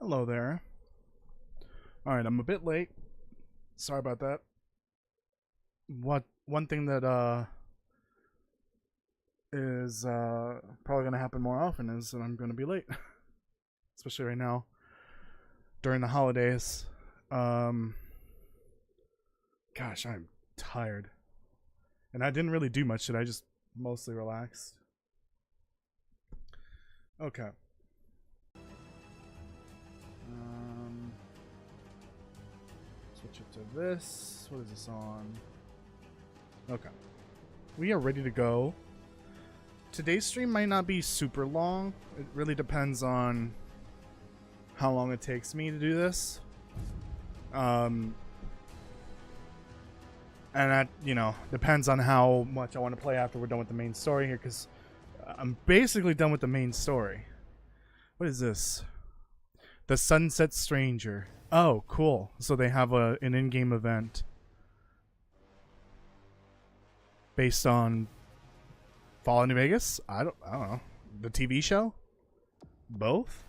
Hello there. Alright, I'm a bit late. Sorry about that. One thing that is probably gonna happen more often is that I'm gonna be late. Especially right now. During the holidays. Gosh, I'm tired. And I didn't really do much today, I just mostly relaxed. Okay. Switch it to this. What is this on? Okay. We are ready to go. Today's stream might not be super long. It really depends on how long it takes me to do this. And that, you know, depends on how much I want to play after we're done with the main story here, because I'm basically done with the main story. What is this? The Sunset Stranger. Oh, cool. So they have an in-game event based on Fallout New Vegas? I don't know. The TV show? Both?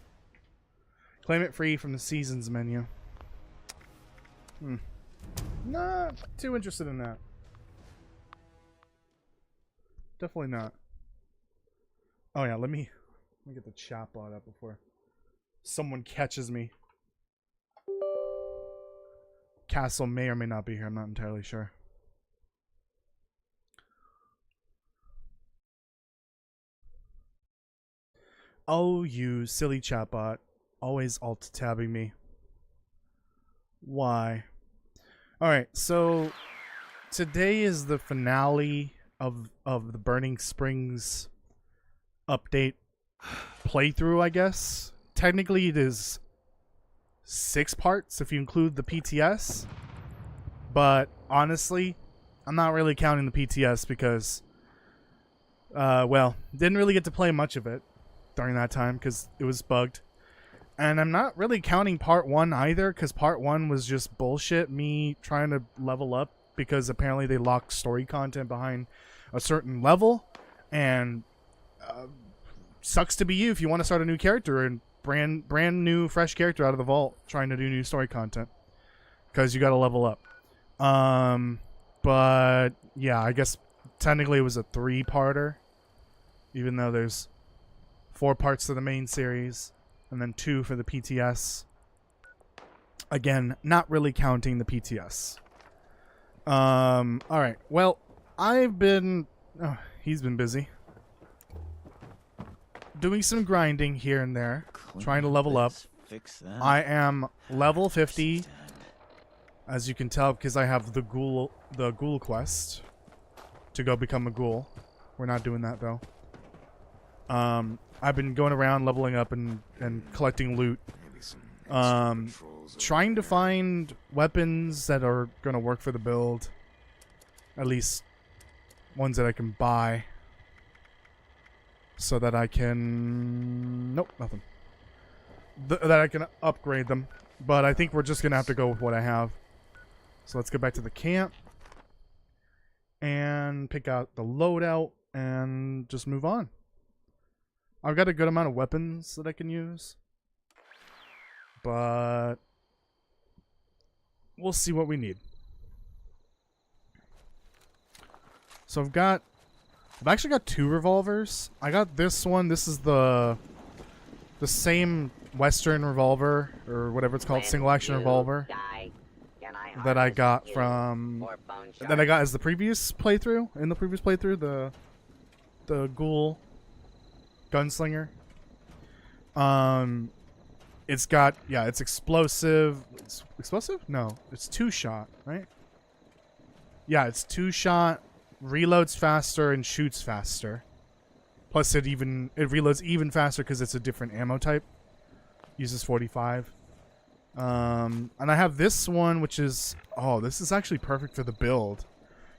Claim it free from the seasons menu. Not too interested in that. Definitely not. Oh yeah, let me get the chat bot up before someone catches me. Castle may or may not be here, I'm not entirely sure. Oh, you silly chatbot. Always alt-tabbing me. Why? Alright, so today is the finale of the Burning Springs update playthrough, I guess. Technically it is 6 parts if you include the PTS. But honestly, I'm not really counting the PTS because well, didn't really get to play much of it during that time because it was bugged. And I'm not really counting part 1 either, because part 1 was just bullshit, me trying to level up, because apparently they locked story content behind a certain level, and sucks to be you if you want to start a new character, and brand new, fresh character out of the vault, trying to do new story content, because you gotta level up. But, yeah, I guess technically it was a 3-parter, even though there's 4 parts to the main series. And then 2 for the PTS. Again, not really counting the PTS. Alright. Well, I've been... Oh, he's been busy. Doing some grinding here and there. Trying to level up. I am level 50. As you can tell, because I have the ghoul quest. To go become a ghoul. We're not doing that, though. I've been going around leveling up and collecting loot. Trying to find weapons that are going to work for the build. At least ones that I can buy. So that I can... Nope, nothing. That I can upgrade them. But I think we're just going to have to go with what I have. So let's go back to the camp. And pick out the loadout and just move on. I've got a good amount of weapons that I can use. But we'll see what we need. So I've actually got 2 revolvers. I got this one. This is the same Western revolver, or whatever it's called, single action revolver, that I got as the previous playthrough. In the previous playthrough, the ghoul gunslinger. It's got, yeah, it's explosive. It's explosive? No, it's 2-shot, right? Yeah, it's 2-shot, reloads faster and shoots faster. Plus it reloads even faster because it's a different ammo type. Uses 45. And I have this one, which is, oh, this is actually perfect for the build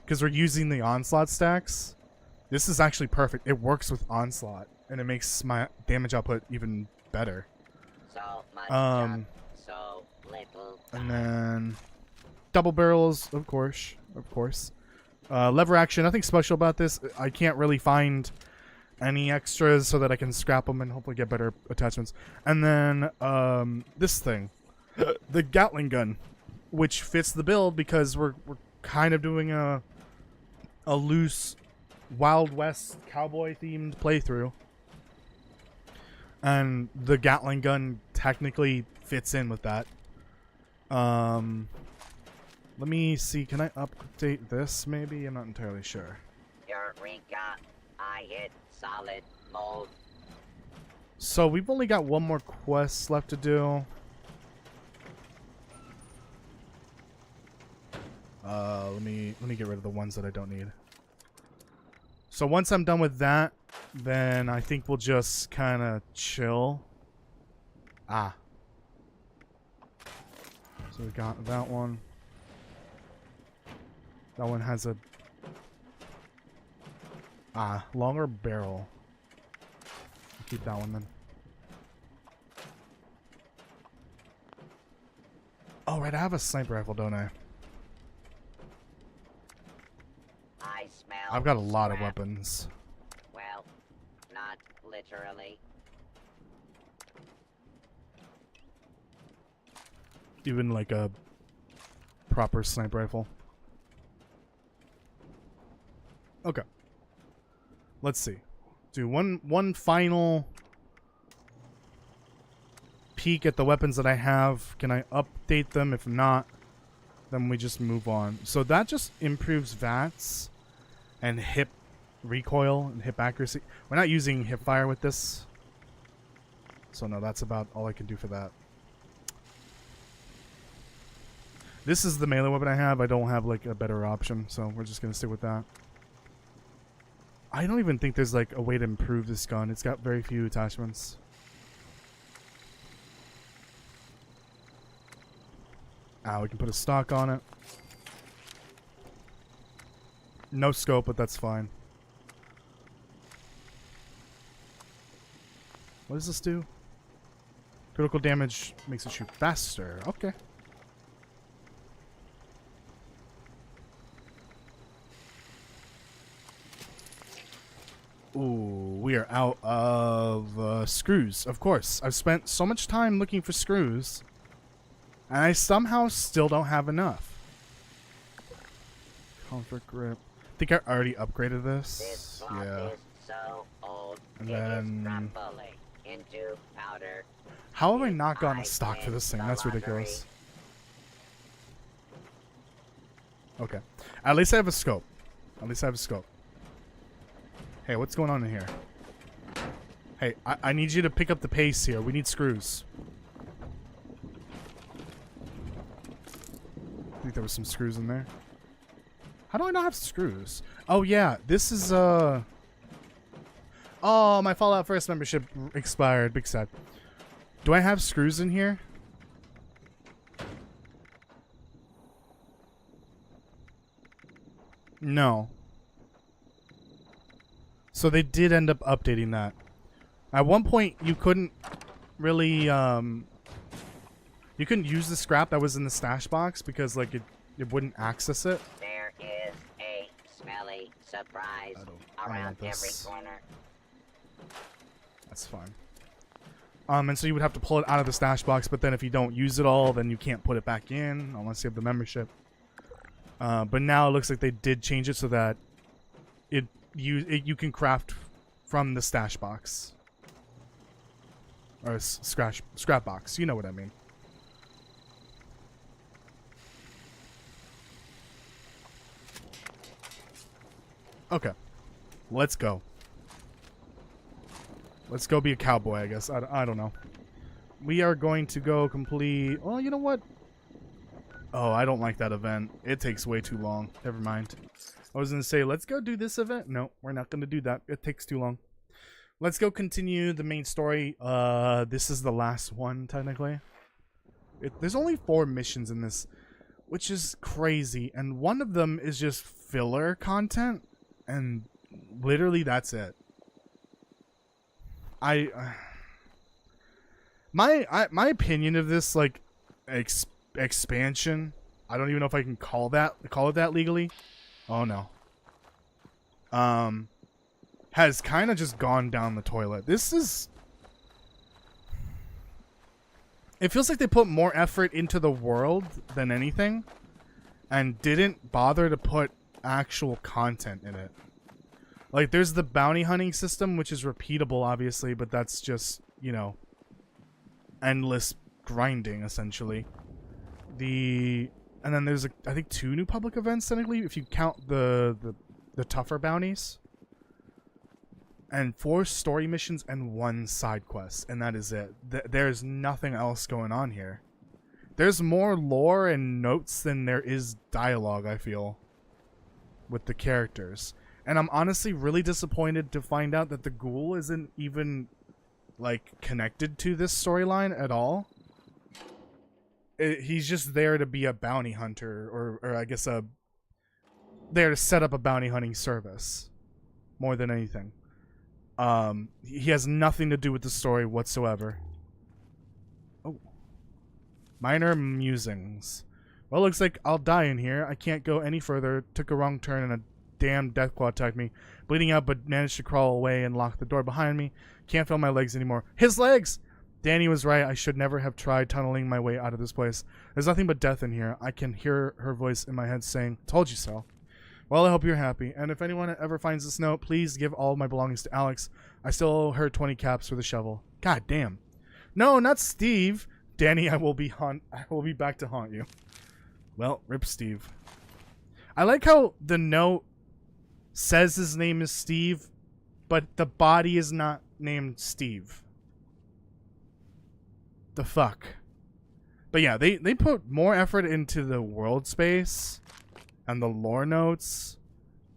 because we're using the onslaught stacks. This is actually perfect. It works with onslaught. And it makes my damage output even better. So much job, so little time. And then double barrels, of course. Lever action, nothing special about this. I can't really find any extras so that I can scrap them and hopefully get better attachments. And then this thing, the Gatling gun, which fits the build because we're kind of doing a loose Wild West cowboy themed playthrough. And the Gatling gun technically fits in with that. Let me see. Can I update this? Maybe? I'm not entirely sure. Eureka! I hit solid mold. So we've only got one more quest left to do. Let me get rid of the ones that I don't need. So once I'm done with that, then I think we'll just kind of chill. Ah. So we got that one. That one has a longer barrel. Keep that one then. Oh right, I have a sniper rifle, don't I? I smell I've got a lot of scrap. weapons. Well, not literally. Even like a proper sniper rifle. Okay. Let's see. Do one final peek at the weapons that I have. Can I update them? If not, then we just move on. So that just improves VATS and hip recoil and hip accuracy. We're not using hip fire with this. So no, that's about all I can do for that. This is the melee weapon I have. I don't have like a better option, so we're just gonna stick with that. I don't even think there's like a way to improve this gun. It's got very few attachments. We can put a stock on it. No scope, but that's fine. What does this do? Critical damage makes it shoot faster. Okay. Ooh, we are out of screws. Of course. I've spent so much time looking for screws, and I somehow still don't have enough. Comfort grip. I think I already upgraded This this. cloth Yeah. is so old. And it is then- crumbling into powder. How have I If not gotten I a stock for win this thing? the That's lottery, ridiculous. Okay. At least I have a scope. At least I have a scope. Hey, what's going on in here? Hey, I need you to pick up the pace here. We need screws. I think there was some screws in there. How do I not have screws? Oh yeah, this is oh, my Fallout First membership expired. Big sad. Do I have screws in here? No. So they did end up updating that. At one point, you couldn't really, you couldn't use the scrap that was in the stash box because, like, it wouldn't access it. There is a smelly surprise I don't around want every this. corner. That's fine. And so you would have to pull it out of the stash box, but then if you don't use it all, then you can't put it back in unless you have the membership. But now it looks like they did change it so that you can craft from the stash box. Or scrap box. You know what I mean. Okay. Let's go. Let's go be a cowboy, I guess. I don't know. We are going to go complete... Oh, you know what? Oh, I don't like that event. It takes way too long. Never mind. I was going to say, let's go do this event. No, we're not going to do that. It takes too long. Let's go continue the main story. This is the last one, technically. There's only 4 missions in this, which is crazy. And one of them is just filler content. And literally, that's it. My opinion of this, like, expansion, I don't even know if I can call it that legally. Oh no. has kind of just gone down the toilet. This is... It feels like they put more effort into the world than anything and didn't bother to put actual content in it. Like, there's the bounty hunting system, which is repeatable, obviously, but that's just, you know, endless grinding, essentially. And then there's, I think, 2 new public events, technically, if you count the tougher bounties. And 4 story missions and 1 side quest, and that is it. There's nothing else going on here. There's more lore and notes than there is dialogue, I feel, with the characters. And I'm honestly really disappointed to find out that the ghoul isn't even, like, connected to this storyline at all. He's just there to be a bounty hunter, or I guess there to set up a bounty hunting service, more than anything. He has nothing to do with the story whatsoever. Oh. Minor musings. Well, looks like I'll die in here. I can't go any further. Took a wrong turn and a damn deathclaw attacked me. Bleeding out, but managed to crawl away and lock the door behind me. Can't feel my legs anymore. His legs! Danny was right. I should never have tried tunneling my way out of this place. There's nothing but death in here. I can hear her voice in my head saying, "Told you so." Well, I hope you're happy. And if anyone ever finds this note, please give all my belongings to Alex. I still owe her 20 caps for the shovel. God damn. No, not Steve. Danny, I will be back to haunt you. Well, rip Steve. I like how the note says his name is Steve, but the body is not named Steve. The fuck. But yeah, they put more effort into the world space and the lore notes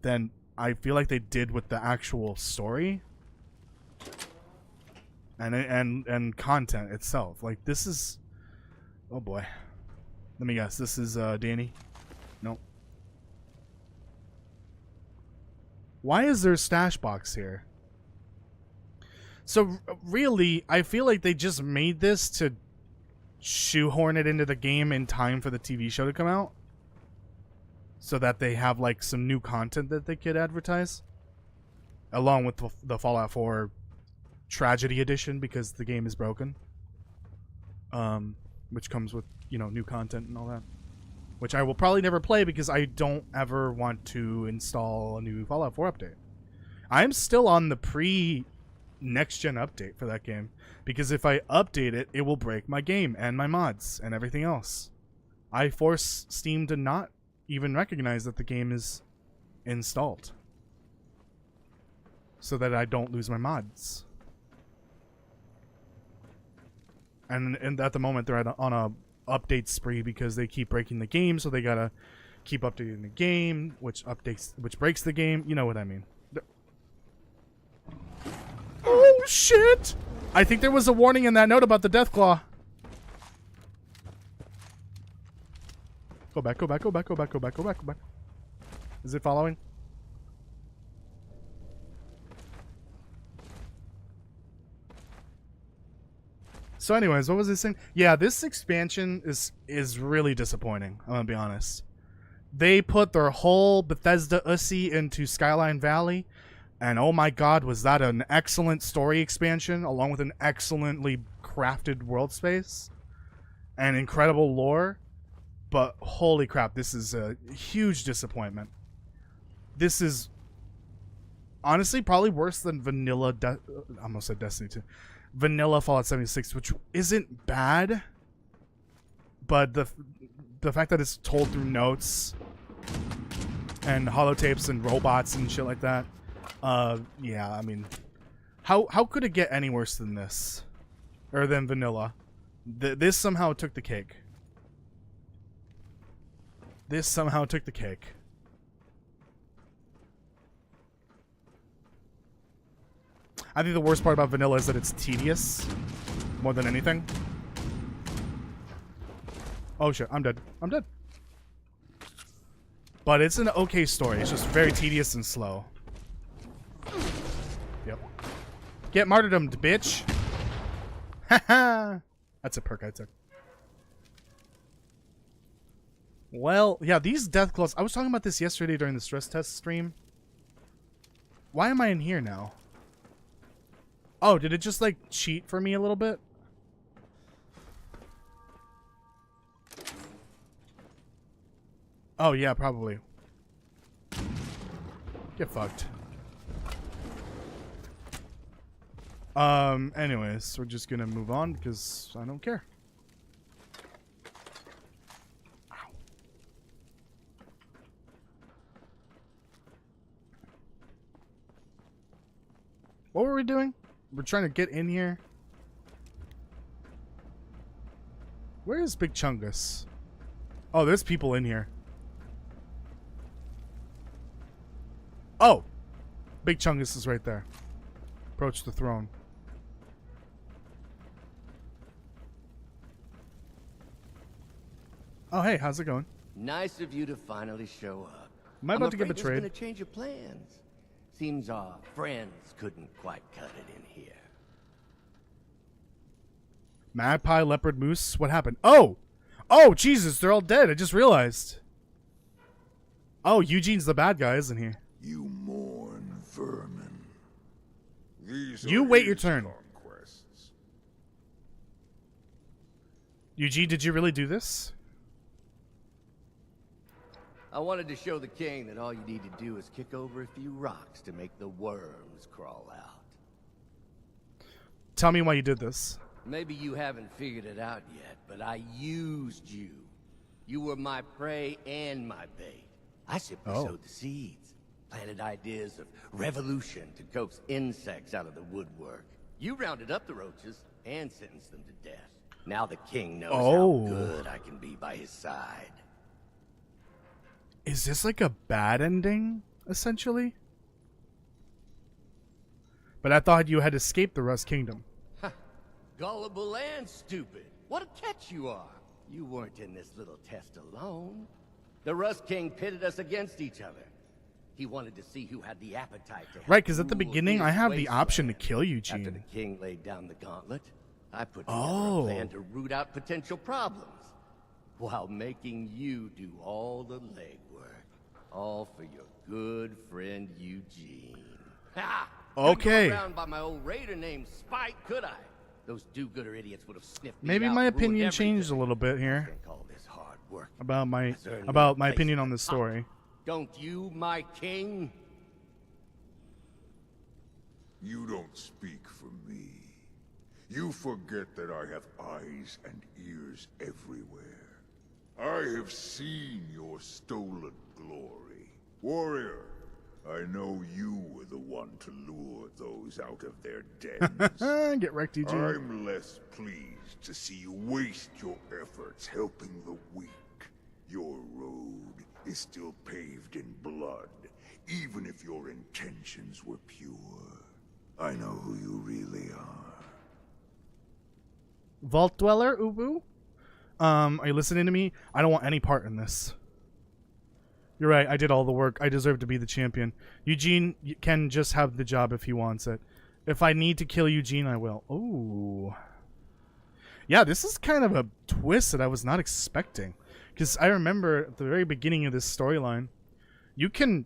than I feel like they did with the actual story and content itself. Like, this is, oh boy, let me guess, this is Danny. Nope. Why is there a stash box here? So really, I feel like they just made this to shoehorn it into the game in time for the TV show to come out, so that they have, like, some new content that they could advertise, along with the Fallout 4 Tragedy Edition, because the game is broken, which comes with, you know, new content and all that, which I will probably never play because I don't ever want to install a new Fallout 4 update. I'm still on the pre-next-gen update for that game, because if I update it, it will break my game and my mods and everything else. I force Steam to not even recognize that the game is installed, so that I don't lose my mods. And at the moment they're on a update spree because they keep breaking the game, so they gotta keep updating the game, which breaks the game. You know what I mean. Oh shit! I think there was a warning in that note about the Deathclaw. Go back, go back, go back, go back, go back, go back, go back. Is it following? So anyways, what was I saying? Yeah, this expansion is really disappointing, I'm gonna be honest. They put their whole Bethesda Ussy into Skyline Valley, and oh my god, was that an excellent story expansion, along with an excellently crafted world space and incredible lore. But holy crap, this is a huge disappointment. This is honestly probably worse than vanilla I almost said Destiny 2. Vanilla Fallout 76, which isn't bad, but the fact that it's told through notes and holotapes and robots and shit like that, yeah, I mean, how could it get any worse than this, or than vanilla? This somehow took the cake. This somehow took the cake. I think the worst part about vanilla is that it's tedious more than anything. Oh shit, I'm dead. I'm dead. But it's an okay story. It's just very tedious and slow. Yep. Get martyrdomed, bitch. Haha. That's a perk I took. Well, yeah, these death claws. I was talking about this yesterday during the stress test stream. Why am I in here now? Oh, did it just like cheat for me a little bit? Oh yeah, probably. Get fucked. Anyways, we're just gonna move on because I don't care. Ow. What were we doing? We're trying to get in here. Where is Big Chungus? Oh, there's people in here. Oh! Big Chungus is right there. Approach the throne. Oh, hey, how's it going? Nice of you to finally show up. Am I about to get afraid betrayed? This is gonna change your plans. Seems our friends couldn't quite cut it in here. Magpie, leopard, moose. What happened? Oh! Oh, Jesus, they're all dead. I just realized. Oh, Eugene's the bad guy, isn't he? You mourn vermin. These You are wait your his turn. conquests. Eugene, did you really do this? I wanted to show the king that all you need to do is kick over a few rocks to make the worms crawl out. Tell me why you did this. Maybe you haven't figured it out yet, but I used you. You were my prey and my bait. I simply sowed the seeds, planted ideas of revolution to coax insects out of the woodwork. You rounded up the roaches and sentenced them to death. Now the king knows how good I can be by his side. Is this like a bad ending, essentially? But I thought you had escaped the Rust Kingdom. Gullible and stupid. What a catch you are. You weren't in this little test alone. The Rust King pitted us against each other. He wanted to see who had the appetite to Right, because at the rule beginning, his I have the option to wasteland. kill After Eugene. the king laid down the gauntlet, I put together a plan to root out potential problems, while making you do all the legwork. All for your good friend Eugene. Ha! Okay. Couldn't go around by my old raider named Spike, could I? Those do-gooder idiots would have sniffed me Maybe out my and ruined opinion changed a everything. little bit I here think all this hard work about my has earned me a place opinion at on the this top. story. Don't you, my king? You don't speak for me. You forget that I have eyes and ears everywhere. I have seen your stolen glory. Warrior, I know you were the one to lure those out of their dens. Get wrecked, Eugene. I'm less pleased to see you waste your efforts helping the weak. Your road is still paved in blood, even if your intentions were pure. I know who you really are. Vault Dweller, Ubu? Are you listening to me? I don't want any part in this. You're right, I did all the work. I deserve to be the champion. Eugene can just have the job if he wants it. If I need to kill Eugene, I will. Ooh. Yeah, this is kind of a twist that I was not expecting. Because I remember at the very beginning of this storyline, you can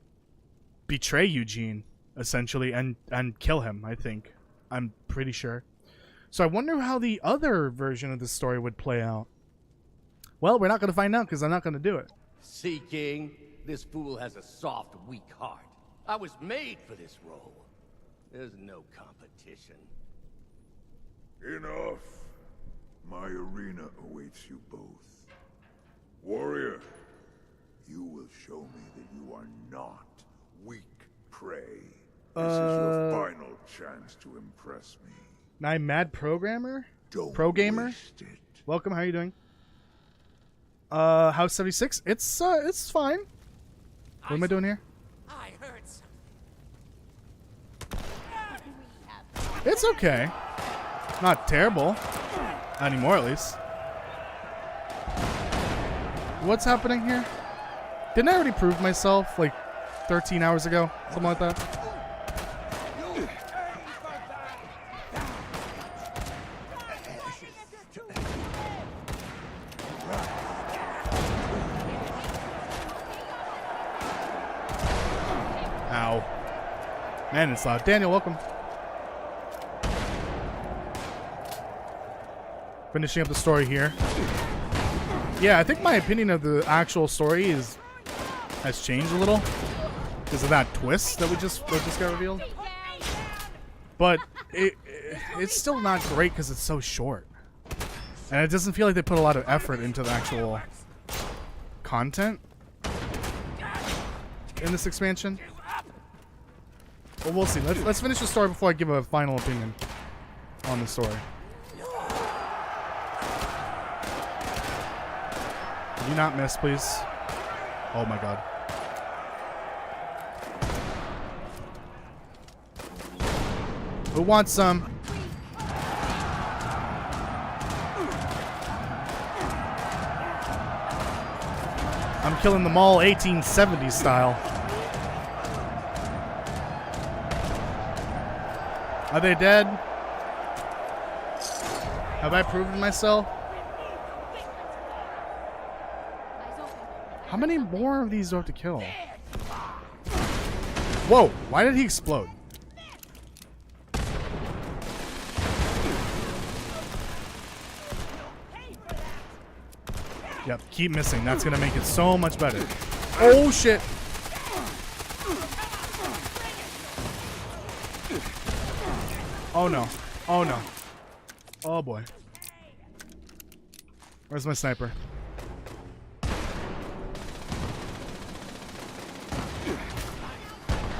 betray Eugene, essentially, and kill him, I think. I'm pretty sure. So I wonder how the other version of the story would play out. Well, we're not going to find out because I'm not going to do it. See, King, this fool has a soft, weak heart. I was made for this role. There's no competition. Enough. My arena awaits you both. Warrior, you will show me that you are not weak prey. This is your final chance to impress me. I'm Mad Programmer? Don't Pro Gamer? waste it. Welcome, how are you doing? House 76? It's fine. What am I doing here? I heard something. It's okay. Not terrible. Anymore, at least. What's happening here? Didn't I already prove myself, like, 13 hours ago? Something like that? Ow. Man, it's loud. Daniel, welcome. Finishing up the story here. Yeah, I think my opinion of the actual story has changed a little because of that twist that just got revealed. But it's still not great because it's so short, and it doesn't feel like they put a lot of effort into the actual content in this expansion. Well, we'll see. Let's finish the story before I give a final opinion on the story. Can you not miss, please? Oh my god. Who wants some? I'm killing them all 1870s style. Are they dead? Have I proven myself? How many more of these do I have to kill? Whoa, why did he explode? Yep, keep missing. That's gonna make it so much better. Oh shit! Oh no. Oh no. Oh boy. Where's my sniper?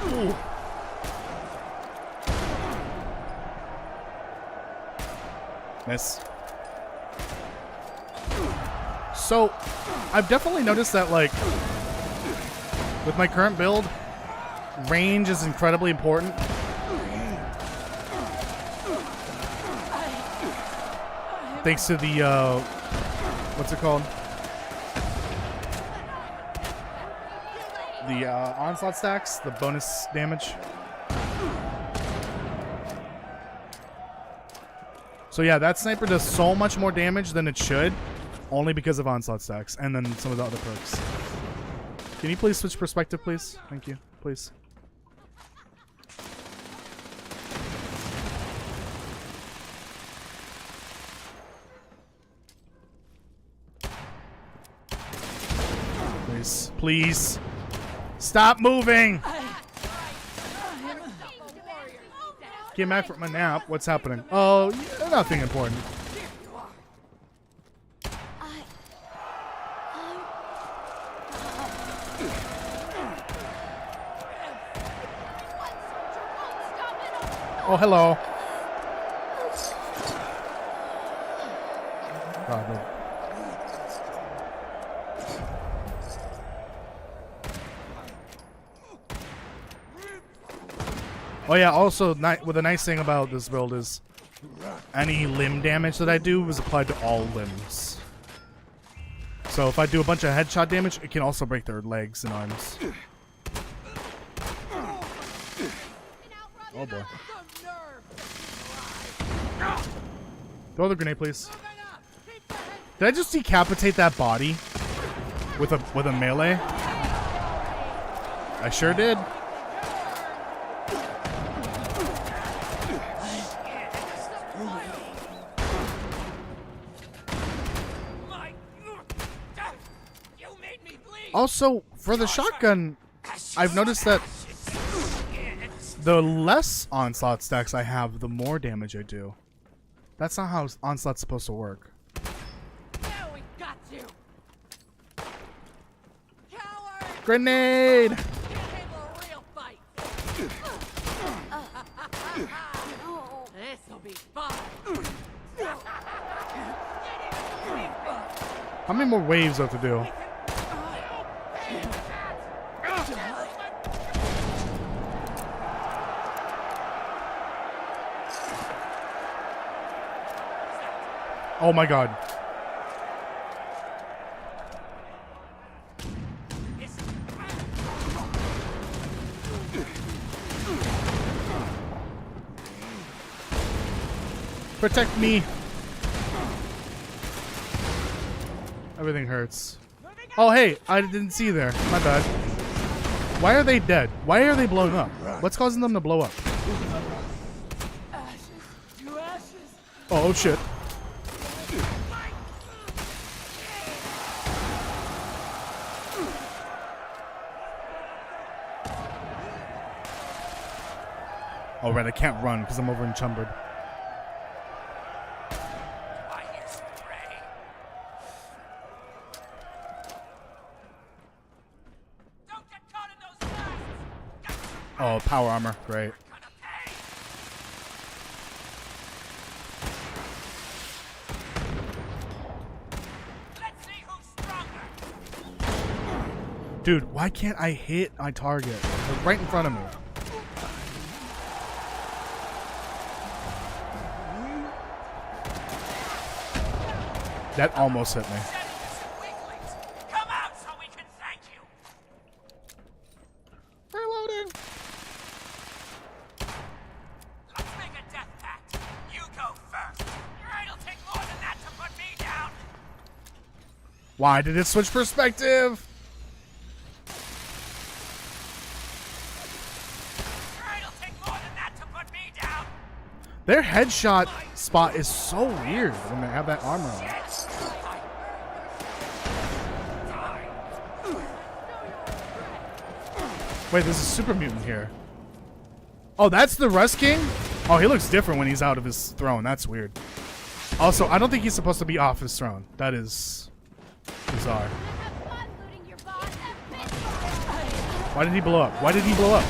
Ooh. Miss. So, I've definitely noticed that, like, with my current build, range is incredibly important. Thanks to the, what's it called? The onslaught stacks, the bonus damage. So yeah, that sniper does so much more damage than it should, only because of onslaught stacks, and then some of the other perks. Can you please switch perspective, please? Thank you, please. Please, please. Stop moving! Came back from my nap. What's happening? Oh, yeah, nothing important. Oh, hello. God, oh yeah, also, what the nice thing about this build is any limb damage that I do is applied to all limbs. So if I do a bunch of headshot damage, it can also break their legs and arms. Oh boy. Throw the grenade, please. Did I just decapitate that body with a melee? I sure did. Also, for the shotgun, I've noticed that the less onslaught stacks I have, the more damage I do. That's not how onslaught's supposed to work. Now we got you. Coward! Grenade! Can't handle a real fight. This'll be fun. How many more waves do I have to do? Oh my god. Protect me. Everything hurts. Oh hey, I didn't see there. My bad. Why are they dead? Why are they blown up? What's causing them to blow up? Ashes to ashes. Oh shit. Oh right, I can't run because I'm over encumbered. I hear some prey. Don't get caught in those nests. Oh, power armor, great. Gonna pay. Let's see who's stronger. Dude, why can't I hit my target? Like right in front of me. That almost hit me. Setting you some weaklings. Come out so we can thank you. Reloading. Let's make a death pact. You go first. It'll take more than that to put me down. Why did it switch perspective? It'll take more than that to put me down. Their headshot spot is so weird when they have that armor on. Wait, there's a super mutant here. Oh, that's the Rust King? Oh, he looks different when he's out of his throne. That's weird. Also, I don't think he's supposed to be off his throne. That is bizarre. Why did he blow up? Why did he blow up?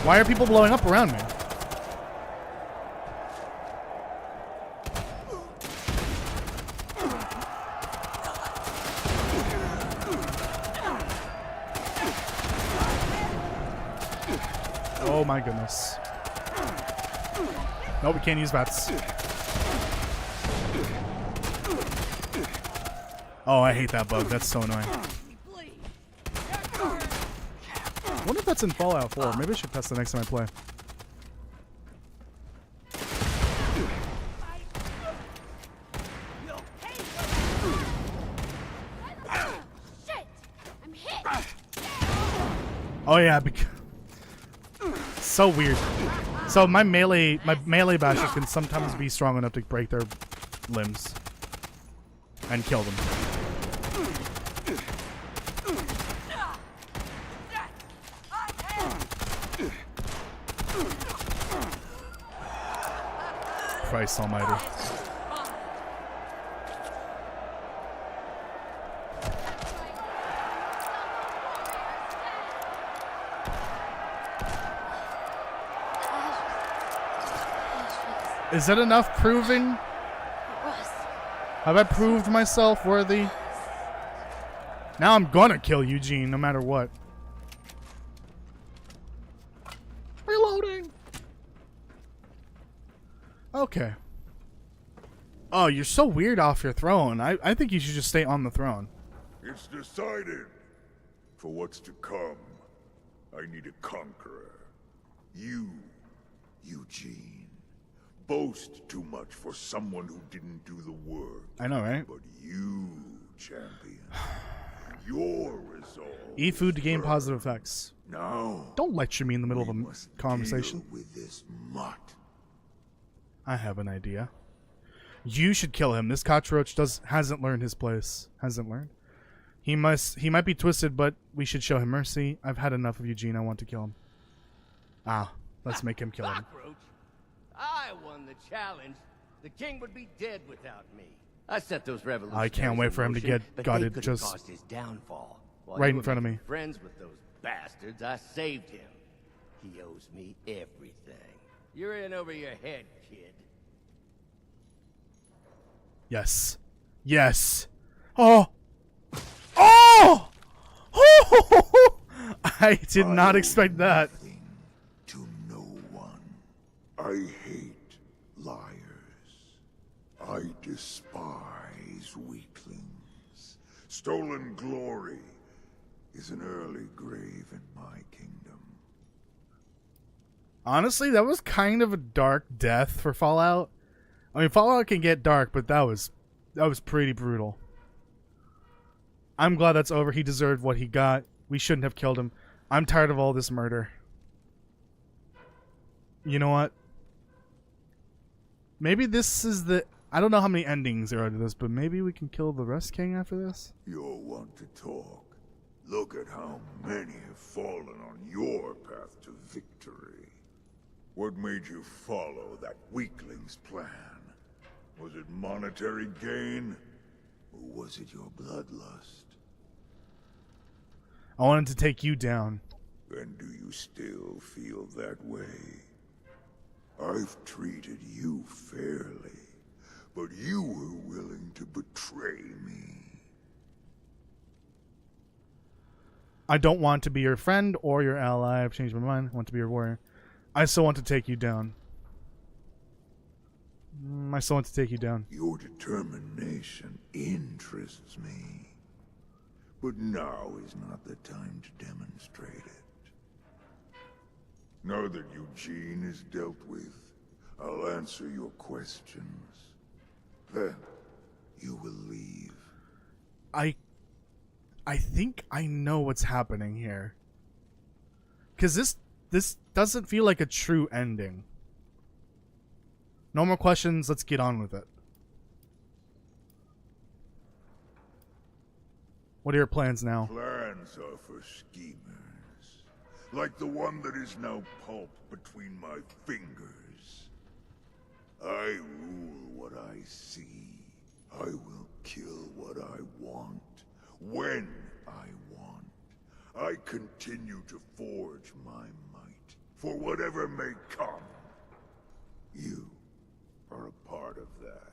Why are people blowing up around me? Oh my goodness. No, we can't use bats. Oh, I hate that bug. That's so annoying. I wonder if that's in Fallout 4. Maybe I should test the next time I play. Shit! I'm hit! Oh yeah, so weird. So my melee bashers can sometimes be strong enough to break their limbs and kill them. Christ almighty. Is that enough proving? Have I proved myself worthy? Now I'm gonna kill Eugene no matter what. Reloading. Okay. Oh, you're so weird off your throne. I think you should just stay on the throne. It's decided. For what's to come, I need a conqueror. You, Eugene. Boast too much for someone who didn't do the work. I know, right? But you, champion, your resolve. Eat food to gain positive effects. Now, Don't lecture me in the middle of we a must conversation. deal with this mutt. I have an idea. You should kill him. This cockroach hasn't learned his place. Hasn't learned. He might be twisted, but we should show him mercy. I've had enough of Eugene. I want to kill him. Ah, let's make him kill him. Cockroach. I won the challenge. The king would be dead without me. I set those revolutionaries I can't wait for him to in get motion, but gutted they just caused his downfall. While right you in were front of making me. Friends with those bastards, I saved him. He owes me everything. You're in over your head, kid. Yes. Yes. Oh. Oh! Oh! I did not expect that. Nothing to no one. I hate liars. I despise weaklings. Stolen glory is an early grave in my kingdom. Honestly, that was kind of a dark death for Fallout. I mean, Fallout can get dark, but that was pretty brutal. I'm glad that's over. He deserved what he got. We shouldn't have killed him. I'm tired of all this murder. You know what? Maybe this is the... I don't know how many endings there are to this, but maybe we can kill the Rest King after this? You'll want to talk. Look at how many have fallen on your path to victory. What made you follow that weakling's plan? Was it monetary gain? Or was it your bloodlust? I wanted to take you down. And do you still feel that way? I've treated you fairly, but you were willing to betray me. I don't want to be your friend or your ally. I've changed my mind. I want to be your warrior. I still want to take you down. I still want to take you down. Your determination interests me. But now is not the time to demonstrate it. Now that Eugene is dealt with, I'll answer your questions. Then, you will leave. I think I know what's happening here. Because this doesn't feel like a true ending. No more questions, let's get on with it. What are your plans now? Plans are for schemers. Like the one that is now pulp between my fingers. I rule what I see. I will kill what I want. When I want. I continue to forge my might. For whatever may come. You are a part of that.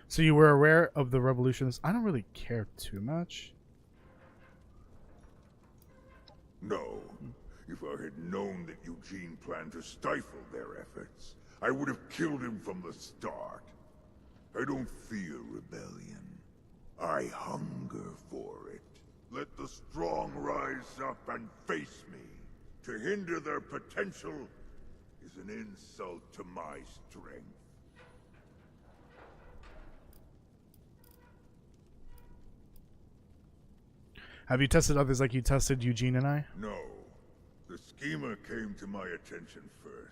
So you were aware of the revolutions. I don't really care too much. No. If I had known that Eugene planned to stifle their efforts, I would have killed him from the start. I don't fear rebellion. I hunger for it. Let the strong rise up and face me. To hinder their potential is an insult to my strength. Have you tested others like you tested Eugene and I? No. The schemer came to my attention first.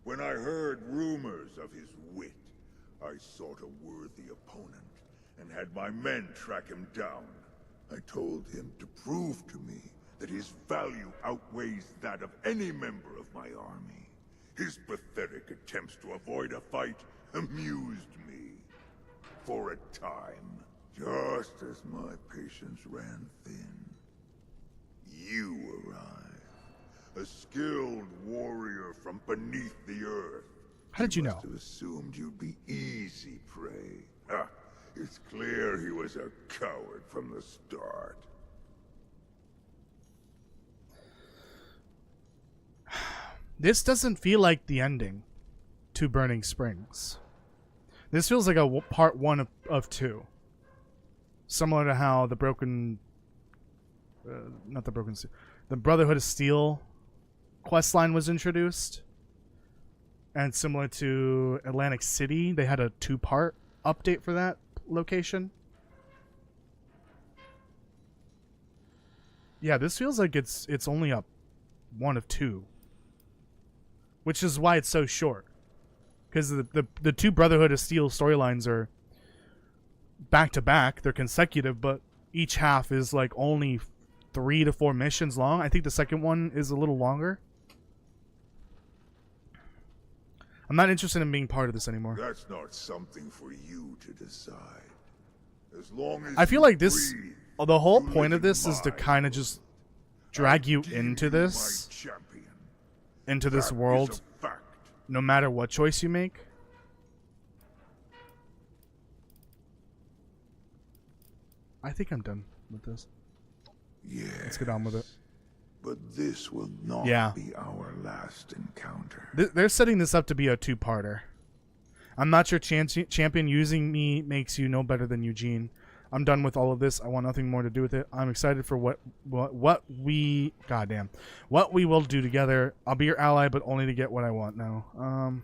When I heard rumors of his wit, I sought a worthy opponent and had my men track him down. I told him to prove to me that his value outweighs that of any member of my army. His pathetic attempts to avoid a fight amused me. For a time, just as my patience ran thin, you arrived. A skilled warrior from beneath the earth. How did you know? Must have assumed you'd be easy prey. Ah, it's clear he was a coward from the start. This doesn't feel like the ending to Burning Springs. This feels like a part one of two. Similar to how the the Brotherhood of Steel questline was introduced. And similar to Atlantic City, they had a two-part update for that location. Yeah, this feels like it's only a one of two. Which is why it's so short. Because the two Brotherhood of Steel storylines are back to back. They're consecutive, but each half is like only 3 to 4 missions long. I think the second one is a little longer. I'm not interested in being part of this anymore. That's not something for you to decide. As long as I feel you like this, breathe, the whole you point of live in this is to my kind of world. just drag you I deem into you this, my champion. into this That is world, a fact. no matter what choice you make. I think I'm done with this. Yes. Let's get on with it. But this will not Yeah. be our last encounter. They're setting this up to be a two-parter. I'm not your champion. Using me makes you no better than Eugene. I'm done with all of this. I want nothing more to do with it. I'm excited for what we will do together. I'll be your ally, but only to get what I want now.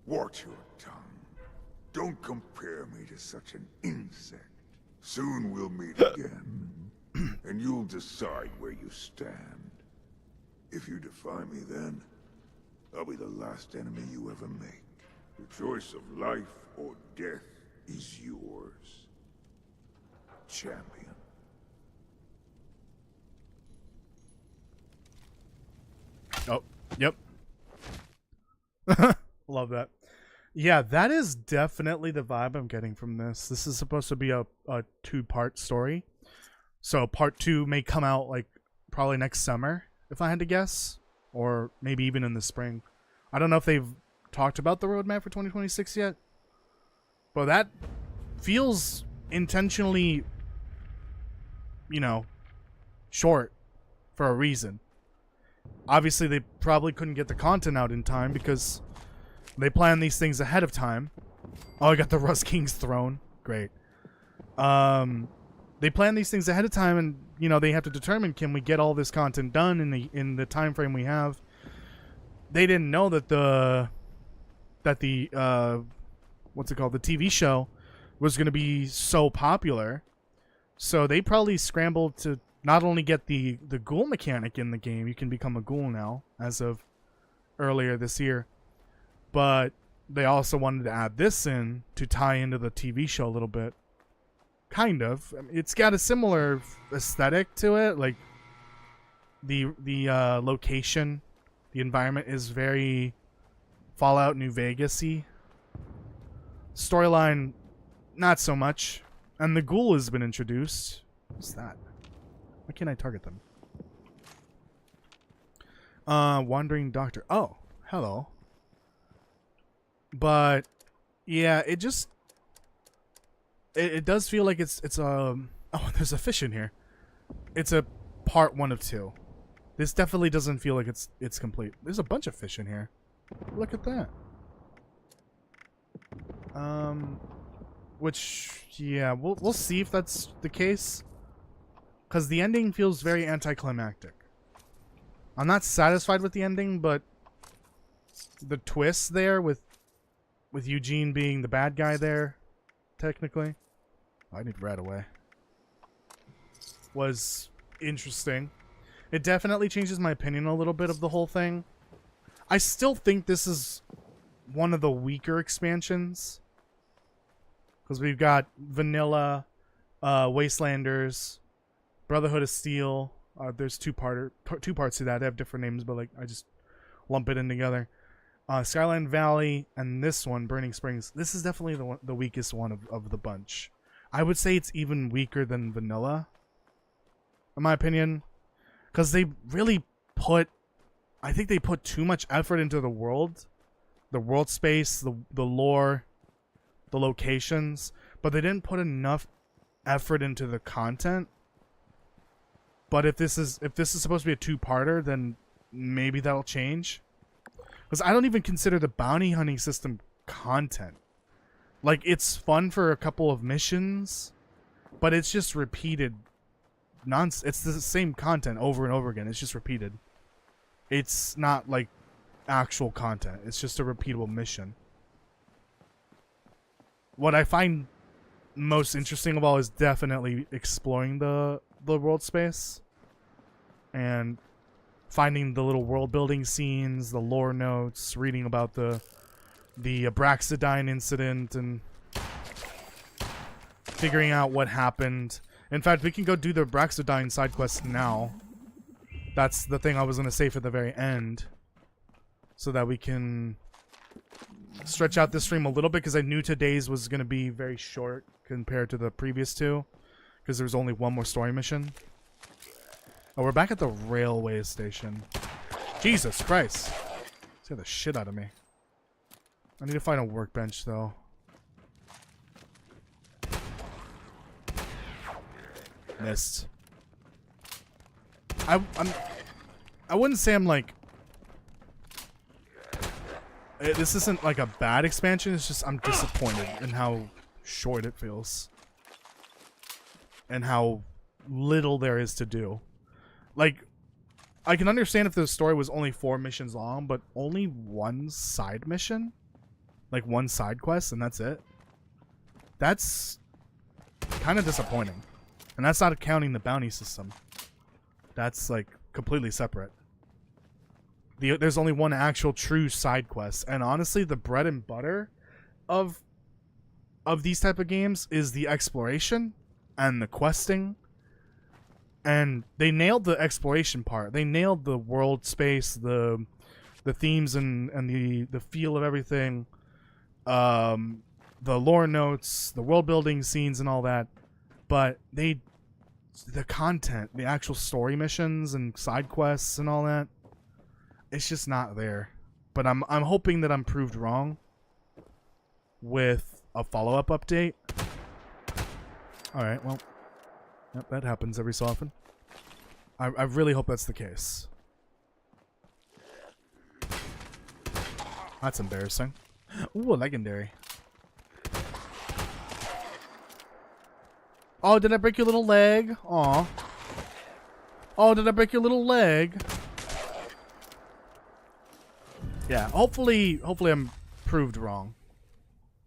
Watch your tongue. Don't compare me to such an insect. Soon we'll meet again, and you'll decide where you stand. If you defy me then, I'll be the last enemy you ever make. The choice of life or death is yours, champion. Oh, yep. Love that. Yeah, that is definitely the vibe I'm getting from this. This is supposed to be a two-part story. So part 2 may come out like probably next summer, if I had to guess. Or maybe even in the spring. I don't know if they've talked about the roadmap for 2026 yet. But that feels intentionally, you know, short for a reason. Obviously, they probably couldn't get the content out in time because they plan these things ahead of time. Oh, I got the Rust King's throne. Great. They plan these things ahead of time, and you know they have to determine, can we get all this content done in the time frame we have. They didn't know that the what's it called, the TV show was going to be so popular, so they probably scrambled to not only get the ghoul mechanic in the game. You can become a ghoul now as of earlier this year, but they also wanted to add this in to tie into the TV show a little bit. Kind of. I mean, it's got a similar aesthetic to it. Like the location, the environment is very Fallout New Vegas-y. Storyline, not so much. And the ghoul has been introduced. What's that? Why can't I target them? Wandering Doctor. Oh, hello. But yeah, it just it does feel like it's oh, there's a fish in here. It's a part 1 of 2. This definitely doesn't feel like it's complete. There's a bunch of fish in here. Look at that. Which yeah, we'll see if that's the case. Cause the ending feels very anticlimactic. I'm not satisfied with the ending, but the twist there with Eugene being the bad guy there, technically. I need right away. Was interesting. It definitely changes my opinion a little bit of the whole thing. I still think this is one of the weaker expansions. Because we've got Vanilla, Wastelanders, Brotherhood of Steel. There's two parts to that. They have different names, but like I just lump it in together. Skyline Valley and this one, Burning Springs. This is definitely the weakest one of the bunch. I would say it's even weaker than Vanilla, in my opinion, because they really put, I think they put too much effort into the world space, the lore, the locations, but they didn't put enough effort into the content. But if this is supposed to be a two-parter, then maybe that'll change. Because I don't even consider the bounty hunting system content. Like, it's fun for a couple of missions, but it's just repeated it's the same content over and over again. It's just repeated. It's not like actual content. It's just a repeatable mission. What I find most interesting of all is definitely exploring the world space and finding the little world building scenes, the lore notes, reading about the Abraxadine incident, and figuring out what happened. In fact, we can go do the Abraxadine side quest now. That's the thing I was going to say for the very end, so that we can stretch out this stream a little bit, because I knew today's was going to be very short compared to the previous two, because there was only one more story mission. Oh, we're back at the railway station. Jesus Christ. Scare the shit out of me. I need to find a workbench, though. Missed. I wouldn't say I'm like... This isn't like a bad expansion, it's just I'm disappointed in how short it feels. And how little there is to do. Like, I can understand if the story was only 4 missions long, but only one side mission? like one side quest and that's it. That's kind of disappointing. And that's not counting the bounty system. That's like completely separate. There's only one actual true side quest, and honestly, the bread and butter of these type of games is the exploration and the questing. And they nailed the exploration part. They nailed the world space, the themes and the feel of everything, the lore notes, the world building scenes and all that. But the content, the actual story missions and side quests and all that, it's just not there. But I'm hoping that I'm proved wrong with a follow-up update. Alright, well, yep, that happens every so often. I really hope that's the case. That's embarrassing. Ooh, a legendary. Oh, did I break your little leg? Aw. Oh, did I break your little leg? Yeah, hopefully I'm proved wrong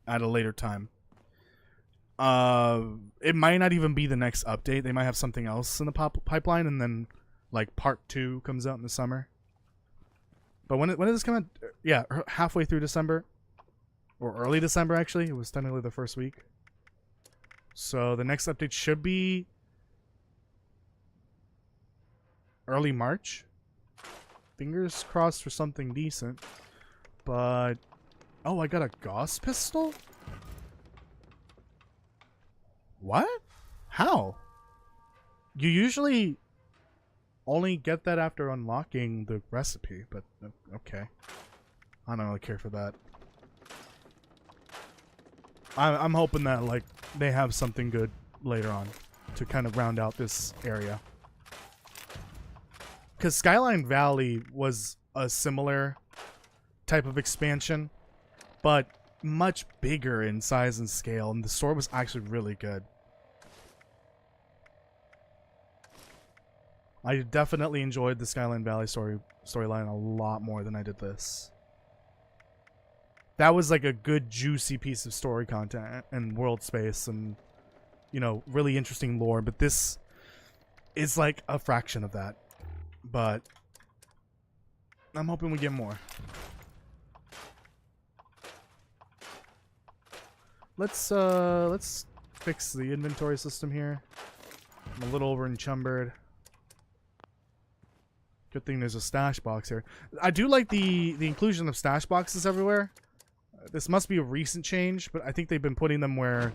at a later time. It might not even be the next update. They might have something else in the pipeline, and then like part 2 comes out in the summer. But when did this come out? Yeah, halfway through December, or early December actually. It was technically the first week. So the next update should be early March. Fingers crossed for something decent. But oh, I got a Gauss pistol? What? How? You usually only get that after unlocking the recipe, but okay. I don't really care for that. I'm hoping that like they have something good later on to kind of round out this area. Because Skyline Valley was a similar type of expansion, but much bigger in size and scale, and the story was actually really good. I definitely enjoyed the Skyline Valley storyline a lot more than I did this. That was like a good juicy piece of story content and world space and, you know, really interesting lore, but this is like a fraction of that. But I'm hoping we get more. Let's fix the inventory system here. I'm a little over encumbered. Good thing there's a stash box here. I do like the inclusion of stash boxes everywhere. This must be a recent change, but I think they've been putting them where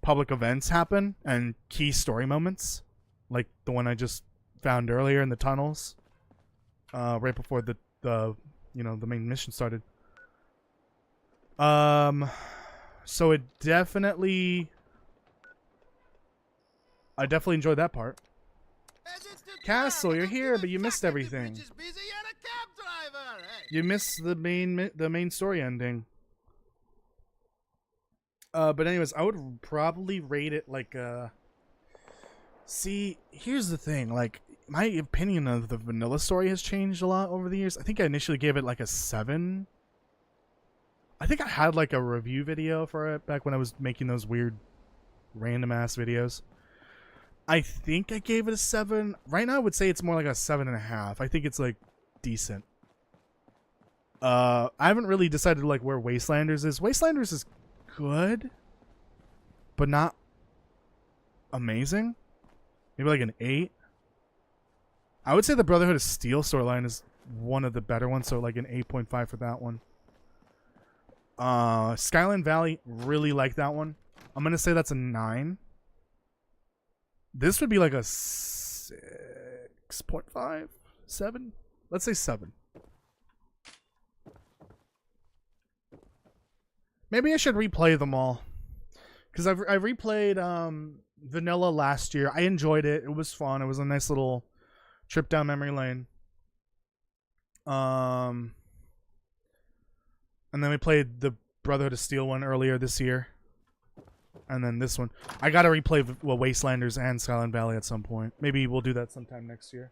public events happen and key story moments, like the one I just found earlier in the tunnels, right before the you know, the main mission started. So it definitely, I definitely enjoyed that part. Castle, you're here, but you missed everything. You missed the main story ending. But anyways, I would probably rate it like see, here's the thing, like my opinion of the vanilla story has changed a lot over the years. I think I initially gave it like a 7. I think I had like a review video for it back when I was making those weird random ass videos. I think I gave it a 7. Right now I would say it's more like a 7.5. I think it's like decent. I haven't really decided like where Wastelanders is. Wastelanders is good, but not amazing. Maybe like an 8. I would say the Brotherhood of Steel storyline is one of the better ones, so like an 8.5 for that one. Skyline Valley, really like that one. I'm gonna say that's a 9. This would be like a 6.5, 7. Let's say 7. Maybe I should replay them all, because I replayed Vanilla last year. I enjoyed it. It was fun. It was a nice little trip down memory lane. And then we played the Brotherhood of Steel one earlier this year. And then this one. I gotta replay Wastelanders and Skyline Valley at some point. Maybe we'll do that sometime next year.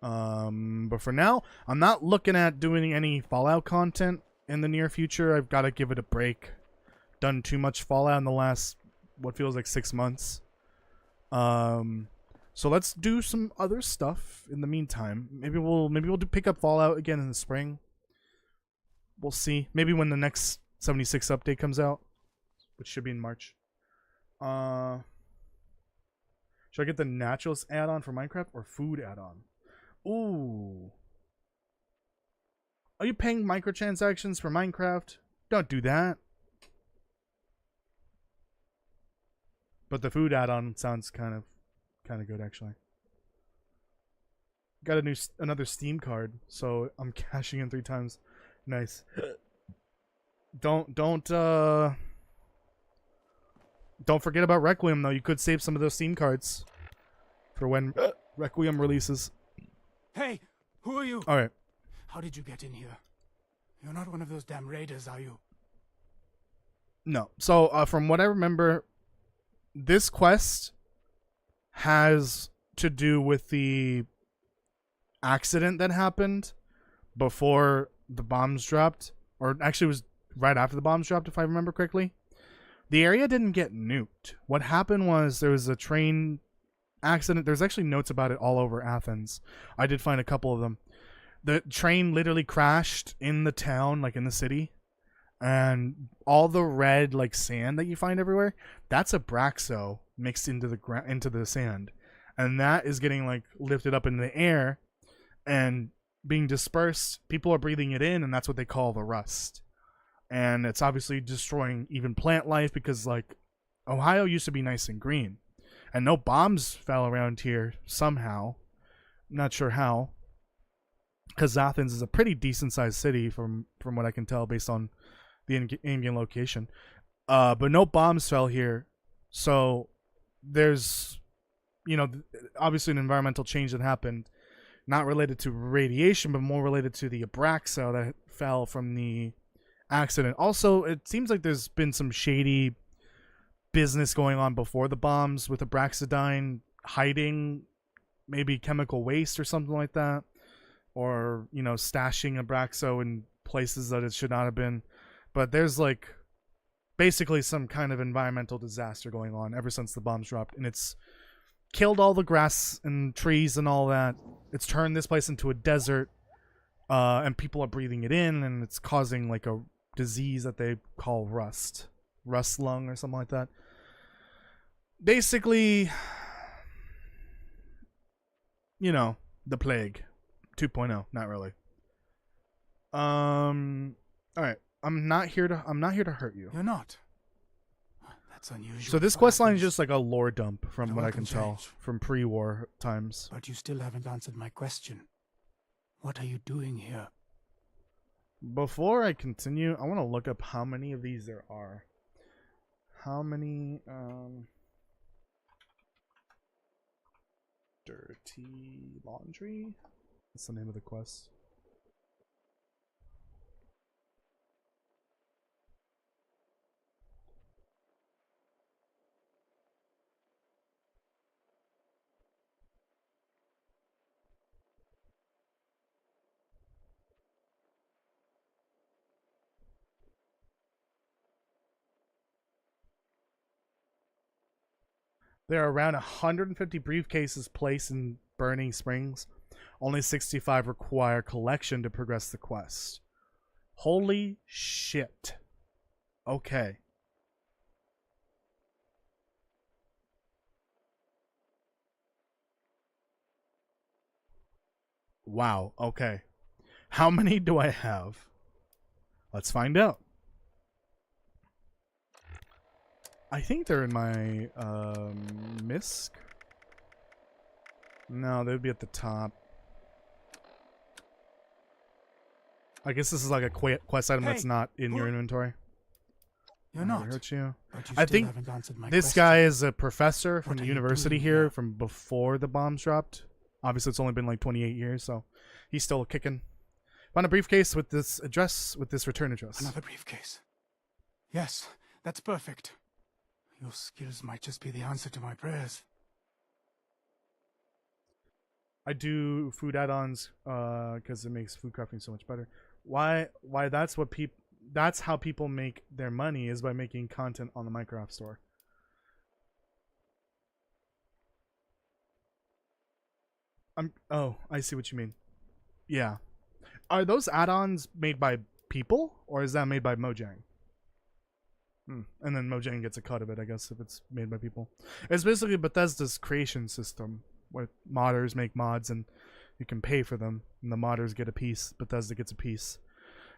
But for now, I'm not looking at doing any Fallout content in the near future. I've got to give it a break. Done too much Fallout in the last what feels like 6 months. So let's do some other stuff in the meantime. Maybe we'll pick up Fallout again in the spring. We'll see. Maybe when the next 76 update comes out, which should be in March. Should I get the naturalist add-on for Minecraft or food add-on? Ooh. Are you paying microtransactions for Minecraft? Don't do that. But the food add-on sounds kind of good actually. Got another Steam card, so I'm cashing in 3 times. Nice. Don't forget about Requiem though. You could save some of those Steam cards for when Requiem releases. Hey, who are you? All right. How did you get in here? You're not one of those damn raiders, are you? No. So from what I remember, this quest has to do with the accident that happened before the bombs dropped, or actually it was right after the bombs dropped, if I remember correctly. The area didn't get nuked. What happened was there was a train accident. There's actually notes about it all over Athens. I did find a couple of them. The train literally crashed in the town, like in the city, and all the red like sand that you find everywhere, that's Abraxo mixed into the sand, and that is getting like lifted up in the air and being dispersed. People are breathing it in, and that's what they call the rust. And it's obviously destroying even plant life because like Ohio used to be nice and green, and no bombs fell around here somehow. Not sure how, because Athens is a pretty decent sized city from what I can tell based on the in-game location. But no bombs fell here, so there's, you know, obviously an environmental change that happened, not related to radiation, but more related to the Abraxo that fell from the accident. Also, it seems like there's been some shady business going on before the bombs with Abraxadine hiding maybe chemical waste or something like that, or, you know, stashing Abraxo in places that it should not have been. But there's like basically some kind of environmental disaster going on ever since the bombs dropped, and it's killed all the grass and trees and all that. It's turned this place into a desert, and people are breathing it in, and it's causing like a disease that they call rust lung or something like that. Basically, you know, the plague 2.0. Not really. All right. I'm not here to hurt you. You're not. That's unusual. So this quest line is just like a lore dump from what I can tell from pre-war times. But you still haven't answered my question. What are you doing here? Before I continue, I want to look up how many of these there are. How many dirty laundry? That's the name of the quest. There are around 150 briefcases placed in Burning Springs. Only 65 require collection to progress the quest. Holy shit. Okay. Wow, okay. How many do I have? Let's find out. I think they're in my MISC. No, they'd be at the top. I guess this is like a quest item that's not in your inventory. You're not. Hurt you. But you I still think haven't answered my this question. guy is a professor from What the are you university doing here here? from before the bombs dropped. Obviously, it's only been like 28 years, so he's still kicking. Found a briefcase with this address, with this return address. Another briefcase. Yes, that's perfect. Your skills might just be the answer to my prayers. I do food add-ons because it makes food crafting so much better. why that's how people make their money, is by making content on the Minecraft store. Oh, I see what you mean. Yeah. Are those add-ons made by people, or is that made by Mojang? And then Mojang gets a cut of it, I guess, if it's made by people. It's basically Bethesda's creation system, where modders make mods and you can pay for them, and the modders get a piece. Bethesda gets a piece.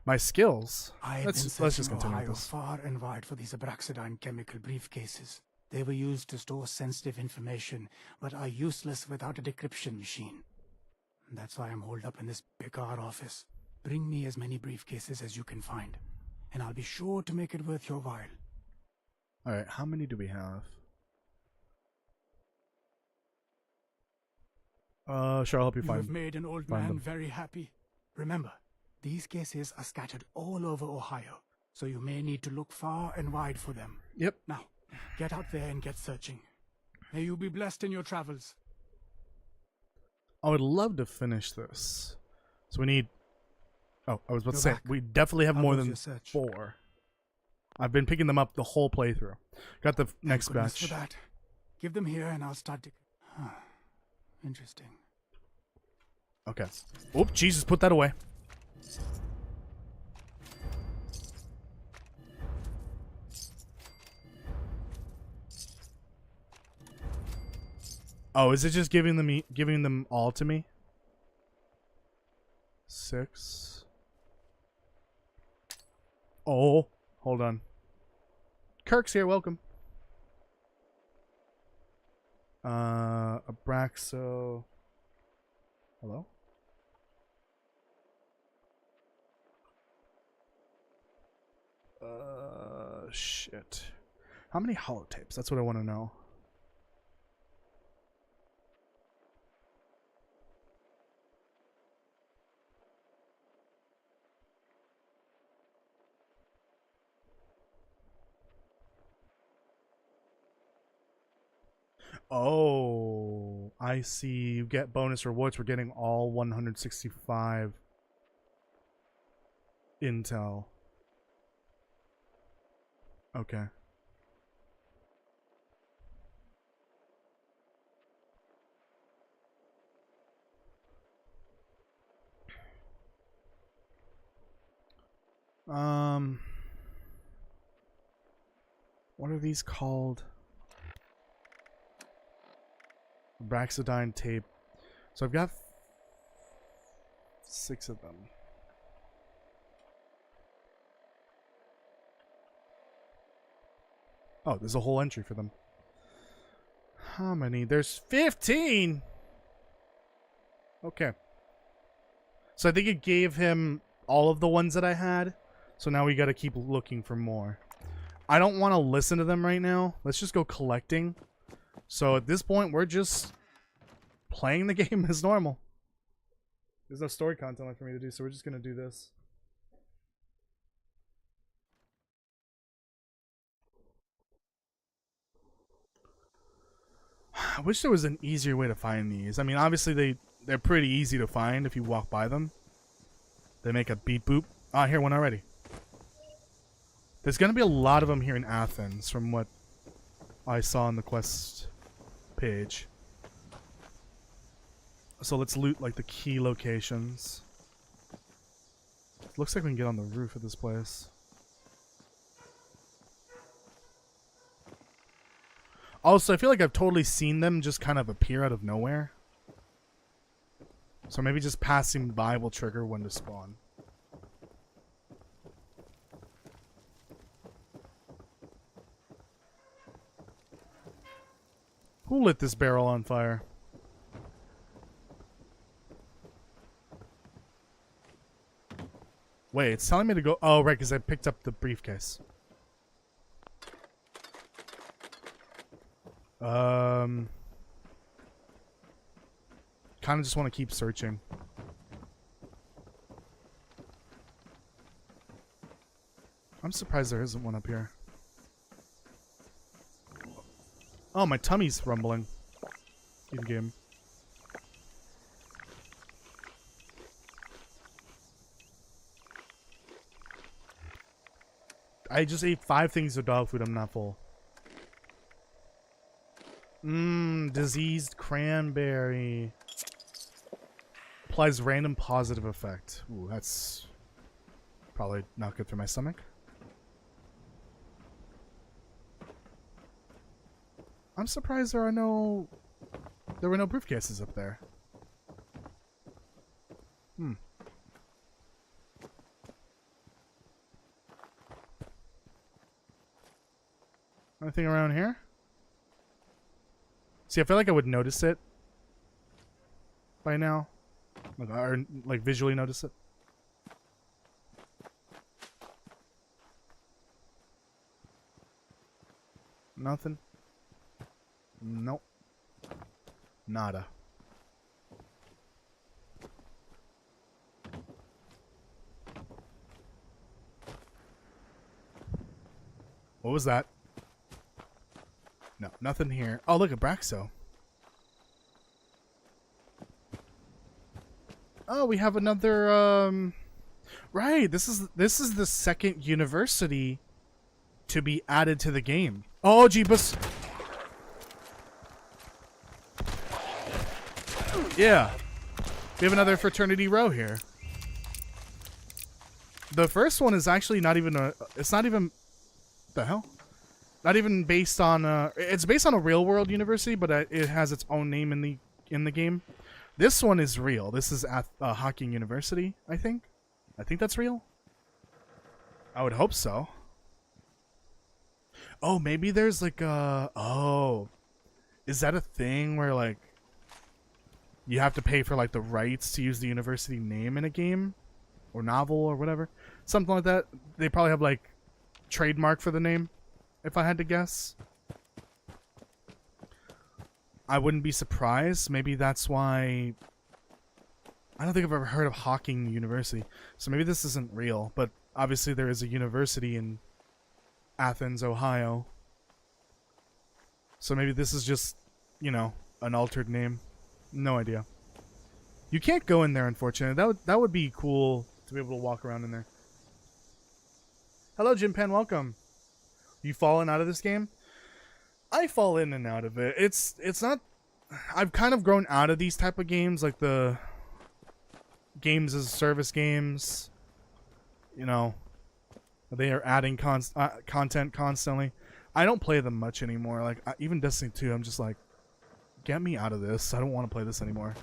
My skills. Let's just continue with this. Far and wide for these Abraxadine chemical briefcases. They were used to store sensitive information, but are useless without a decryption machine. That's why I'm holed up in this Picard office. Bring me as many briefcases as you can find, and I'll be sure to make it worth your while. Alright, how many do we have? Sure, I'll help you You find. have made an old man very happy. Remember, these cases are scattered all over Ohio, so you may need to look far and wide for them. Yep. Now, get out there and get searching. May you be blessed in your travels. I would love to finish this. So we need... Oh, I was about to say, back. we definitely have more goes than your search? 4. I've been picking them up the whole playthrough. Got the next Thank goodness batch. for that. Give them here and I'll start to... Huh. Interesting. Okay. Oh, Jesus, put that away. Oh, is it just giving them all to me? 6. Oh, hold on. Kirk's here, welcome. Abraxo. Hello? Shit. How many holotapes? That's what I want to know. Oh, I see. You get bonus rewards for getting all 165 intel. Okay. What are these called? Braxidine tape. So I've got 6 of them. Oh, there's a whole entry for them. How many? There's 15! Okay. So I think it gave him all of the ones that I had. So now we gotta keep looking for more. I don't want to listen to them right now. Let's just go collecting. So at this point, we're just playing the game as normal. There's no story content left for me to do, so we're just gonna do this. I wish there was an easier way to find these. I mean, obviously they're pretty easy to find if you walk by them. They make a beep boop. Ah, here one already. There's gonna be a lot of them here in Athens, from what I saw on the quest page. So let's loot like the key locations. Looks like we can get on the roof of this place. Also, I feel like I've totally seen them just kind of appear out of nowhere. So maybe just passing by will trigger when to spawn. Who lit this barrel on fire? Wait, it's telling me to go... Oh, right, because I picked up the briefcase. Kind of just want to keep searching. I'm surprised there isn't one up here. Oh, my tummy's rumbling. In game. I just ate 5 things of dog food. I'm not full. Diseased cranberry. Applies random positive effect. Ooh, that's probably not good for my stomach. I'm surprised there were no briefcases up there. Anything around here? See, I feel like I would notice it by now. Or like visually notice it. Nothing. Nope. Nada. What was that? No, nothing here. Oh, look at Braxo. Oh, we have another right, this is the second university to be added to the game. Oh, jeebus. Yeah. We have another fraternity row here. The first one is actually not even it's not even the hell? Not even based on it's based on a real world university, but it has its own name in the game. This one is real. This is at Hawking University, I think. I think that's real. I would hope so. Oh, maybe there's like oh. Is that a thing where like you have to pay for like the rights to use the university name in a game or novel or whatever? Something like that. They probably have like trademark for the name, if I had to guess. I wouldn't be surprised. Maybe that's why. I don't think I've ever heard of Hawking University. So maybe this isn't real, but obviously there is a university in Athens, Ohio. So maybe this is just, you know, an altered name. No idea. You can't go in there, unfortunately. That would be cool to be able to walk around in there. Hello, Jim Penn. Welcome. You fallen out of this game? I fall in and out of it. It's not. I've kind of grown out of these type of games, like the games as a service games. You know, they are adding content constantly. I don't play them much anymore. Like even Destiny 2, I'm just like, get me out of this. I don't want to play this anymore.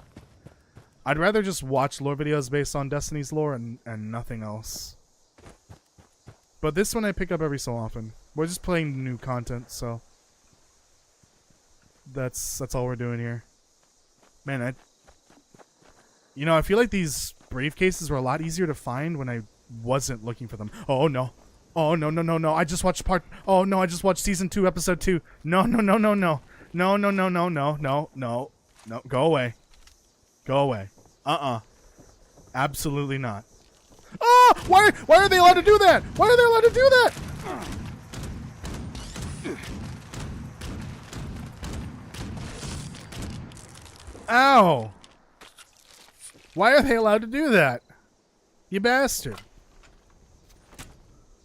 I'd rather just watch lore videos based on Destiny's lore and nothing else. But this one I pick up every so often. We're just playing new content, so that's all we're doing here. Man, I feel like these briefcases were a lot easier to find when I wasn't looking for them. Oh no. Oh no. I just watched I just watched season 2, episode 2. No. No. Go away. Go away. Absolutely not. Oh! Why are they allowed to do that? Why are they allowed to do that? Ow! Why are they allowed to do that? You bastard.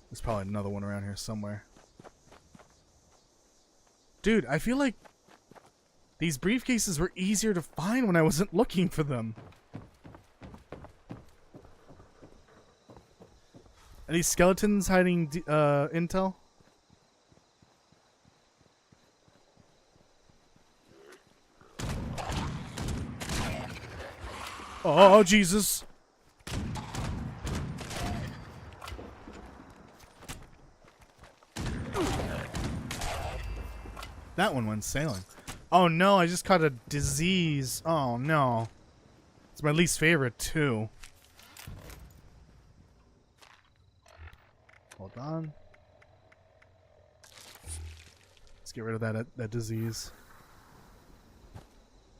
There's probably another one around here somewhere. Dude, I feel like these briefcases were easier to find when I wasn't looking for them. Are these skeletons hiding intel? Oh, Jesus. That one went sailing. Oh no, I just caught a disease. Oh no. It's my least favorite too. Hold on. Let's get rid of that disease.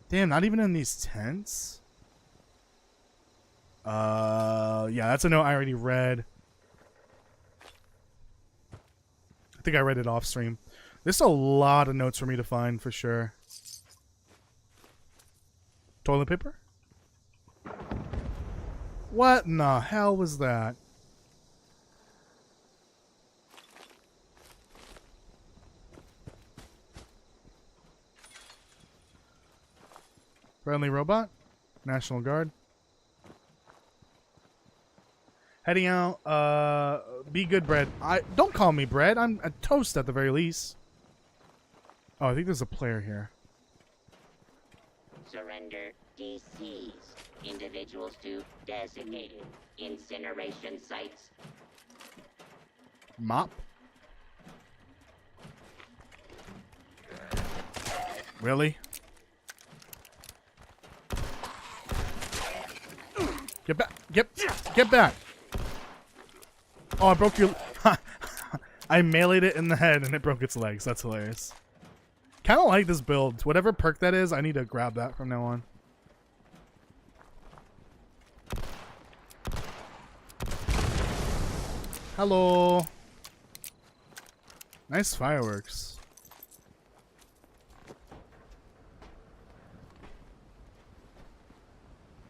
Damn, not even in these tents? Yeah, that's a note I already read. I think I read it off stream. There's a lot of notes for me to find, for sure. Toilet paper? What in the hell was that? Friendly robot. National Guard. Heading out. Be good, Bread. Don't call me Bread. I'm a Toast at the very least. Oh, I think there's a player here. Surrender DCs. Individuals to designated incineration sites. Mop. Really? Get back! Get back! Oh, I broke your. I meleeed it in the head and it broke its legs. That's hilarious. Kind of like this build. Whatever perk that is, I need to grab that from now on. Hello. Nice fireworks.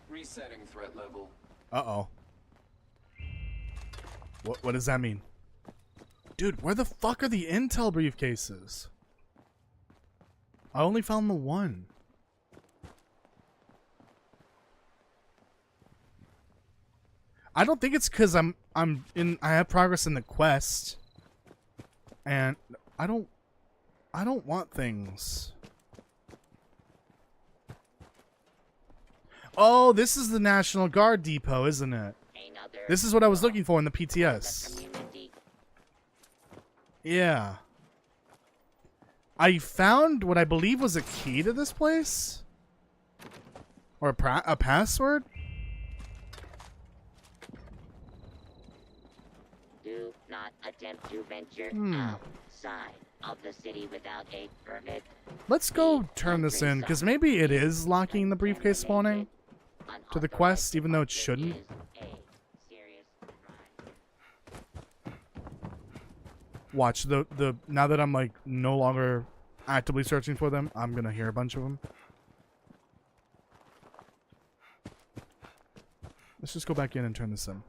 Resetting threat level. Uh-oh. What does that mean? Dude, where the fuck are the intel briefcases? I only found the one. I don't think it's because I have progress in the quest. And I don't want things. Oh, this is the National Guard depot, isn't it? This is what I was looking for in the PTS. Yeah. I found what I believe was a key to this place? Or a password? Do not attempt to venture outside of the city without a permit. Let's go turn this in, because maybe it is locking the briefcase spawning to the quest, even though it shouldn't. Watch, now that I'm like no longer actively searching for them, I'm gonna hear a bunch of them. Let's just go back in and turn this in.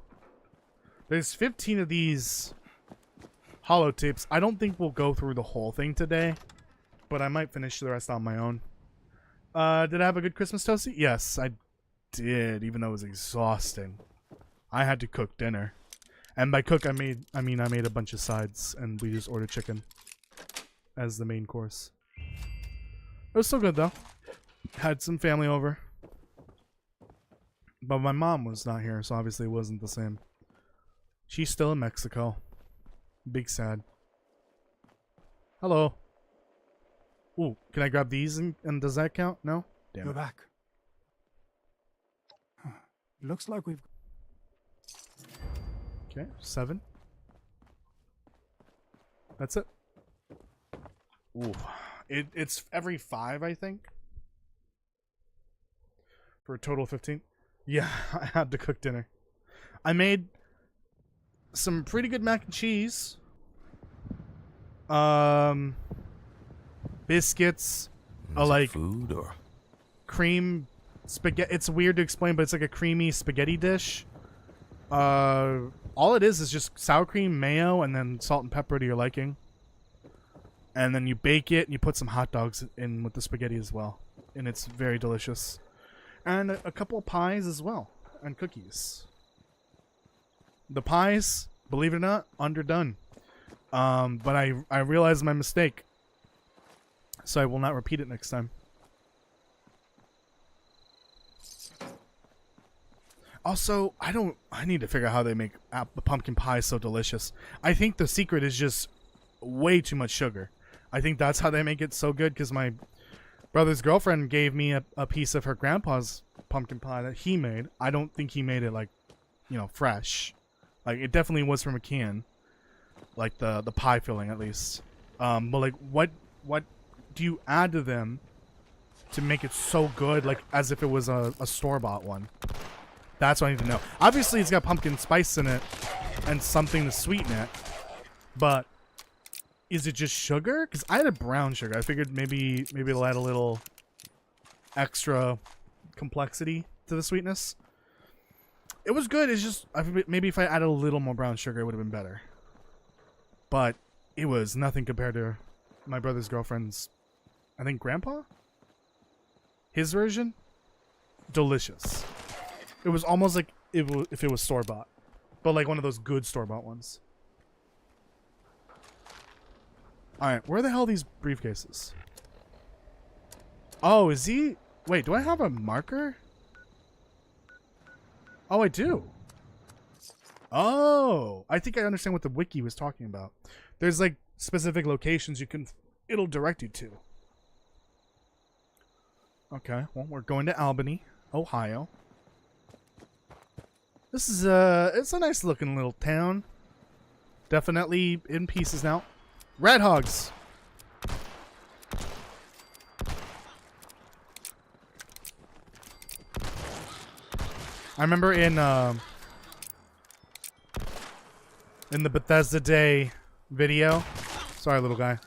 There's 15 of these holotapes. I don't think we'll go through the whole thing today, but I might finish the rest on my own. Did I have a good Christmas, Toasty? Yes, I did, even though it was exhausting. I had to cook dinner. And by cook, I mean I made a bunch of sides, and we just ordered chicken as the main course. It was still good, though. Had some family over. But my mom was not here, so obviously it wasn't the same. She's still in Mexico. Big sad. Hello. Ooh, can I grab these and does that count? No? Damn Go it. back. Huh. Looks like we've... Okay, 7. That's it. Ooh. It's every 5, I think. For a total of 15. Yeah, I had to cook dinner. I made some pretty good mac and cheese. Biscuits. Like food or cream spaghetti. It's weird to explain, but it's like a creamy spaghetti dish. All it is just sour cream, mayo, and then salt and pepper to your liking. And then you bake it, and you put some hot dogs in with the spaghetti as well. And it's very delicious. And a couple of pies as well. And cookies. The pies, believe it or not, underdone. But I realized my mistake. So I will not repeat it next time. Also, I need to figure out how they make the pumpkin pie so delicious. I think the secret is just way too much sugar. I think that's how they make it so good, because my brother's girlfriend gave me a piece of her grandpa's pumpkin pie that he made. I don't think he made it, like, you know, fresh. Like, it definitely was from a can. Like, the pie filling, at least. But, like, what do you add to them to make it so good, like, as if it was a store-bought one? That's what I need to know. Obviously, it's got pumpkin spice in it and something to sweeten it. But is it just sugar? Because I had brown sugar. I figured maybe it'll add a little extra complexity to the sweetness. It was good. It's just maybe if I added a little more brown sugar, it would have been better. But it was nothing compared to my brother's girlfriend's, I think, grandpa? His version? delicious. It was almost like if it was store-bought. But like one of those good store-bought ones. Alright, where the hell are these briefcases? Oh, is he... Wait, do I have a marker? Oh, I do. Oh, I think I understand what the wiki was talking about. There's like specific locations you can... It'll direct you to. Okay, well, we're going to Albany, Ohio. This is it's a nice looking little town. Definitely in pieces now. Red hogs. I remember in the Bethesda Day video. Sorry, little guy.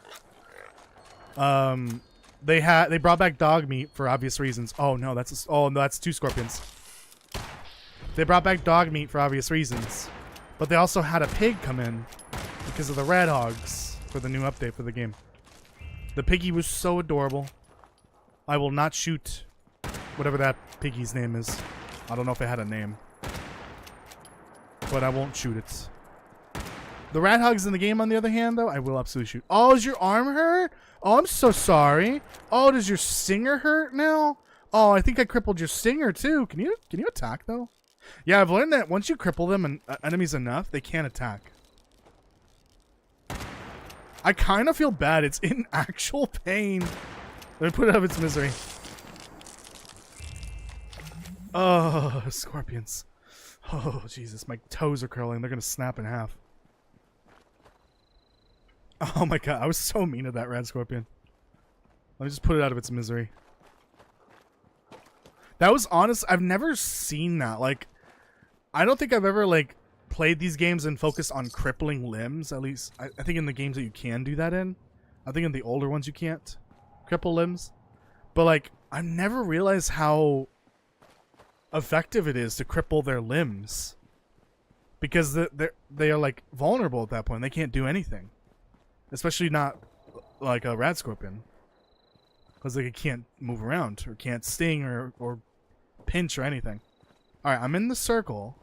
They brought back dog meat for obvious reasons. Oh no, that's two scorpions. They brought back dog meat for obvious reasons, but they also had a pig come in because of the red hogs for the new update for the game. The piggy was so adorable. I will not shoot whatever that piggy's name is. I don't know if it had a name, but I won't shoot it. The rat hogs in the game, on the other hand, though, I will absolutely shoot. Oh, is your arm hurt? Oh, I'm so sorry. Oh, does your stinger hurt now? Oh, I think I crippled your stinger too. Can you attack though? Yeah, I've learned that once you cripple them and enemies enough, they can't attack. I kind of feel bad. It's in actual pain. Let me put it out of its misery. Oh, scorpions. Oh, Jesus. My toes are curling. They're going to snap in half. Oh my god. I was so mean to that red scorpion. Let me just put it out of its misery. That was honest. I've never seen that. Like, I don't think I've ever, like, played these games and focused on crippling limbs. At least, I think in the games that you can do that in. I think in the older ones you can't cripple limbs. But, like, I've never realized how effective it is to cripple their limbs. Because they are, like, vulnerable at that point. They can't do anything. Especially not, like, a rat scorpion. Because they can't move around, or can't sting, or pinch, or anything. Alright, I'm in the circle.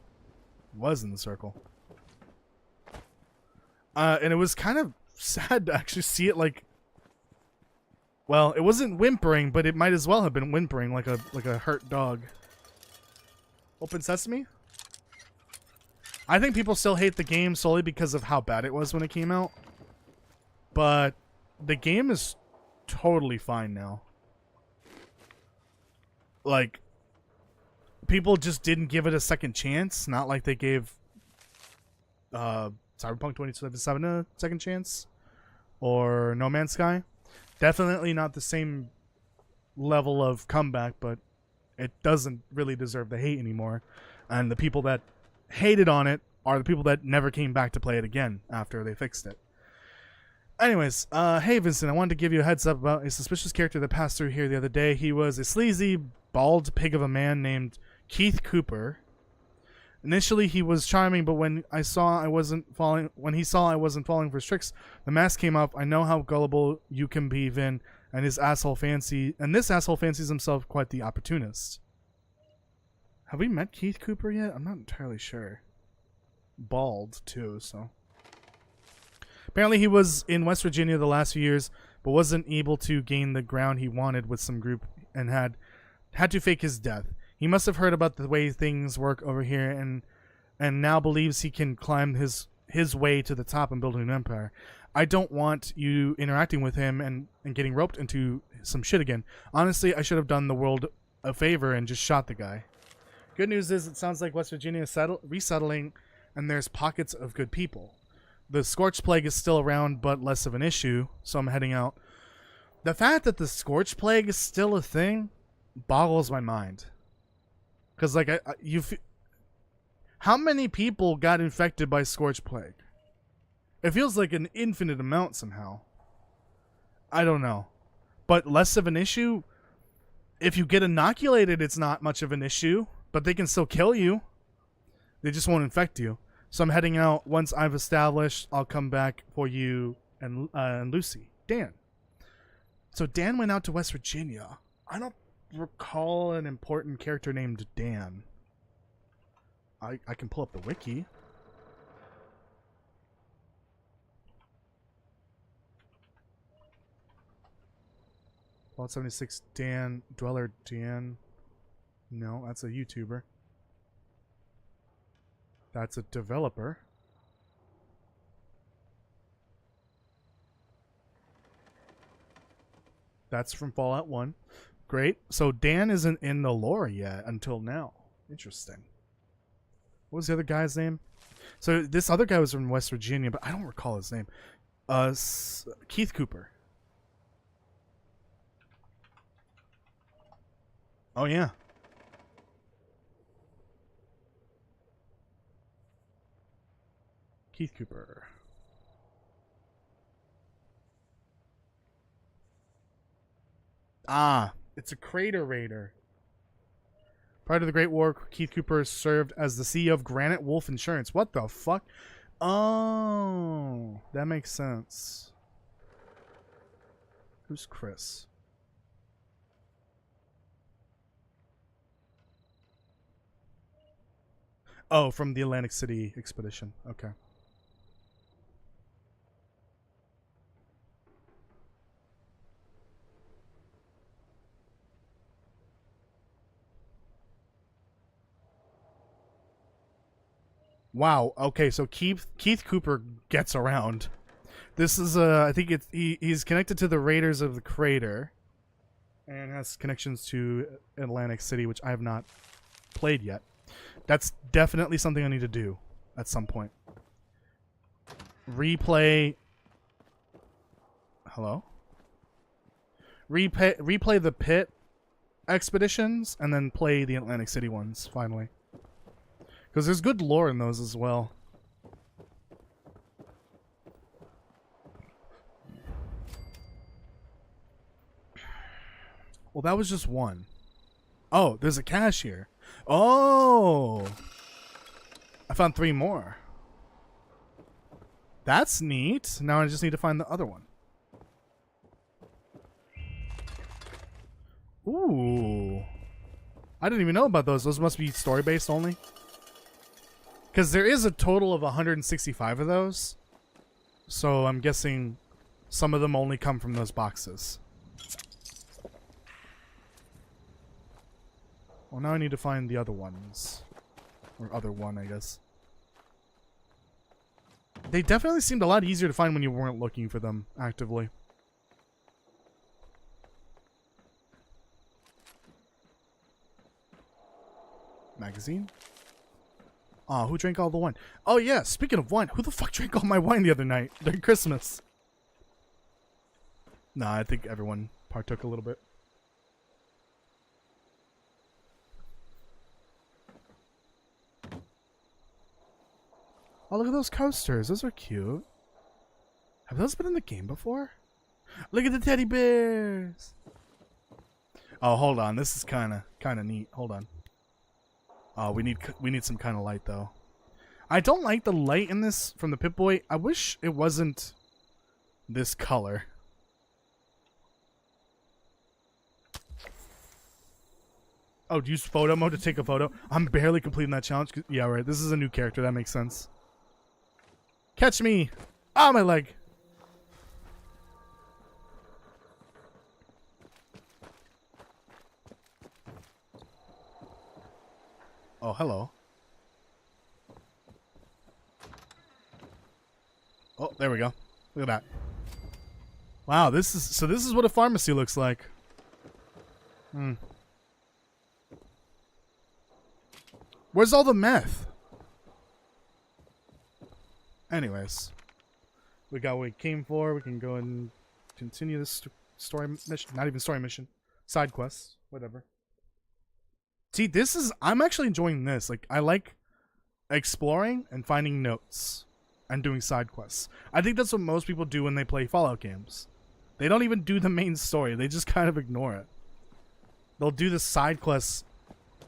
Was in the circle. And it was kind of sad to actually see it, like... Well, it wasn't whimpering, but it might as well have been whimpering like a hurt dog. Open sesame? I think people still hate the game solely because of how bad it was when it came out. But the game is totally fine now. Like, people just didn't give it a second chance. Not like they gave Cyberpunk 2077 a second chance. Or No Man's Sky. Definitely not the same level of comeback, but it doesn't really deserve the hate anymore. And the people that hated on it are the people that never came back to play it again after they fixed it. Anyways, hey Vincent, I wanted to give you a heads up about a suspicious character that passed through here the other day. He was a sleazy, bald pig of a man named Keith Cooper. Initially, he was charming, but when he saw I wasn't falling for his tricks, the mask came up. I know how gullible you can be, Vin, and this asshole fancies himself quite the opportunist. Have we met Keith Cooper yet? I'm not entirely sure. Bald, too, so... Apparently he was in West Virginia the last few years, but wasn't able to gain the ground he wanted with some group and had to fake his death. He must have heard about the way things work over here and now believes he can climb his way to the top and build an empire. I don't want you interacting with him and getting roped into some shit again. Honestly, I should have done the world a favor and just shot the guy. Good news is it sounds like West Virginia is resettling and there's pockets of good people. The Scorch Plague is still around, but less of an issue, so I'm heading out. The fact that the Scorch Plague is still a thing boggles my mind. Because, like, how many people got infected by Scorch Plague? It feels like an infinite amount somehow. I don't know. But less of an issue? If you get inoculated, it's not much of an issue, but they can still kill you. They just won't infect you. So I'm heading out. Once I've established, I'll come back for you and Lucy. Dan. So Dan went out to West Virginia. recall an important character named Dan. I can pull up the wiki. Fallout 76 Dan, Dweller Dan. No, that's a YouTuber. That's a developer. That's from Fallout 1. Great. So Dan isn't in the lore yet until now. Interesting. What was the other guy's name? So this other guy was from West Virginia, but I don't recall his name. Keith Cooper. Oh yeah. Keith Cooper. Ah, it's a crater raider. Prior to the Great War, Keith Cooper served as the CEO of Granite Wolf Insurance. What the fuck? Oh, that makes sense. Who's Chris? Oh, from the Atlantic City expedition. Okay. Wow. Okay, so Keith Cooper gets around. This is I think he's connected to the Raiders of the Crater, and has connections to Atlantic City, which I have not played yet. That's definitely something I need to do at some point. Replay. Hello. Replay the Pit expeditions, and then play the Atlantic City ones finally. Because there's good lore in those as well. Well, that was just one. Oh, there's a cache here. Oh! I found 3 more. That's neat. Now I just need to find the other one. Ooh. I didn't even know about those. Those must be story-based only. Because there is a total of 165 of those. So I'm guessing some of them only come from those boxes. Well, now I need to find the other ones. Or other one, I guess. They definitely seemed a lot easier to find when you weren't looking for them actively. Magazine? Aw, who drank all the wine? Oh yeah, speaking of wine, who the fuck drank all my wine the other night during Christmas? Nah, I think everyone partook a little bit. Oh, look at those coasters. Those are cute. Have those been in the game before? Look at the teddy bears. Oh, hold on. This is kind of neat. Hold on. Oh, we need some kind of light though. I don't like the light in this from the Pip-Boy. I wish it wasn't this color. Oh, use photo mode to take a photo. I'm barely completing that challenge. Yeah, right. This is a new character. That makes sense. Catch me! Ah, my leg! Oh, hello. Oh, there we go. Look at that. Wow, this is what a pharmacy looks like. Where's all the meth? Anyways, we got what we came for. We can go and continue this story mission. Not even story mission. Side quests. Whatever. See, I'm actually enjoying this. Like, I like exploring and finding notes and doing side quests. I think that's what most people do when they play Fallout games. They don't even do the main story. They just kind of ignore it. They'll do the side quests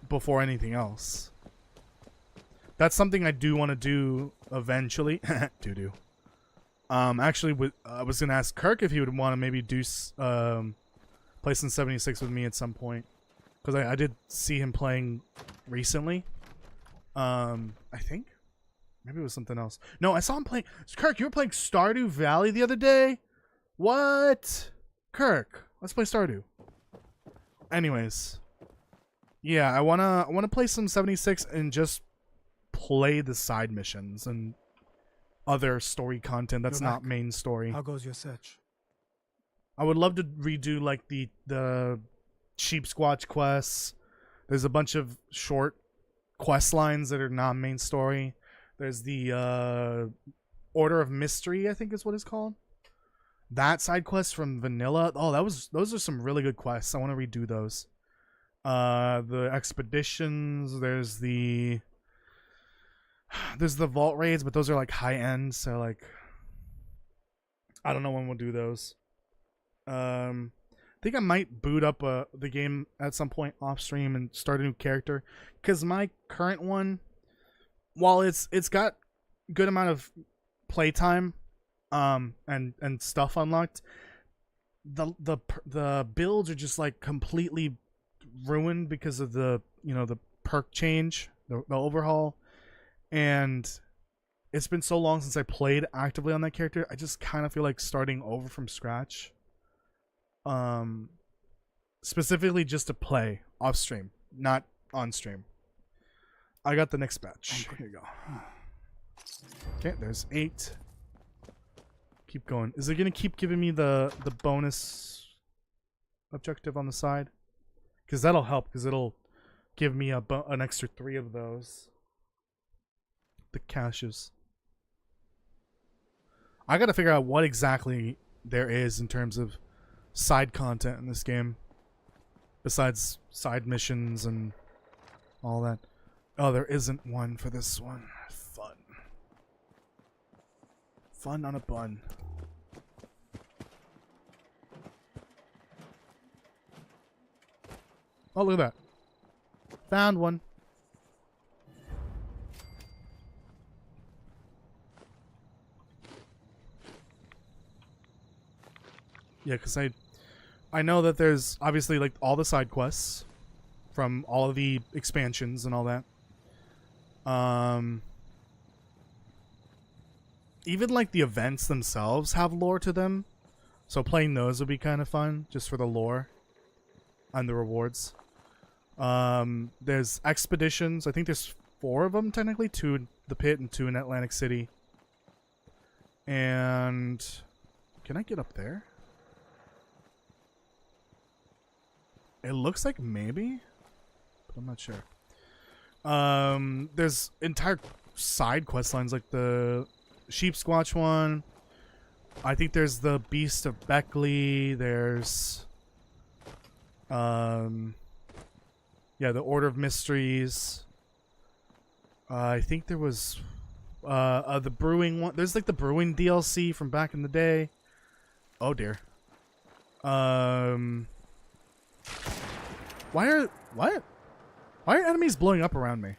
before anything else. That's something I do want to do eventually. Actually, I was going to ask Kirk if he would want to maybe do play some 76 with me at some point. because I did see him playing recently. I think maybe it was something else. No, I saw him playing. Kirk, you were playing Stardew Valley the other day. What? Kirk, let's play Stardew. Anyways, yeah, I wanna play some 76 and just play the side missions and other story content that's You're not back. main story. How goes your search? I would love to redo like the sheep squatch quests. There's a bunch of short quest lines that are not main story. There's the Order of Mystery, I think is what it's called. That side quest from Vanilla. Oh, those are some really good quests. I want to redo those. The expeditions. There's the vault raids, but those are like high end. So like, I don't know when we'll do those. I think I might boot up the game at some point off stream and start a new character, because my current one, while it's got good amount of playtime, and stuff unlocked, the builds are just like completely ruined because of the the perk change, the overhaul, and it's been so long since I played actively on that character. I just kind of feel like starting over from scratch. Specifically just to play off stream, not on stream. I got the next batch. Here you go. Okay, there's 8. Keep going. Is it gonna keep giving me the bonus objective on the side? Because that'll help. Because it'll give me an extra 3 of those. The caches. I gotta figure out what exactly there is in terms of side content in this game, besides side missions and all that. Oh, there isn't one for this one. Fun on a bun. Oh, look at that. Found one. Yeah, because I know that there's obviously like all the side quests from all of the expansions and all that. Even like the events themselves have lore to them, so playing those would be kind of fun just for the lore and the rewards. There's expeditions. I think there's 4 of them technically, 2 in the pit and 2 in Atlantic City. And can I get up there? It looks like maybe, but I'm not sure. There's entire side quest lines like the Sheep Squatch one. I think there's the Beast of Beckley. There's yeah, the Order of Mysteries. I think there was the brewing one. There's like the brewing DLC from back in the day. Oh dear. Why are enemies blowing up around me?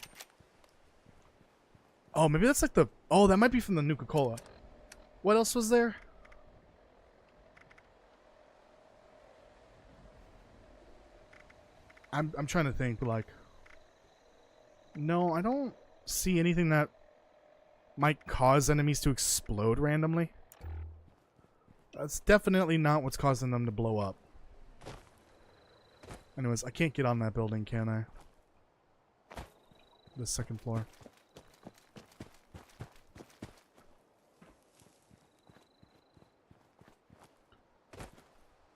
Oh, maybe that's like the... Oh, that might be from the Nuka-Cola. What else was there? I'm trying to think, but like... No, I don't see anything that might cause enemies to explode randomly. That's definitely not what's causing them to blow up. Anyways, I can't get on that building, can I? The second floor.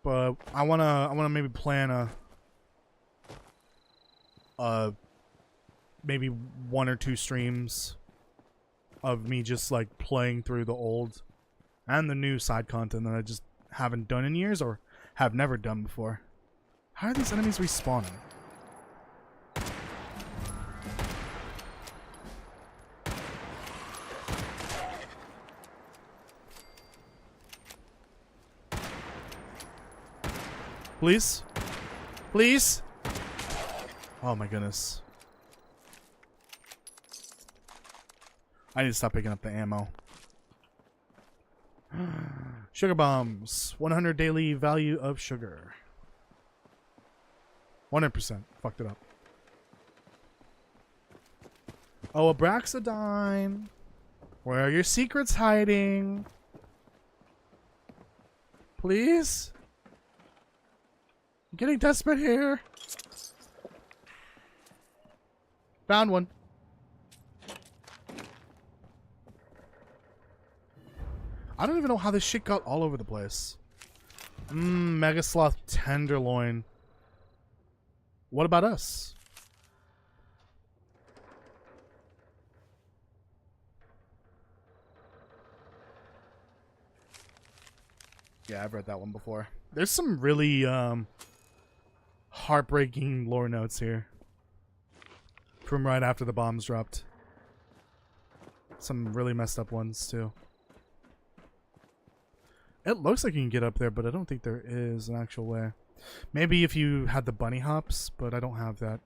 But I wanna maybe plan maybe 1 or 2 streams of me just like playing through the old and the new side content that I just haven't done in years or have never done before. How are these enemies respawning? Please? Please? Oh my goodness. I need to stop picking up the ammo. Sugar bombs. 100 daily value of sugar. 100%. Fucked it up. Oh, Abraxadine. Where are your secrets hiding? Please? I'm getting desperate here. Found one. I don't even know how this shit got all over the place. Mega Sloth Tenderloin. What about us? Yeah, I've read that one before. There's some really heartbreaking lore notes here from right after the bombs dropped. Some really messed up ones too. It looks like you can get up there, but I don't think there is an actual way. Maybe if you had the bunny hops, but I don't have that.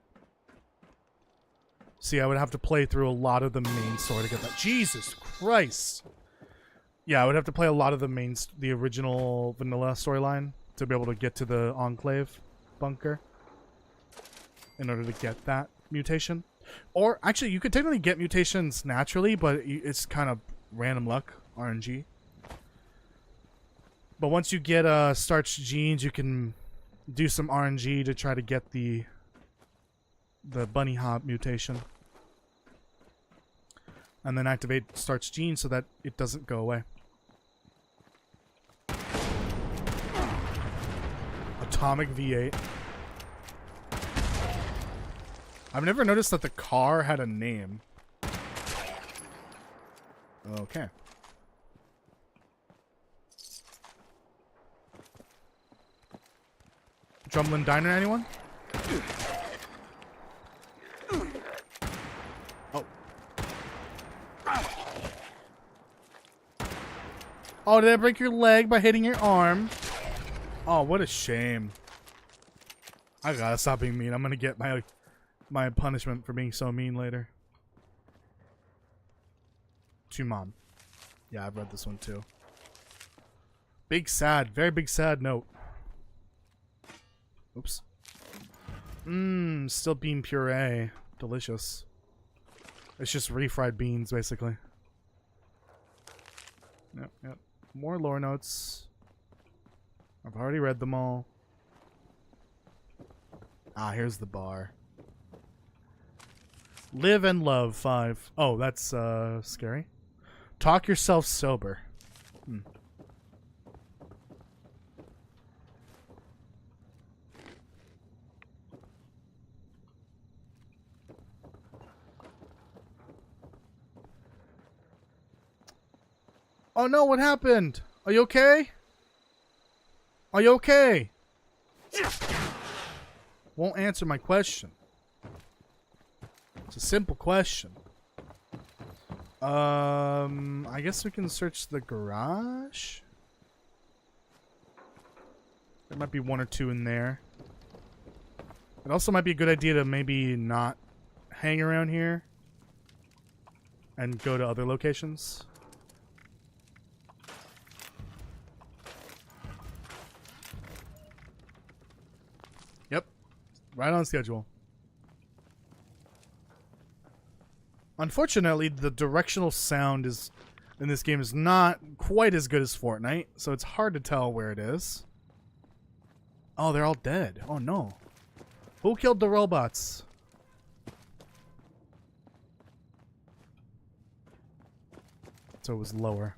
See, I would have to play through a lot of the main story to get that. Jesus Christ! Yeah, I would have to play a lot of the original vanilla storyline to be able to get to the Enclave bunker in order to get that mutation. Or, actually, you could technically get mutations naturally, but it's kind of random luck, RNG. But once you get starched genes, you can do some RNG to try to get the bunny hop mutation. And then activate starched genes so that it doesn't go away. Atomic V8. I've never noticed that the car had a name. Okay. Drumlin Diner, anyone? Oh. Oh, did I break your leg by hitting your arm? Oh, what a shame. I gotta stop being mean. I'm gonna get my punishment for being so mean later. To Mom. Yeah, I've read this one too. Big sad, very big sad note. Oops. Still bean puree. Delicious. It's just refried beans, basically. Yep. More lore notes. I've already read them all. Ah, here's the bar. Live and love 5. Oh, that's scary. Talk yourself sober. Oh no, what happened? Are you okay? Are you okay? Won't answer my question. It's a simple question. I guess we can search the garage. There might be one or two in there. It also might be a good idea to maybe not hang around here and go to other locations. Yep. Right on schedule. Unfortunately, the directional sound in this game is not quite as good as Fortnite, so it's hard to tell where it is. Oh, they're all dead. Oh no. Who killed the robots? So it was lower.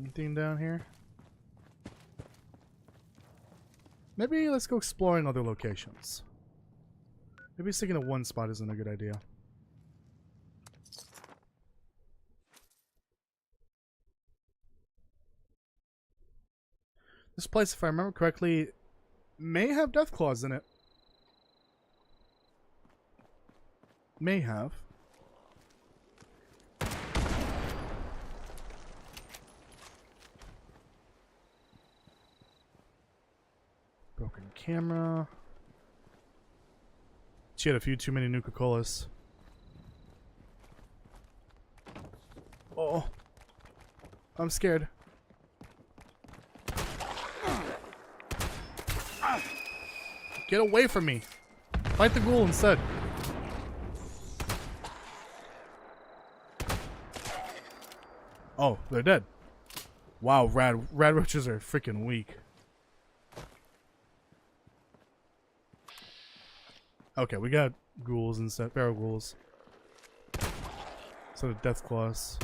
Anything down here? Maybe let's go exploring other locations. Maybe sticking to one spot isn't a good idea. This place, if I remember correctly, may have death claws in it. May have. Broken camera. She had a few too many Nuka-Colas. Oh. I'm scared. Get away from me. Fight the ghoul instead. Oh, they're dead. Wow, rad roaches are freaking weak. Okay, we got ghouls instead, feral ghouls. Instead of death claws.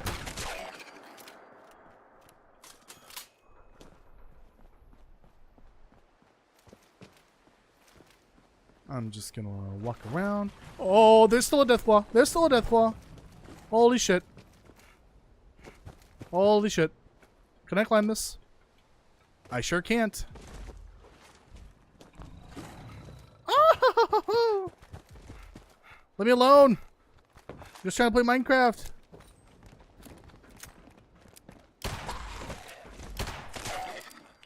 I'm just gonna walk around. Oh, there's still a death claw. There's still a death claw. Holy shit. Holy shit. Can I climb this? I sure can't. Oh! Let me alone. Just trying to play Minecraft.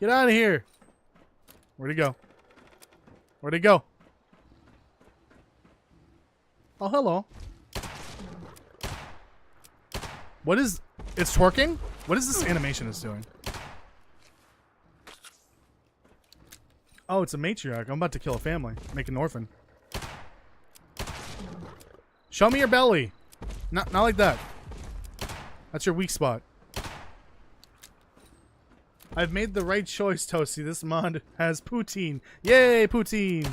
Get out of here. Where'd he go? Where'd he go? Oh, hello. What is... It's twerking? What is this animation it's doing? Oh, it's a matriarch. I'm about to kill a family. Make an orphan. Show me your belly. Not like that. That's your weak spot. I've made the right choice, Toasty. This mod has poutine. Yay, poutine!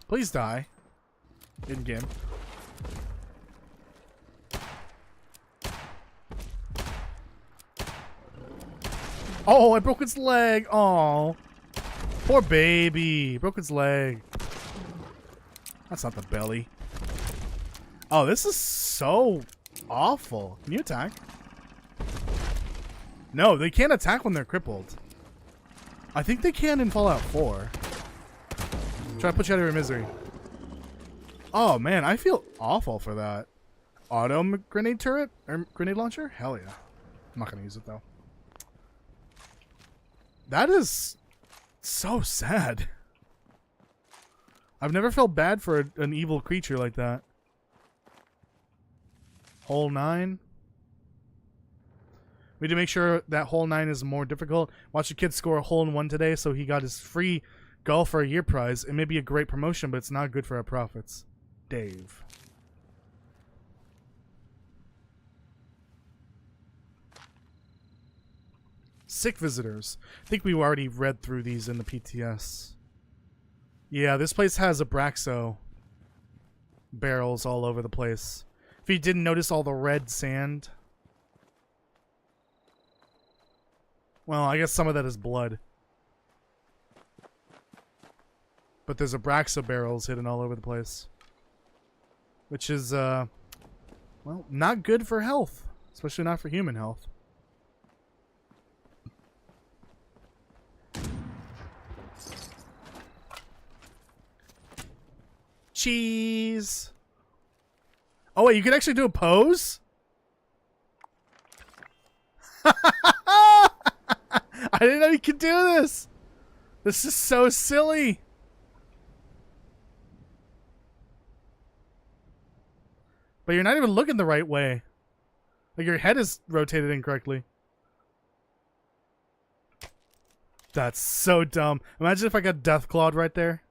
Please die. In game. Oh, I broke its leg. Oh, poor baby. Broke its leg. That's not the belly. Oh, this is so awful. Can you attack? No, they can't attack when they're crippled. I think they can in Fallout 4. Try to put you out of your misery. Oh man, I feel awful for that. Auto grenade turret? Or grenade launcher? Hell yeah. I'm not gonna use it though. That is so sad. I've never felt bad for an evil creature like that. Hole 9. We need to make sure that hole 9 is more difficult. Watch a kid score a hole in 1 today, so he got his free golf for a year prize. It may be a great promotion, but it's not good for our profits. Dave. Sick visitors. I think we already read through these in the PTS. Yeah, this place has Abraxo barrels all over the place. If you didn't notice all the red sand. Well, I guess some of that is blood. But there's Abraxo barrels hidden all over the place. Which is, well, not good for health. Especially not for human health. Cheese! Oh wait, you can actually do a pose? I didn't know you could do this! This is so silly! But you're not even looking the right way. Like your head is rotated incorrectly. That's so dumb. Imagine if I got Deathclawed right there.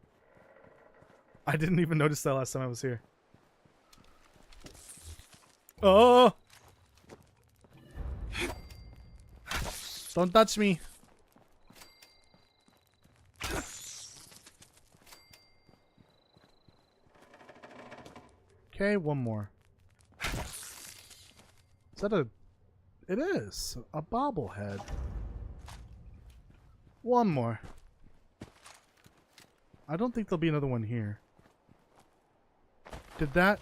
I didn't even notice that last time I was here. Oh! Don't touch me. Okay, one more. Is that a... It is. A bobblehead. One more. I don't think there'll be another one here. Did that...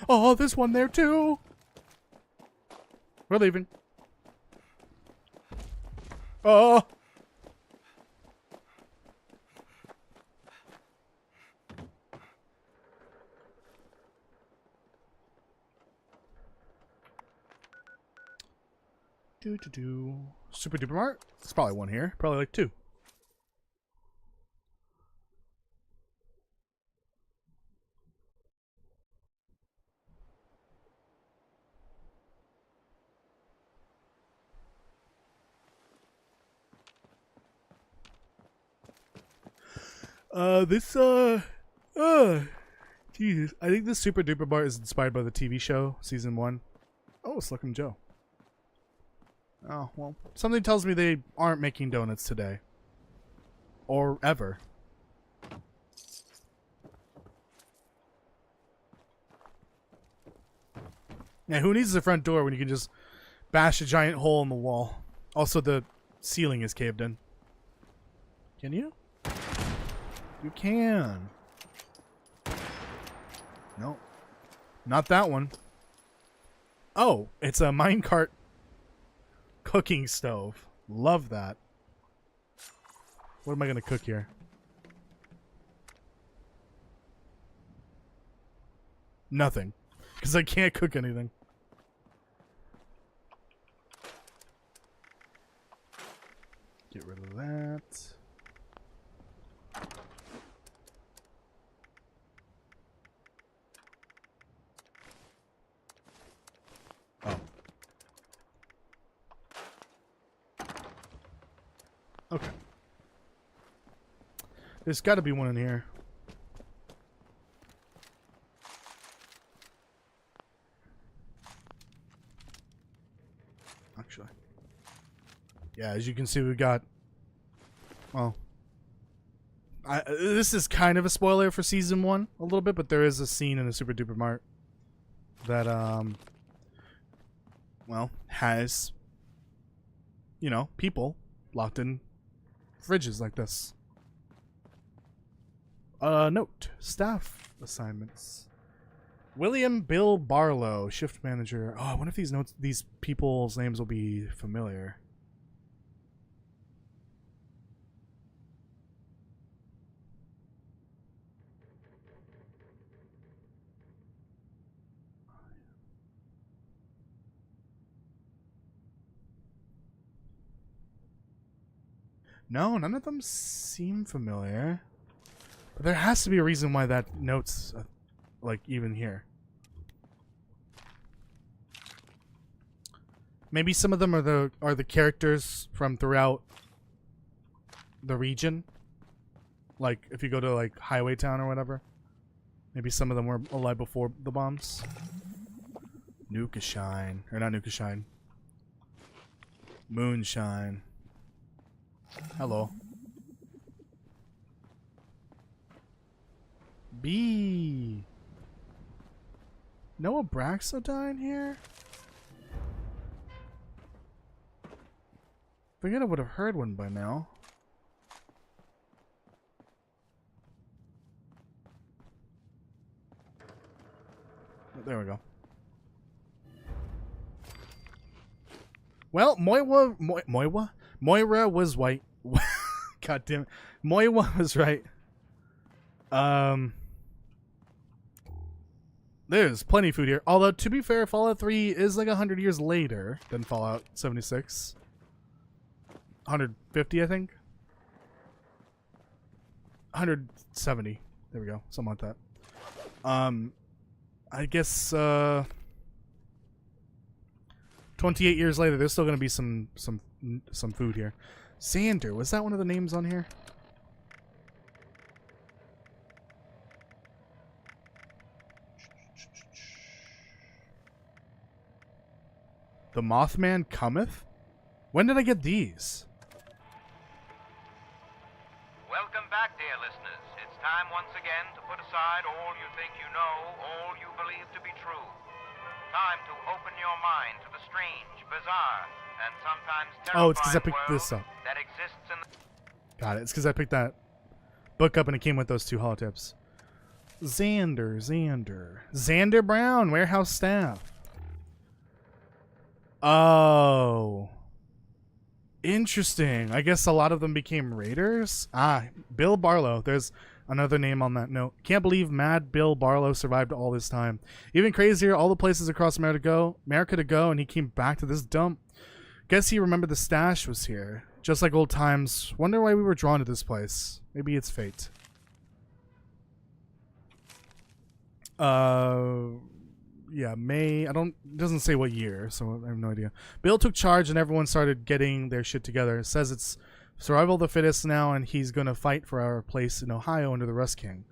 Oh, there's one there too! We're leaving. Oh! Super Duper Mart. There's probably one here. Probably like 2. Jesus. I think this Super Duper Mart is inspired by the TV show, season 1. Oh, Sluckum Joe. Oh, well. Something tells me they aren't making donuts today. Or ever. Yeah, who needs the front door when you can just bash a giant hole in the wall? Also, the ceiling is caved in. Can you? You can. No. Not that one. Oh, it's a minecart cooking stove. Love that. What am I going to cook here? Nothing. Because I can't cook anything. Get rid of that. Oh. Okay. There's got to be one in here. Actually. Yeah, as you can see, we've got... Well... this is kind of a spoiler for Season 1, a little bit, but there is a scene in the Super Duper Mart that, well, has, you know, people locked in fridges like this. Note. Staff assignments. William Bill Barlow, shift manager. Oh, I wonder if these people's names will be familiar. No, none of them seem familiar. But there has to be a reason why that note's, like, even here. Maybe some of them are the characters from throughout the region. Like, if you go to, like, Highway Town or whatever. Maybe some of them were alive before the bombs. Nukashine. Or not Nukashine. Moonshine. Hello. B. No Abraxodine here? I figured I would have heard one by now. There we go. Well, Moira was white. God damn it. Moira was right. There's plenty of food here. Although, to be fair, Fallout 3 is like 100 years later than Fallout 76. 150, I think. 170. There we go. Something like that. I guess, 28 years later, there's still going to be some food here. Xander, was that one of the names on here? The Mothman cometh? When did I get these? Welcome back, dear listeners. It's time once again to put aside all you think you know, all you believe to be true. Time to open your mind to the strange, bizarre, and sometimes terrifying it's because I picked this up. That exists in the... Got it. It's because I picked that book up and it came with those 2 holotips. Xander Brown, warehouse staff. Oh. Interesting. I guess a lot of them became raiders. Ah, Bill Barlow. There's another name on that note. Can't believe Mad Bill Barlow survived all this time. Even crazier, all the places across America to go, and he came back to this dump. Guess he remembered the stash was here. Just like old times. Wonder why we were drawn to this place. Maybe it's fate. Yeah, May. It doesn't say what year, so I have no idea. Bill took charge and everyone started getting their shit together. It says it's survival of the fittest now, and he's gonna fight for our place in Ohio under the Rust King.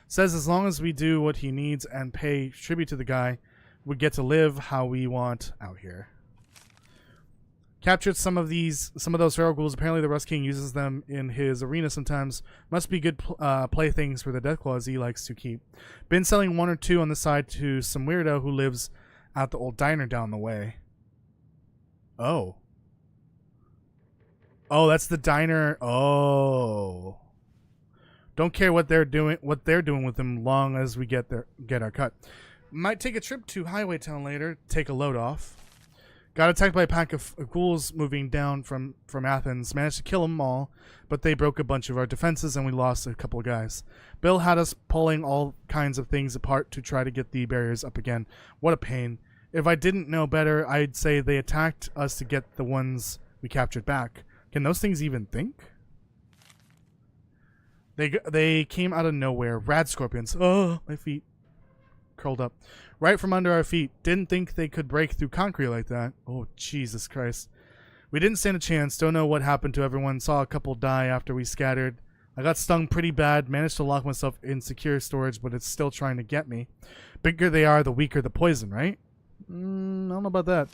Says as long as we do what he needs and pay tribute to the guy, we get to live how we want out here. Captured some of those feral ghouls. Apparently the Rust King uses them in his arena sometimes. Must be good playthings for the Deathclaws he likes to keep. Been selling 1 or 2 on the side to some weirdo who lives at the old diner down the way. Oh. Oh, that's the diner. Oh. Don't care what they're doing with them long as we get our cut. Might take a trip to Highway Town later, take a load off. Got attacked by a pack of ghouls moving down from Athens. Managed to kill them all, but they broke a bunch of our defenses and we lost a couple of guys. Bill had us pulling all kinds of things apart to try to get the barriers up again. What a pain. If I didn't know better, I'd say they attacked us to get the ones we captured back. Can those things even think? They came out of nowhere. Rad scorpions. Oh, my feet curled up. Right from under our feet. Didn't think they could break through concrete like that. Oh, Jesus Christ. We didn't stand a chance. Don't know what happened to everyone. Saw a couple die after we scattered. I got stung pretty bad. Managed to lock myself in secure storage, but it's still trying to get me. Bigger they are, the weaker the poison, right? I don't know about that.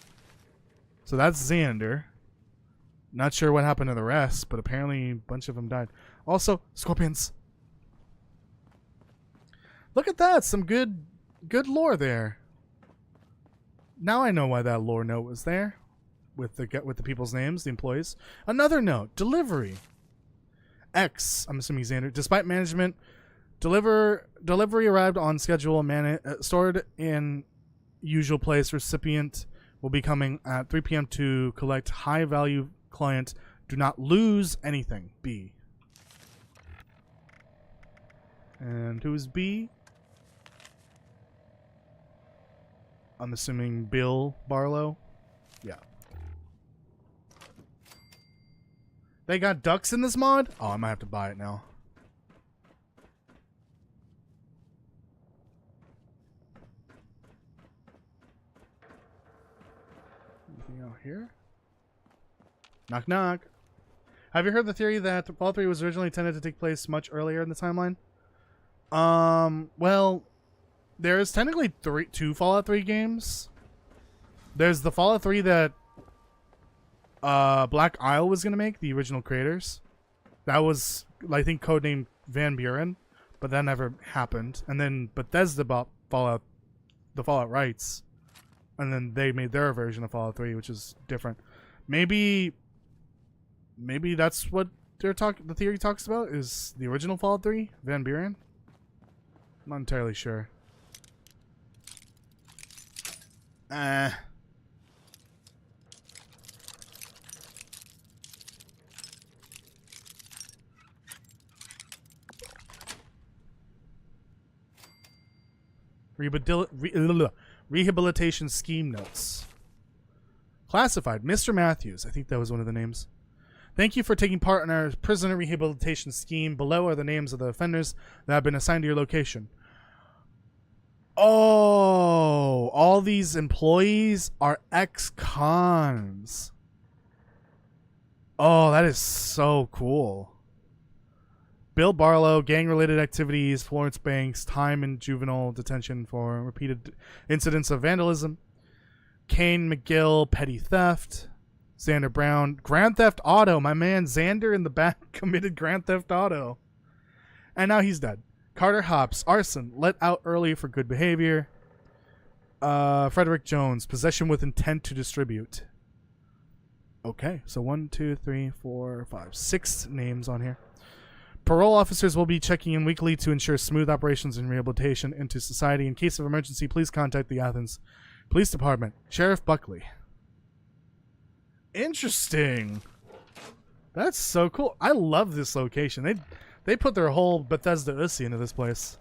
So that's Xander. Not sure what happened to the rest, but apparently a bunch of them died. Also, scorpions. Look at that. Some good lore there. Now I know why that lore note was there, with the people's names, the employees. Another note: delivery. X. I'm assuming Xander. Despite management, delivery arrived on schedule. Stored in usual place. Recipient will be coming at 3 p.m. to collect high value client. Do not lose anything. B. And who's B? I'm assuming Bill Barlow. Yeah. They got ducks in this mod? Oh, I might have to buy it now. Anything out here? Knock knock. Have you heard the theory that Fallout 3 was originally intended to take place much earlier in the timeline? Well, there's technically 2 Fallout 3 games. There's the Fallout 3 that Black Isle was gonna make, the original creators. That was, I think, codenamed Van Buren, but that never happened. And then Bethesda bought the Fallout rights, and then they made their version of Fallout 3, which is different. Maybe that's what the theory talks about, is the original Fallout 3, Van Buren. I'm not entirely sure. Rehabilitation scheme notes. Classified, Mr. Matthews. I think that was one of the names. Thank you for taking part in our prisoner rehabilitation scheme. Below are the names of the offenders that have been assigned to your location. Oh, all these employees are ex-cons. Oh, that is so cool. Bill Barlow, gang-related activities. Florence Banks, time in juvenile detention for repeated incidents of vandalism. Kane McGill, petty theft. Xander Brown, Grand Theft Auto. My man Xander in the back committed Grand Theft Auto. And now he's dead. Carter Hobbs, arson, let out early for good behavior. Frederick Jones, possession with intent to distribute. Okay, so 1, 2, 3, 4, 5, 6 names on here. Parole officers will be checking in weekly to ensure smooth operations and rehabilitation into society. In case of emergency, please contact the Athens Police Department. Sheriff Buckley. Interesting. That's so cool. I love this location. They put their whole Bethesda Ussy into this place.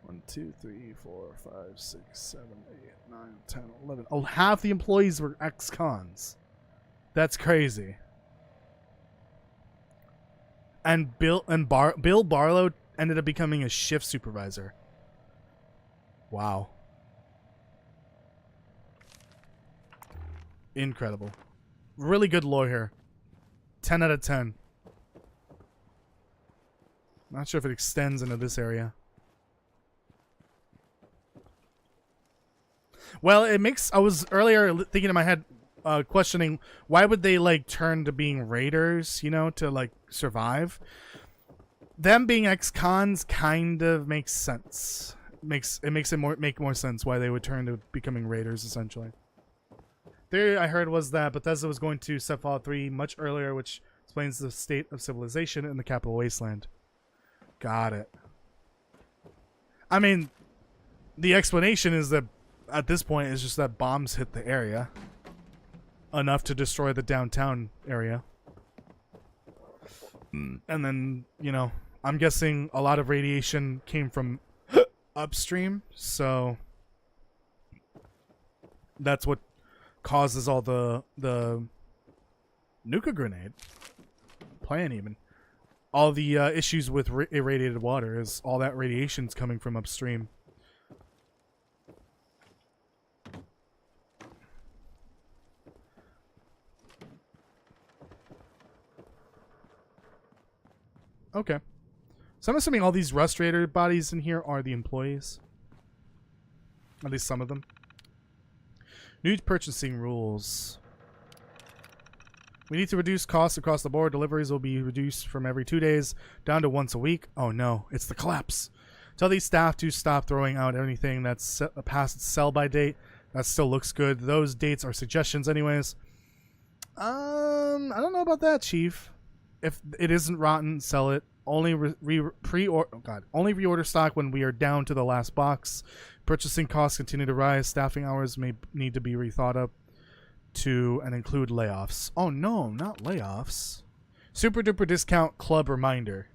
1, 2, 3, 4, 5, 6, 7, 8, 9, 10, 11. Oh, half the employees were ex-cons. That's crazy. And Bill Barlow ended up becoming a shift supervisor. Wow. Incredible. Really good lore here. 10 out of 10. Not sure if it extends into this area. Well, it makes... I was earlier thinking in my head, questioning, why would they, like, turn to being raiders, you know, to, like, survive? Them being ex-cons kind of makes sense. It makes it make more sense why they would turn to becoming raiders, essentially. Theory I heard was that Bethesda was going to set Fallout 3 much earlier, which explains the state of civilization in the Capital Wasteland. Got it. I mean, the explanation is that at this point it's just that bombs hit the area enough to destroy the downtown area. And then, you know, I'm guessing a lot of radiation came from upstream, so that's what causes all the nuka grenade plan, even all the issues with irradiated water is all that radiation's coming from upstream. Okay, so I'm assuming all these Rust Raider bodies in here are the employees, at least some of them. New purchasing rules. We need to reduce costs across the board. Deliveries will be reduced from every 2 days down to once a week. Oh no, it's the collapse. Tell these staff to stop throwing out anything that's past its sell-by date. That still looks good. Those dates are suggestions anyways. I don't know about that, Chief. If it isn't rotten, sell it. Only only reorder stock when we are down to the last box. Purchasing costs continue to rise. Staffing hours may need to be rethought up to and include layoffs. Oh no, not layoffs. Super duper discount club reminder.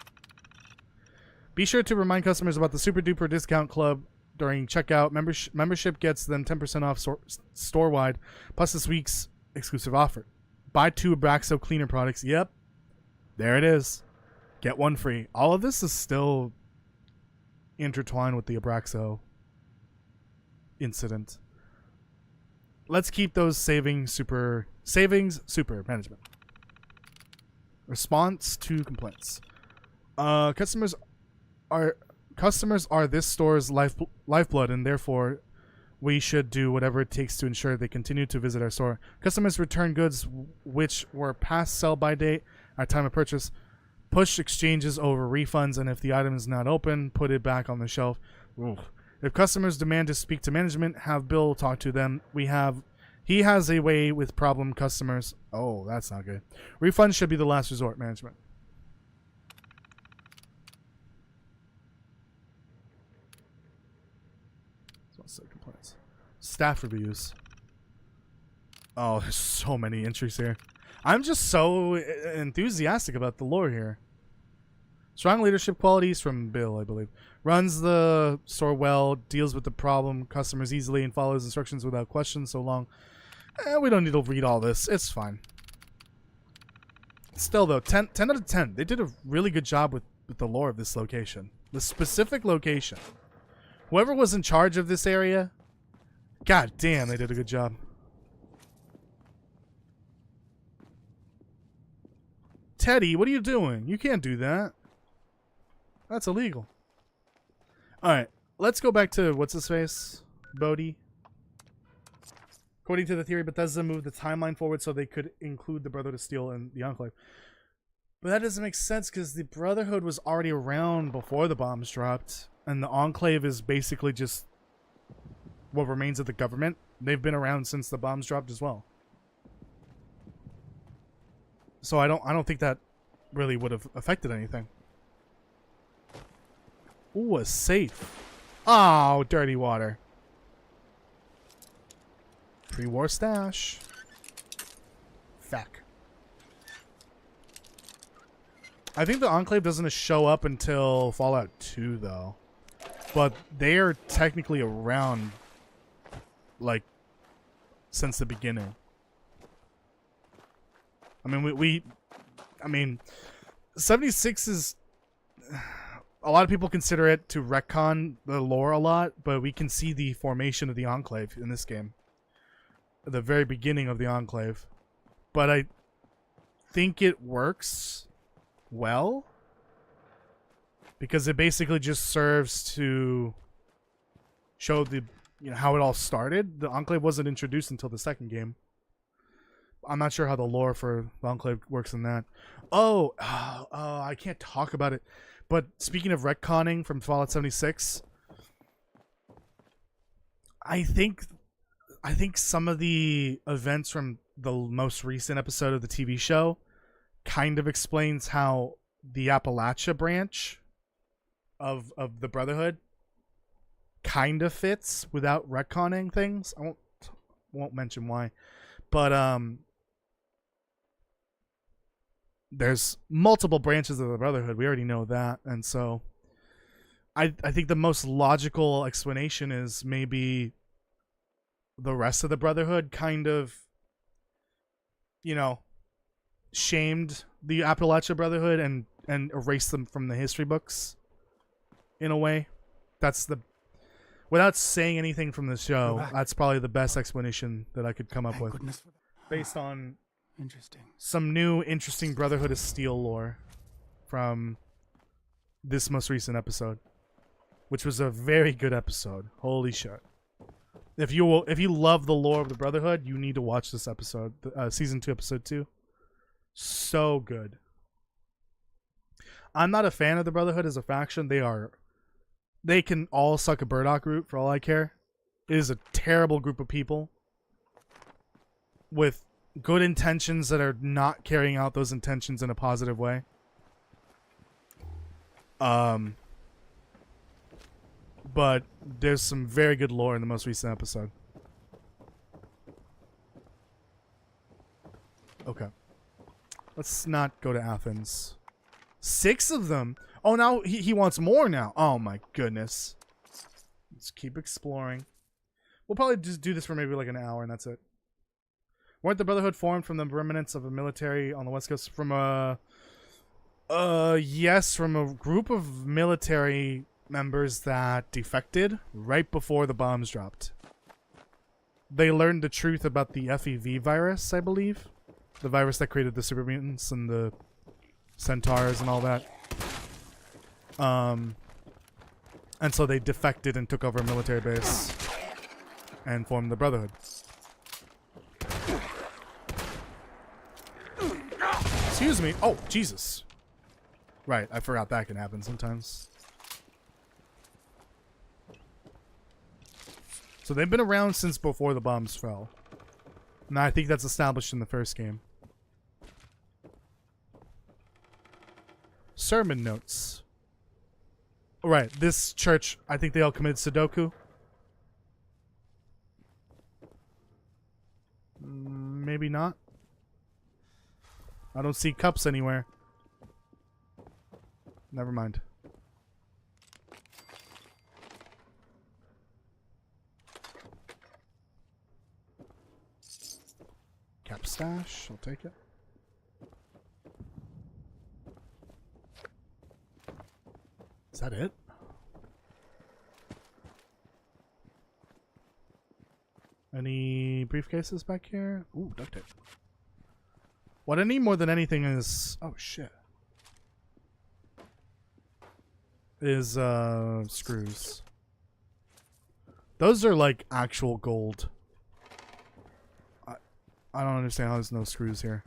Be sure to remind customers about the super duper discount club during checkout. Membership gets them 10% off store-wide, plus this week's exclusive offer. Buy 2 Abraxo cleaner products. Yep. There it is. Get 1 free. All of this is still intertwined with the Abraxo incident. Let's keep those savings super management. Response to complaints. Customers are this store's lifeblood, and therefore we should do whatever it takes to ensure they continue to visit our store. Customers return goods which were past sell-by date at time of purchase. Push exchanges over refunds, and if the item is not open, put it back on the shelf. Oof. If customers demand to speak to management, have Bill talk to them. He has a way with problem customers. Oh, that's not good. Refunds should be the last resort, management. Complaints. Staff reviews. Oh, there's so many entries here. I'm just so enthusiastic about the lore here. Strong leadership qualities from Bill, I believe. Runs the store well, deals with the problem customers easily, and follows instructions without question so long. We don't need to read all this. It's fine. Still, though, 10 out of 10. They did a really good job with the lore of this location. The specific location. Whoever was in charge of this area, god damn, they did a good job. Teddy, what are you doing? You can't do that. That's illegal. Alright, let's go back to what's-his-face? Bodhi. According to the theory, Bethesda moved the timeline forward so they could include the Brotherhood of Steel and the Enclave. But that doesn't make sense because the Brotherhood was already around before the bombs dropped. And the Enclave is basically just what remains of the government. They've been around since the bombs dropped as well. So I don't think that really would have affected anything. Ooh, a safe. Oh, dirty water. Pre-war stash. Feck. I think the Enclave doesn't show up until Fallout 2, though. But they are technically around, like, since the beginning. I mean, I mean, 76 is... A lot of people consider it to retcon the lore a lot, but we can see the formation of the Enclave in this game. At the very beginning of the Enclave. But I think it works well. Because it basically just serves to show the, you know, how it all started. The Enclave wasn't introduced until the second game. I'm not sure how the lore for the Enclave works in that. Oh, I can't talk about it. But speaking of retconning from Fallout 76, I think some of the events from the most recent episode of the TV show kind of explains how the Appalachia branch of the Brotherhood kind of fits without retconning things. I won't mention why, but there's multiple branches of the Brotherhood. We already know that, and so I think the most logical explanation is maybe the rest of the Brotherhood kind of, you know, shamed the Appalachia Brotherhood and erased them from the history books in a way. That's the, without saying anything from the show, that's probably the best explanation that I could come up with based on some new interesting Brotherhood of Steel lore from this most recent episode, which was a very good episode. Holy shit. If you love the lore of the Brotherhood, you need to watch this episode, season 2 episode 2. So good. I'm not a fan of the Brotherhood as a faction. They can all suck a burdock root for all I care. It is a terrible group of people with good intentions that are not carrying out those intentions in a positive way. But there's some very good lore in the most recent episode. Okay. Let's not go to Athens. 6 of them? Oh, now he wants more now. Oh my goodness. Let's keep exploring. We'll probably just do this for maybe like an hour and that's it. Weren't the Brotherhood formed from the remnants of a military on the West Coast? From a... yes, from a group of military members that defected right before the bombs dropped. They learned the truth about the FEV virus, I believe. The virus that created the super mutants and the centaurs and all that. And so they defected and took over a military base and formed the Brotherhood. Excuse me. Oh, Jesus. Right, I forgot that can happen sometimes. So they've been around since before the bombs fell. And I think that's established in the first game. Sermon notes. Right, this church, I think they all committed Sudoku. Maybe not. I don't see cups anywhere. Never mind. Cap stash, I'll take it. Is that it? Any briefcases back here? Ooh, duct tape. What I need more than anything is... oh, shit. Is, screws. Those are, like, actual gold. I don't understand how there's no screws here.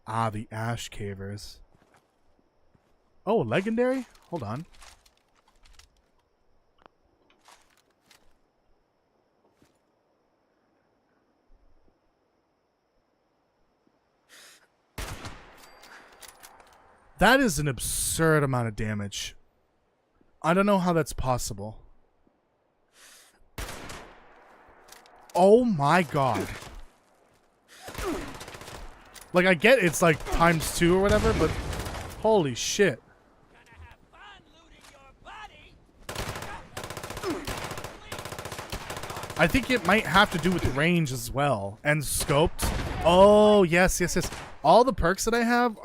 Ah, the ash cavers. Oh, legendary? Hold on. That is an absurd amount of damage. I don't know how that's possible. Oh my god. Like, I get it's like ×2 or whatever, but holy shit. I think it might have to do with range as well. And scoped. Oh, yes, yes, yes. All the perks that I have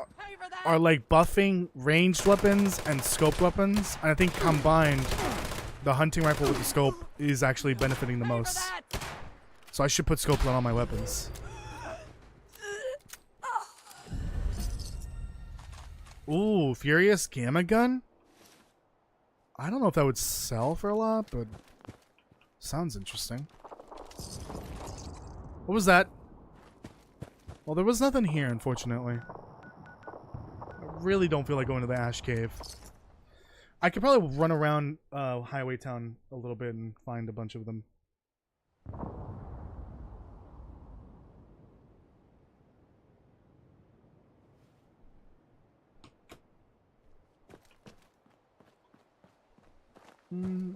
are like buffing ranged weapons and scoped weapons. And I think combined, the hunting rifle with the scope is actually benefiting the most. So I should put scopes on all my weapons. Ooh, Furious Gamma Gun? I don't know if that would sell for a lot, but sounds interesting. What was that? Well, there was nothing here, unfortunately. I really don't feel like going to the Ash Cave. I could probably run around Highway Town a little bit and find a bunch of them.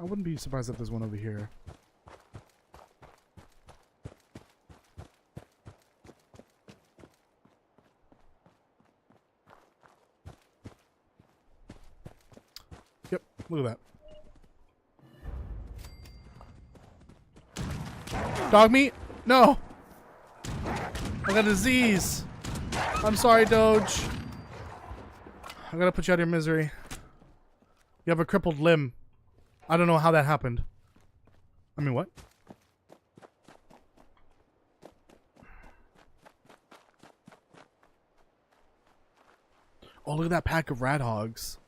I wouldn't be surprised if there's one over here. Yep, look at that. Dog meat? No! I got a disease. I'm sorry, Doge. I gotta put you out of your misery. You have a crippled limb. I don't know how that happened. I mean, what? Oh, look at that pack of rat hogs.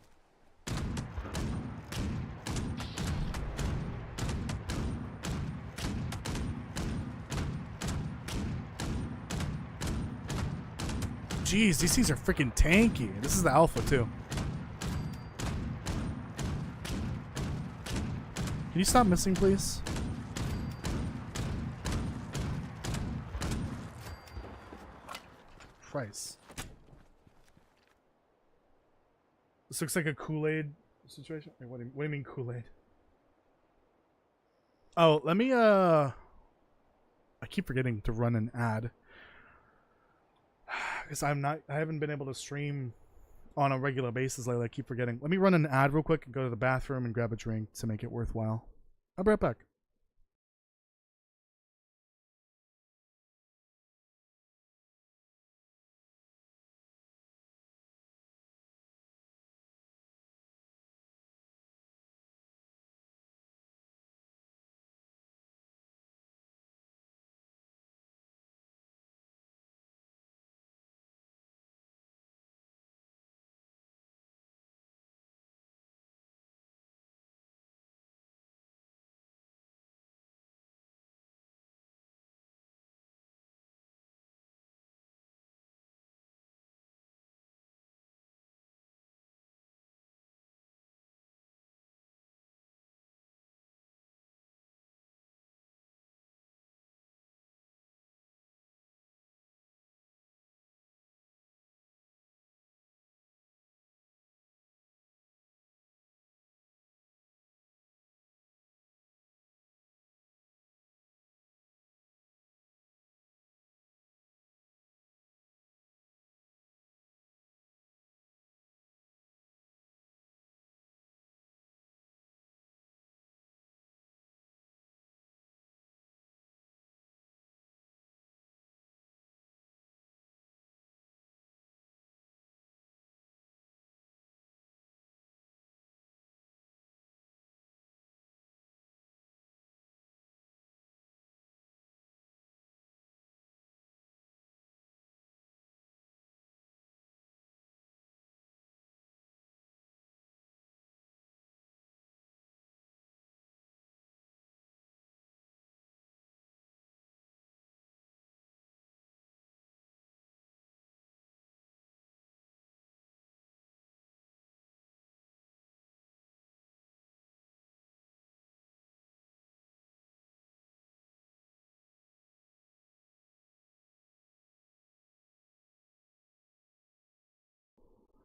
Jeez, these things are freaking tanky. This is the alpha, too. Can you stop missing, please? Christ. This looks like a Kool-Aid situation. Wait, what do you mean Kool-Aid? Oh, let me, I keep forgetting to run an ad. Because I haven't been able to stream on a regular basis lately. I keep forgetting. Let me run an ad real quick and go to the bathroom and grab a drink to make it worthwhile. I'll be right back.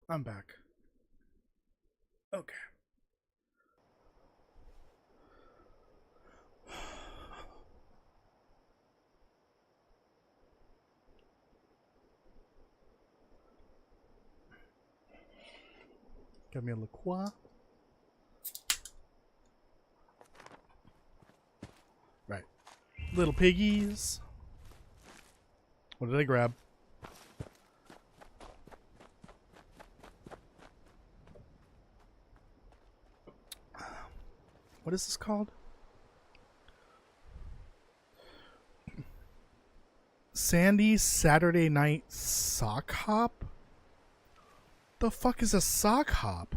I'm back. Okay. Got me a La Croix. Right. Little piggies. What did I grab? What is this called? Sandy's Saturday Night Sock Hop? The fuck is a sock hop?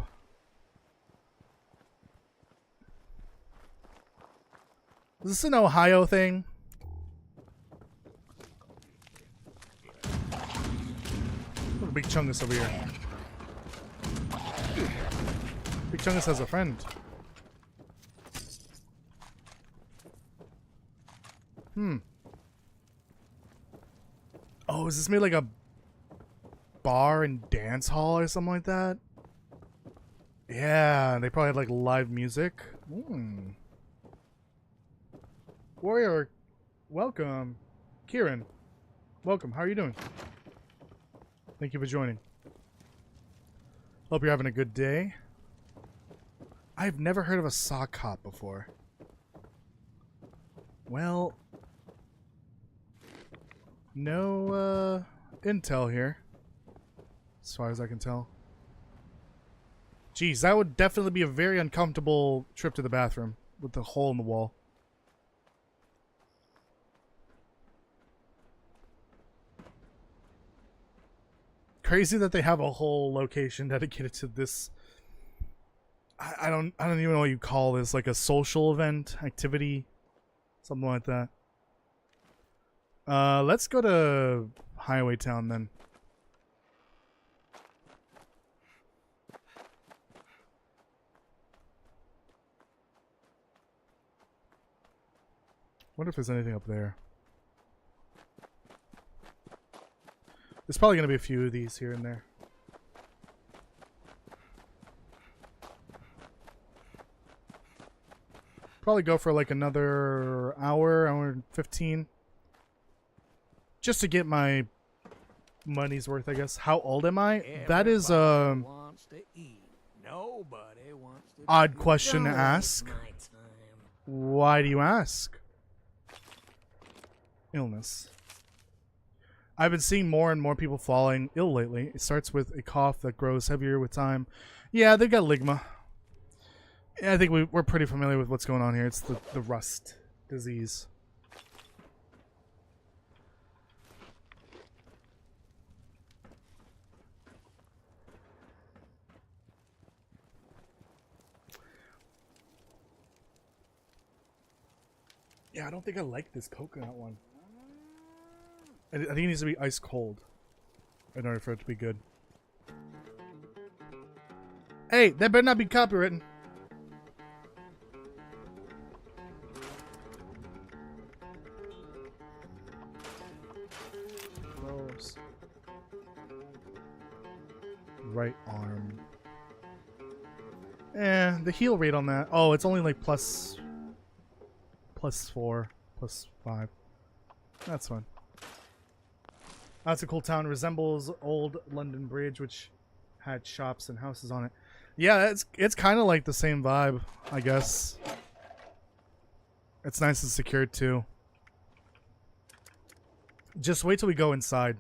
Is this an Ohio thing? Look at Big Chungus over here. Big Chungus has a friend. Oh, is this made like a bar and dance hall or something like that? Yeah, they probably had like live music. Warrior, welcome. Kieran, welcome. How are you doing? Thank you for joining. Hope you're having a good day. I've never heard of a sock hop before. Well, no intel here, as far as I can tell. Jeez, that would definitely be a very uncomfortable trip to the bathroom with the hole in the wall. Crazy that they have a whole location dedicated to this. I don't even know what you call this, like a social event, activity, something like that. Let's go to Highway Town then. Wonder if there's anything up there. There's probably gonna be a few of these here and there. Probably go for like another hour and 15. Just to get my money's worth, I guess. How old am I? That is odd question to ask. Why do you ask? Illness. I've been seeing more and more people falling ill lately. It starts with a cough that grows heavier with time. Yeah, they got ligma. Yeah, I think we're pretty familiar with what's going on here. It's the rust disease. Yeah, I don't think I like this coconut one. I think it needs to be ice cold in order for it to be good. Hey, that better not be copywritten. Close. Right arm. The heal rate on that. Oh, it's only like plus 4, plus 5. That's fine. That's a cool town. Resembles old London Bridge, which had shops and houses on it. Yeah, it's kind of like the same vibe, I guess. It's nice and secure too. Just wait till we go inside.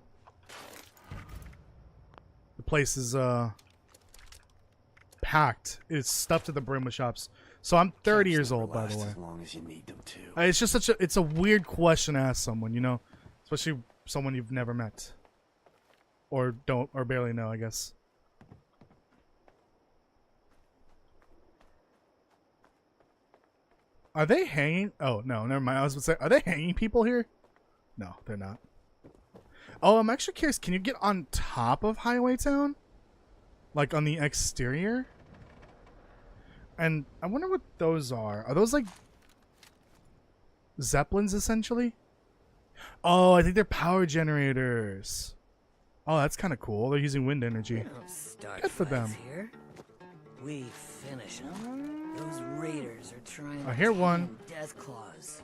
The place is packed. It's stuffed to the brim with shops. So I'm 30 years old, by the way. As long as you need them to. It's just it's a weird question to ask someone, you know, especially someone you've never met or barely know, I guess. Are they hanging? Oh no, never mind. I was going to say, are they hanging people here? No, they're not. Oh, I'm actually curious. Can you get on top of Highway Town, like on the exterior? And I wonder what those are. Are those like Zeppelins, essentially? Oh, I think they're power generators. Oh, that's kind of cool. They're using wind energy. Good for them. Here. We finish them. Those raiders are trying I hear one. Death claws.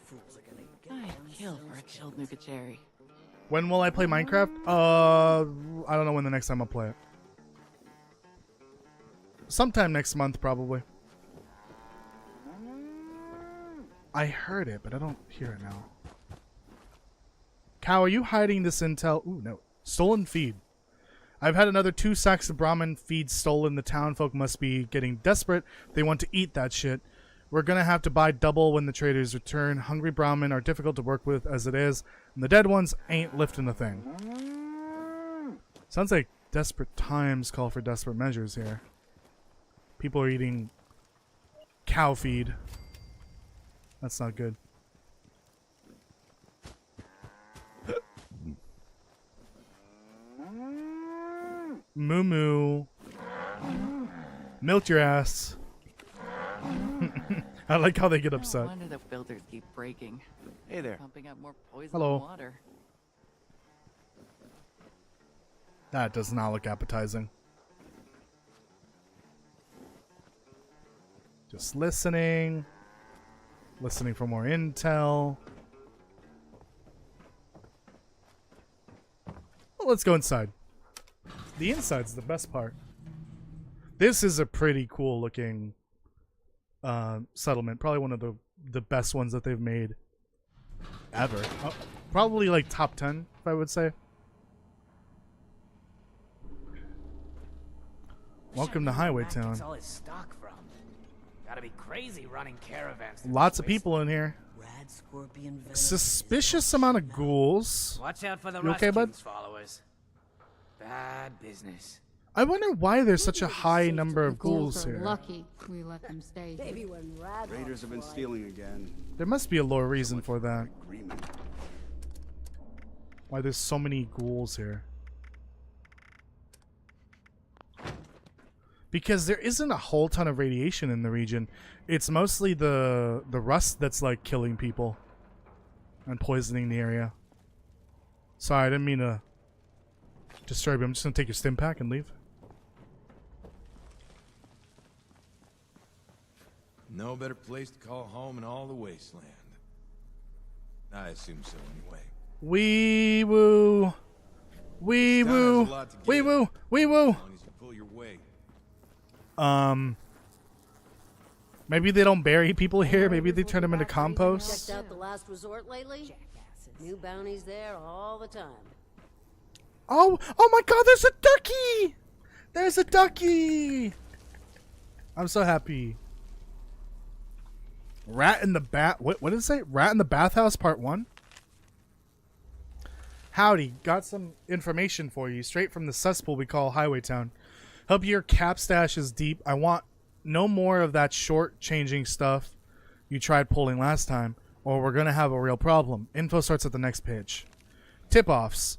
Fools are gonna get I'd kill for a chilled nuka cherry. When will I play Minecraft? I don't know when the next time I'll play it. Sometime next month, probably. I heard it, but I don't hear it now. Cow, are you hiding this intel? Ooh, no. Stolen feed. I've had another 2 sacks of Brahmin feed stolen. The town folk must be getting desperate. They want to eat that shit. We're gonna have to buy double when the traders return. Hungry Brahmin are difficult to work with as it is, and the dead ones ain't lifting a thing. Sounds like desperate times call for desperate measures here. People are eating cow feed. That's not good. Moo moo. Milk your ass. I like how they get upset. No wonder the filters keep breaking. Hey there. Pumping up more poison Hello. water. That does not look appetizing. Just listening. Listening for more intel. Well, let's go inside. The inside's the best part. This is a pretty cool looking settlement. Probably one of the best ones that they've made ever. Oh, probably like top 10, if I would say. Welcome to Highway Town. All his stock from. Gotta be crazy running caravans. Lots of people in here. Rad scorpion venom. Suspicious amount of ghouls. Watch out for the You okay, bud? Ruskins followers. Bad business. I wonder why there's such a high number of ghouls here. Lucky we let them stay. Maybe when Raiders have been stealing again. There must be a lore reason for that. Agreement. Why there's so many ghouls here. Because there isn't a whole ton of radiation in the region. It's mostly the rust that's like killing people and poisoning the area. Sorry, I didn't mean to disturb you. I'm just gonna take your stim pack and leave. No better place to call home in all the wasteland. I assume so anyway. Wee woo. Wee woo. Wee woo. Wee woo. As long as you pull your weight. Maybe they don't bury people here. Maybe they turn them into compost. Checked out the Last Resort lately? New bounties there all the time. Oh my God! There's a ducky. There's a ducky. I'm so happy. Rat in the bat. What did it say? Rat in the bathhouse, part 1. Howdy, got some information for you straight from the cesspool we call Highway Town. Hope your cap stash is deep. I want no more of that short-changing stuff you tried pulling last time, or we're gonna have a real problem. Info starts at the next page. Tip-offs.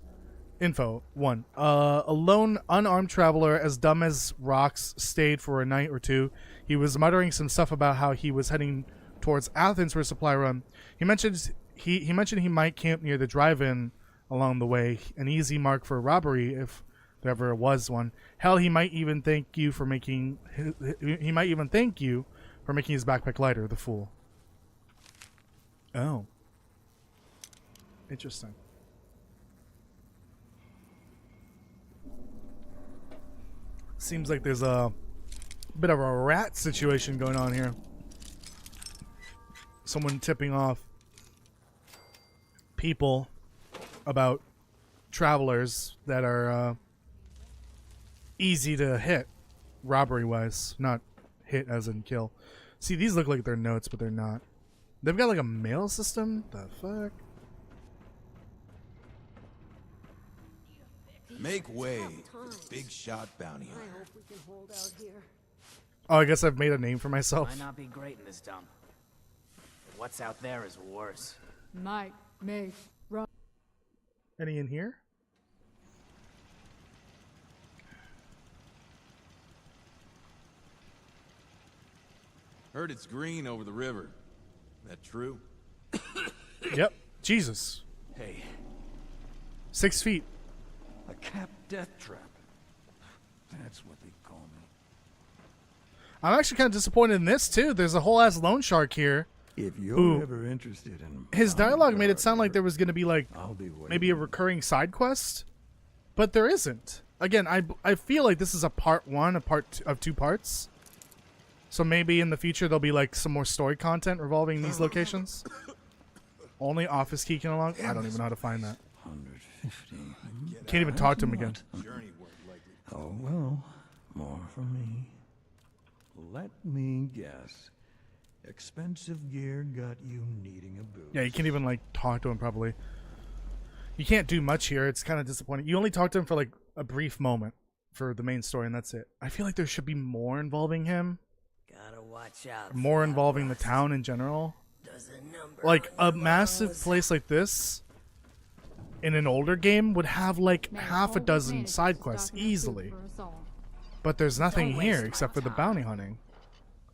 Info 1. A lone, unarmed traveler, as dumb as rocks, stayed for a night or two. He was muttering some stuff about how he was heading towards Athens for a supply run. He mentioned he might camp near the drive-in along the way, an easy mark for a robbery if there ever was one. Hell, he might even thank you for making his backpack lighter. The fool. Oh, interesting. Seems like there's a bit of a rat situation going on here. Someone tipping off people about travelers that are easy to hit robbery wise, not hit as in kill. See, these look like they're notes, but they're not. They've got like a mail system. The fuck? Make way for the big shot bounty hunter. I hope we can hold out here. Oh, I guess I've made a name for myself. Might not be great in this dump. But what's out there is worse. Might make run. Any in here? Heard it's green over the river. That true? Yep. Jesus. Hey. 6 feet. A cap death trap. That's what they call me. I'm actually kind of disappointed in this too. There's a whole ass loan shark here. If you're ever interested in his dialogue made it sound like there was going to be like I'll be maybe a recurring side quest, but there isn't. Again, I feel like this is a part 1, a part of 2 parts. So maybe in the future there'll be like some more story content revolving these locations. Only office key can unlock. I don't even know how to find that. 150. Can't even talk to him again. Oh well, more from me. Let me guess. Expensive gear got you needing a boost. Yeah, you can't even like talk to him properly. You can't do much here. It's kind of disappointing. You only talk to him for like a brief moment for the main story, and that's it. I feel like there should be more involving him. Gotta watch out. More involving the town in general. Like a massive place like this in an older game would have like half a dozen side quests easily. But there's nothing here except for the bounty hunting.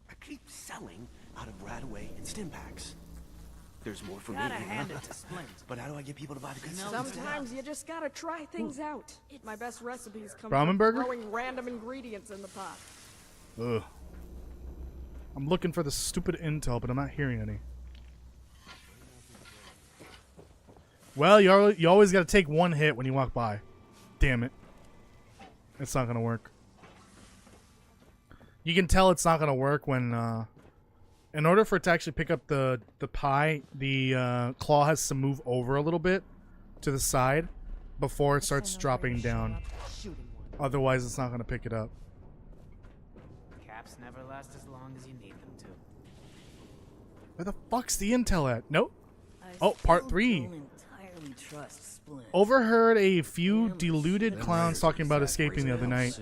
I keep selling out of Radaway and Stimpaks. There's more for me. Gotta hand it to Splint. But how do I get people to buy the good stuff? Sometimes you just gotta try things out. My best recipes come Ramen from burger? throwing random ingredients in the pot. Ugh. I'm looking for the stupid intel, but I'm not hearing any. Well, you always got to take one hit when you walk by. Damn it. It's not going to work. You can tell it's not going to work when, in order for it to actually pick up the pie, the claw has to move over a little bit to the side before it starts dropping down. Otherwise, it's not going to pick it up. Caps never last as long as you need them to. Where the fuck's the intel at? Nope. Oh, part 3. Overheard a few deluded clowns talking about escaping the other night.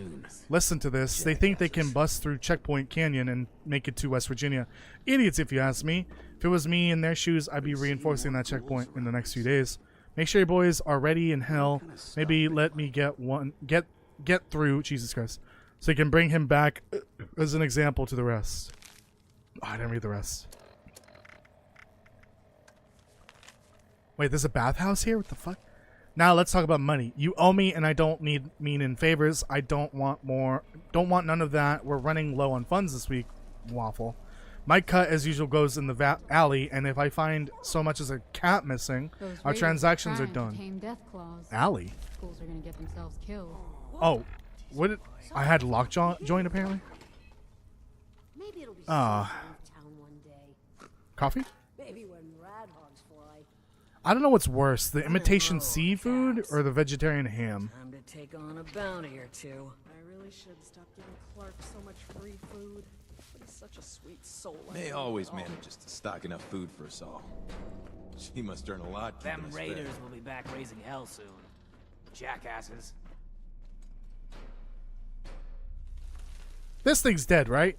Listen to this. They think they can bust through Checkpoint Canyon and make it to West Virginia. Idiots, if you ask me. If it was me in their shoes, I'd be reinforcing that checkpoint in the next few days. Make sure you boys are ready in hell. Maybe let me get through, Jesus Christ, so you can bring him back as an example to the rest. Oh, I didn't read the rest. Wait, there's a bathhouse here? What the fuck? Now let's talk about money. You owe me, and I don't mean in favors. I don't want more. Don't want none of that. We're running low on funds this week, Waffle. My cut, as usual, goes in the alley, and if I find so much as a cat missing, our transactions are done. Alley? Schools are gonna get themselves killed. Oh, what? I had lockjaw joined apparently. Maybe it'll be town one day. Coffee? Maybe when rad hogs fly. I don't know what's worse, the imitation seafood or the vegetarian ham. Time to take on a bounty or two. I really should stop giving Clark so much free food. He's such a sweet soul. May always manages to stock enough food for us all. She must earn a lot. Them raiders will be back raising hell soon. Jackasses. This thing's dead, right?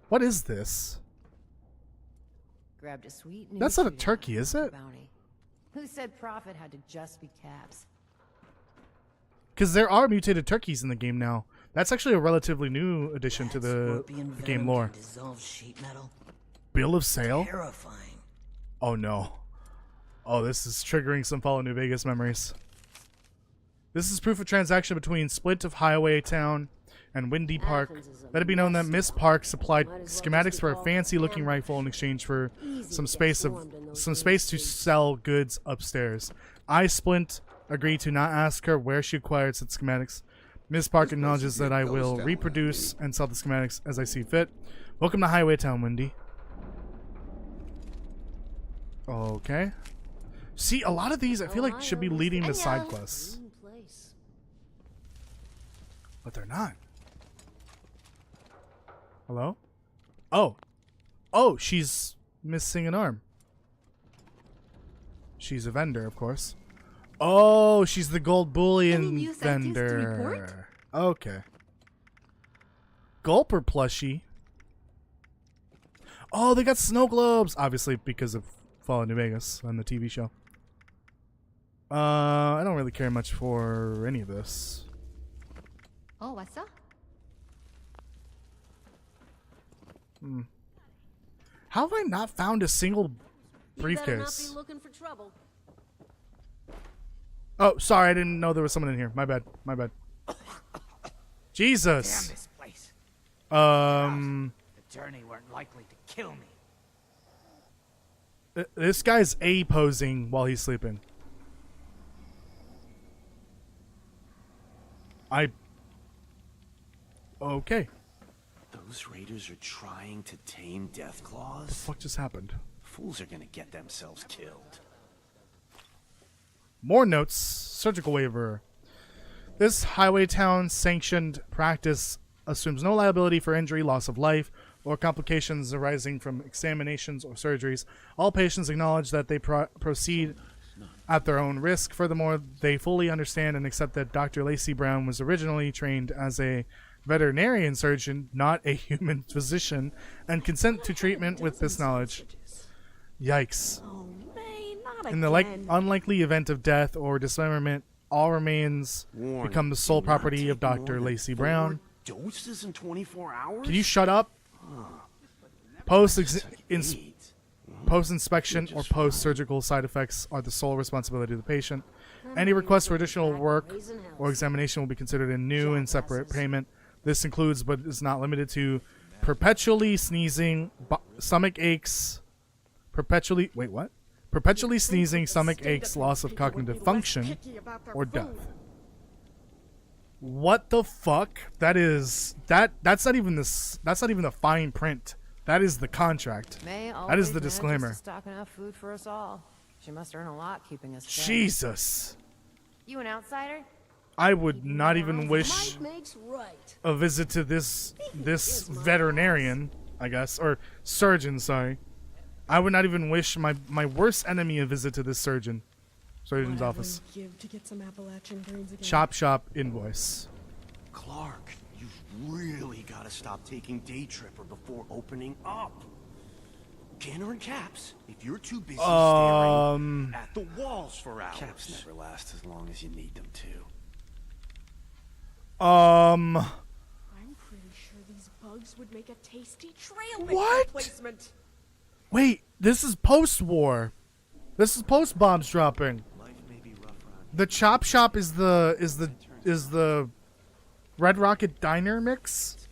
What is this? Grabbed a sweet new That's not a treat turkey, is it? bounty. Who said profit had to just be caps? Because there are mutated turkeys in the game now. That's actually a relatively new addition to the game lore. Sheet metal. Bill of sale? Terrifying. Oh no. Oh, this is triggering some Fallout New Vegas memories. This is proof of transaction between Splint of Highway Town and Windy Park. Let it be known that Miss Park supplied schematics for a fancy-looking rifle in exchange for some space to sell goods upstairs. I, Splint, agreed to not ask her where she acquired such schematics. Miss Park acknowledges that I will reproduce and sell the schematics as I see fit. Welcome to Highway Town, Windy. Okay. See, a lot of these I feel like should be leading to side quests. But they're not. Hello? Oh. Oh, she's missing an arm. She's a vendor, of course. Oh, she's the gold bullion vendor. Okay. Gulper plushie. Oh, they got snow globes. Obviously because of Fallout New Vegas on the TV show. I don't really care much for any of this. Oh, what's up? How have I not found a single briefcase? You better not be looking for trouble. Oh, sorry, I didn't know there was someone in here. My bad. My bad. Jesus. Damn this place. The journey weren't likely to kill me. This guy's A-posing while he's sleeping. The Those raiders are trying to tame Deathclaws? The fuck just happened? Fools are gonna get themselves killed. More notes. Surgical waiver. This highway town sanctioned practice assumes no liability for injury, loss of life, or complications arising from examinations or surgeries. All patients acknowledge that they proceed at their own risk. Furthermore, they fully understand and accept that Dr. Lacey Brown was originally trained as a veterinarian surgeon, not a human physician, and consent to treatment with this knowledge. Yikes. Oh, May, not In the unlikely event of death or dismemberment, all remains become the sole property of Dr. Lacey Brown. Doses in 24 hours? Can you shut up? Post-inspection or post-surgical side effects are the sole responsibility of the patient. Any request for additional work or examination will be considered a new and separate payment. This includes, but is not limited to, perpetually sneezing, stomach aches, perpetually sneezing, stomach aches, loss of cognitive function, or death. What the fuck? That's not even the fine print. That is the contract. That is the disclaimer. Stock enough food for us all. She must earn a lot keeping us fed. Jesus. You an outsider? I would not even wish a visit to this veterinarian, I guess, or surgeon, sorry. I would not even wish my worst enemy a visit to this surgeon's office. Give to get some Appalachian greens again. Chop shop invoice. Clark, you've really got to stop taking Day Tripper before opening up. Canner and Caps, if you're too busy staring at the walls for hours. Caps never last as long as you need them to. I'm pretty sure these bugs would make a tasty trail mix replacement. Wait, this is post-war. This is post-bombs dropping. The Chop Shop is the Red Rocket Diner mix.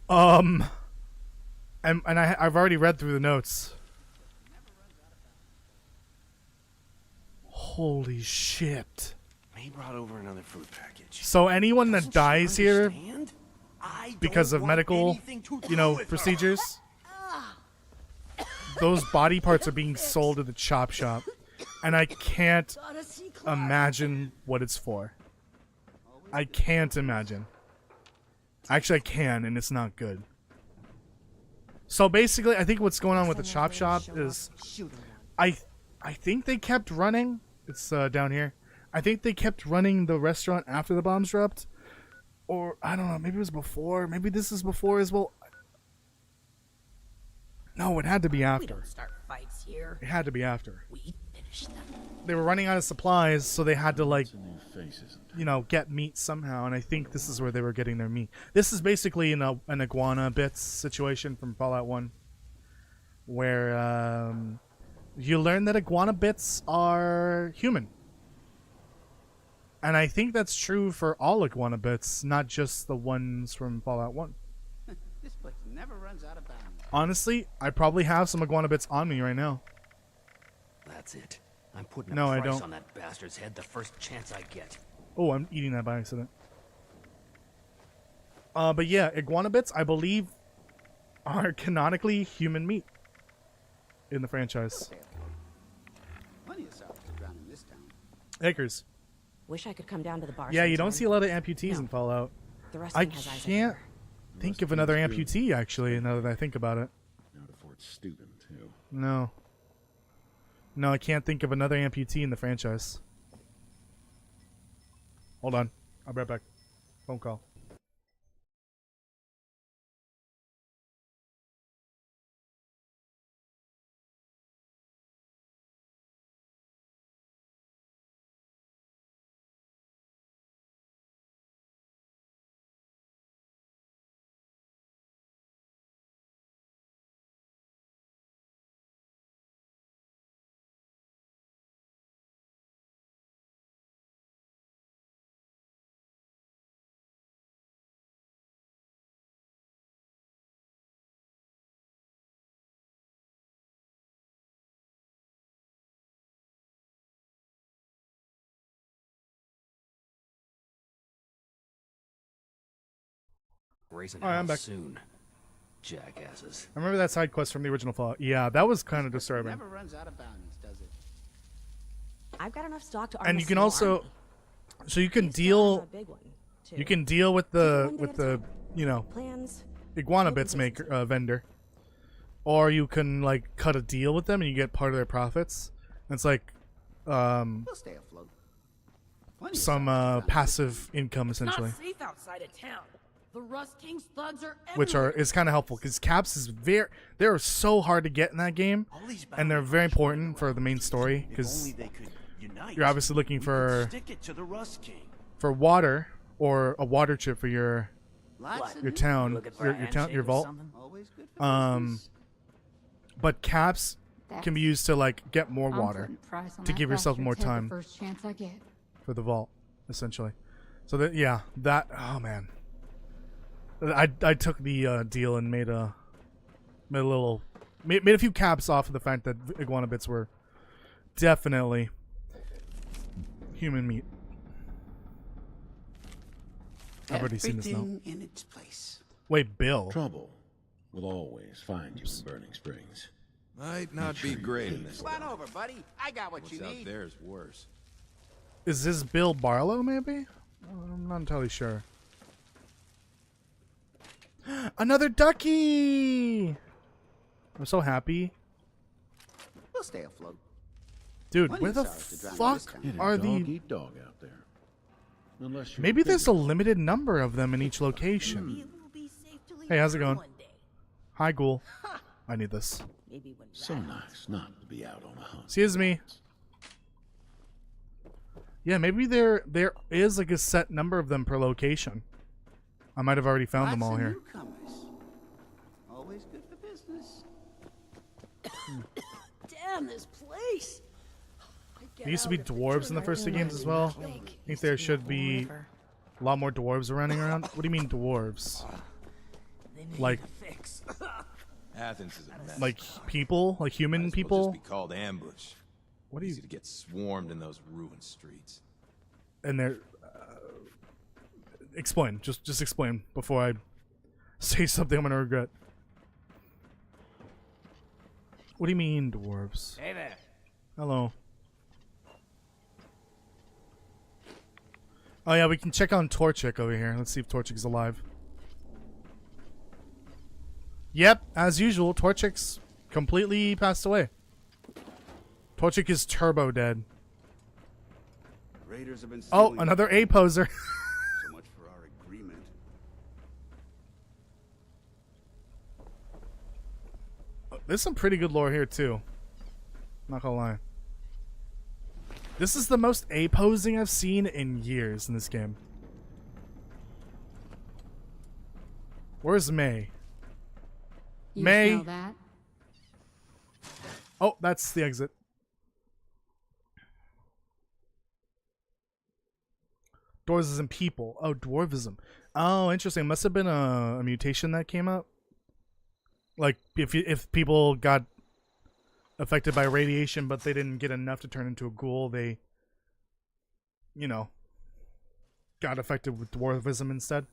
And I've already read through the notes. Holy shit. May brought over another food package. So anyone that dies here because of medical, procedures, those body parts are being sold at the Chop Shop. And I can't imagine what it's for. I can't imagine. Actually, I can, and it's not good. So basically, I think what's going on with the Chop Shop is I think they kept running. It's down here. I think they kept running the restaurant after the bombs dropped. Or, I don't know, maybe it was before. Maybe this is before as well. No, it had to be after. We don't start fights here. It had to be after. We finish them. They were running out of supplies, so they had to, get meat somehow, and I think this is where they were getting their meat. This is basically an iguana bits situation from Fallout 1, where you learn that iguana bits are human. And I think that's true for all iguana bits, not just the ones from Fallout 1. This place never runs out of bounds. Honestly, I probably have some iguana bits on me right now. That's it. I'm putting No, a I price don't. on that bastard's head the first chance I get. Oh, I'm eating that by accident. But yeah, iguana bits, I believe, are canonically human meat in the franchise. Plenty of sausages around in this town. Acres. Wish I could come down to the bar. Yeah, you don't sometime. see a lot of amputees in Fallout. The I wrestling has eyes can't think of another amputee, actually, now that I think about it. Now to Fort Steuben, too. No. No, I can't think of another amputee in the franchise. Hold on. I'll be right back. Phone call. Raising Alright, I'm hell back. soon. Jackasses. I remember that side quest from the original Fallout. Yeah, that was kind of disturbing. Never runs out of bounties, does it? I've got enough stock to arm And a you can small also, army. so you can We still deal, have a big one, too. you can deal with the you know, Plans. iguana bits maker vendor, or you can like cut a deal with them and you get part of their profits. And it's like, We'll stay afloat. Plenty of some sauce around passive income essentially, Not safe outside of town. The Rust King's thugs are which are everywhere. is kind of helpful because caps is they're so hard to get in that game, and they're very important for the main story because If only they could unite, you're obviously looking we could for stick it to the Rust King. water or a water chip for your Lots of your new- town, Looking for a your town, handshake your or vault. something? Always good for business. But caps can be used to like get more I'm water putting price on to that give yourself bastard more head the time first chance I get. for the vault, essentially. So that that oh man, I took the deal and made a few caps off of the fact that iguana bits were definitely human meat. I've already seen this now. Everything in its place. Wait, Bill. Trouble will always find you in Burning Springs. Might not be great in this Come on stuff. over, buddy. I got what What's you out need. there is worse. Is this Bill Barlow, maybe? I'm not entirely sure. Another ducky! I'm so happy. We'll stay afloat. Dude, Plenty where of the stars to drown in fuck this town. It are dog the... eat dog out there. Unless you're Maybe bigger. there's a limited number of them in each location. Hey, how's it going? Hi, Ghoul. I need this. So nice not to be out on a hunt. Excuse me. Yeah, maybe there is like a set number of them per location. I might have already found them Lots all of here. newcomers. Always good for business. Damn this place. There used to be dwarves in the first two games as well. I think there should be a lot more dwarves running around. What do you mean dwarves? Like, Athens is a mess. like people, like human Might as well people. just be called ambush. What do you? Easy to get swarmed in those ruined streets. And they're explain. Just explain before I say something I'm gonna regret. What do you mean dwarves? Hey there. Hello. Oh yeah, we can check on Torchic over here. Let's see if Torchic's alive. Yep, as usual, Torchic's completely passed away. Torchic is turbo dead. Raiders have been Oh, stealing- another A poser. So much for our agreement. There's some pretty good lore here too. Not gonna lie. This is the most A posing I've seen in years in this game. Where's May? You May. smell that? Oh, that's the exit. Dwarvism people. Oh, dwarvism. Oh, interesting. Must have been a mutation that came up. Like if people got affected by radiation, but they didn't get enough to turn into a ghoul, they, you know, got affected with dwarvism instead.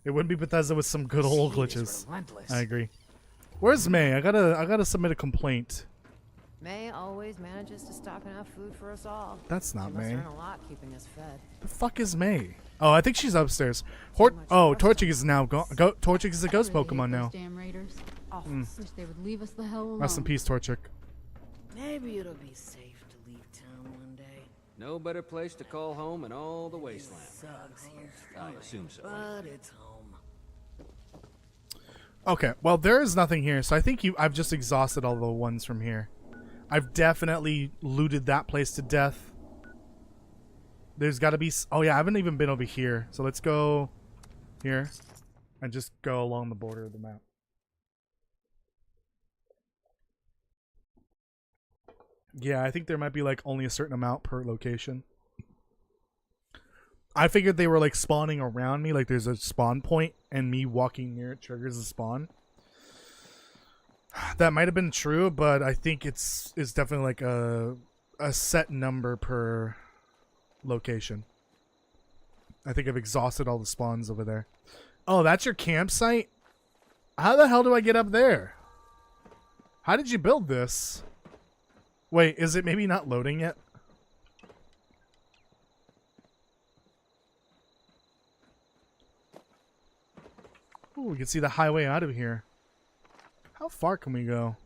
It wouldn't be Bethesda with some good old glitches. relentless. I agree. Where's May? I gotta submit a complaint. May always manages to stock enough food for us all. That's not she must May. earn a lot keeping us fed. The fuck is May? Oh, I think she's upstairs. Torchic is now gone. Torchic is a ghost I really hate Pokemon now. those damn raiders. Wish they would leave us the hell alone. Rest in peace, Torchic. Maybe it'll be safe to leave town one day. No better place to call home in all the wasteland. Sucks here. I assume so. But it's home. Okay, well there is nothing here, so I think I've just exhausted all the ones from here. I've definitely looted that place to death. There's got to be. Oh yeah, I haven't even been over here, so let's go here and just go along the border of the map. Yeah, I think there might be like only a certain amount per location. I figured they were like spawning around me, like there's a spawn point and me walking near it triggers a spawn. That might have been true, but I think it's definitely like a set number per location. I think I've exhausted all the spawns over there. Oh, that's your campsite? How the hell do I get up there? How did you build this? Wait, is it maybe not loading yet? Ooh, we can see the highway out of here. How far can we go?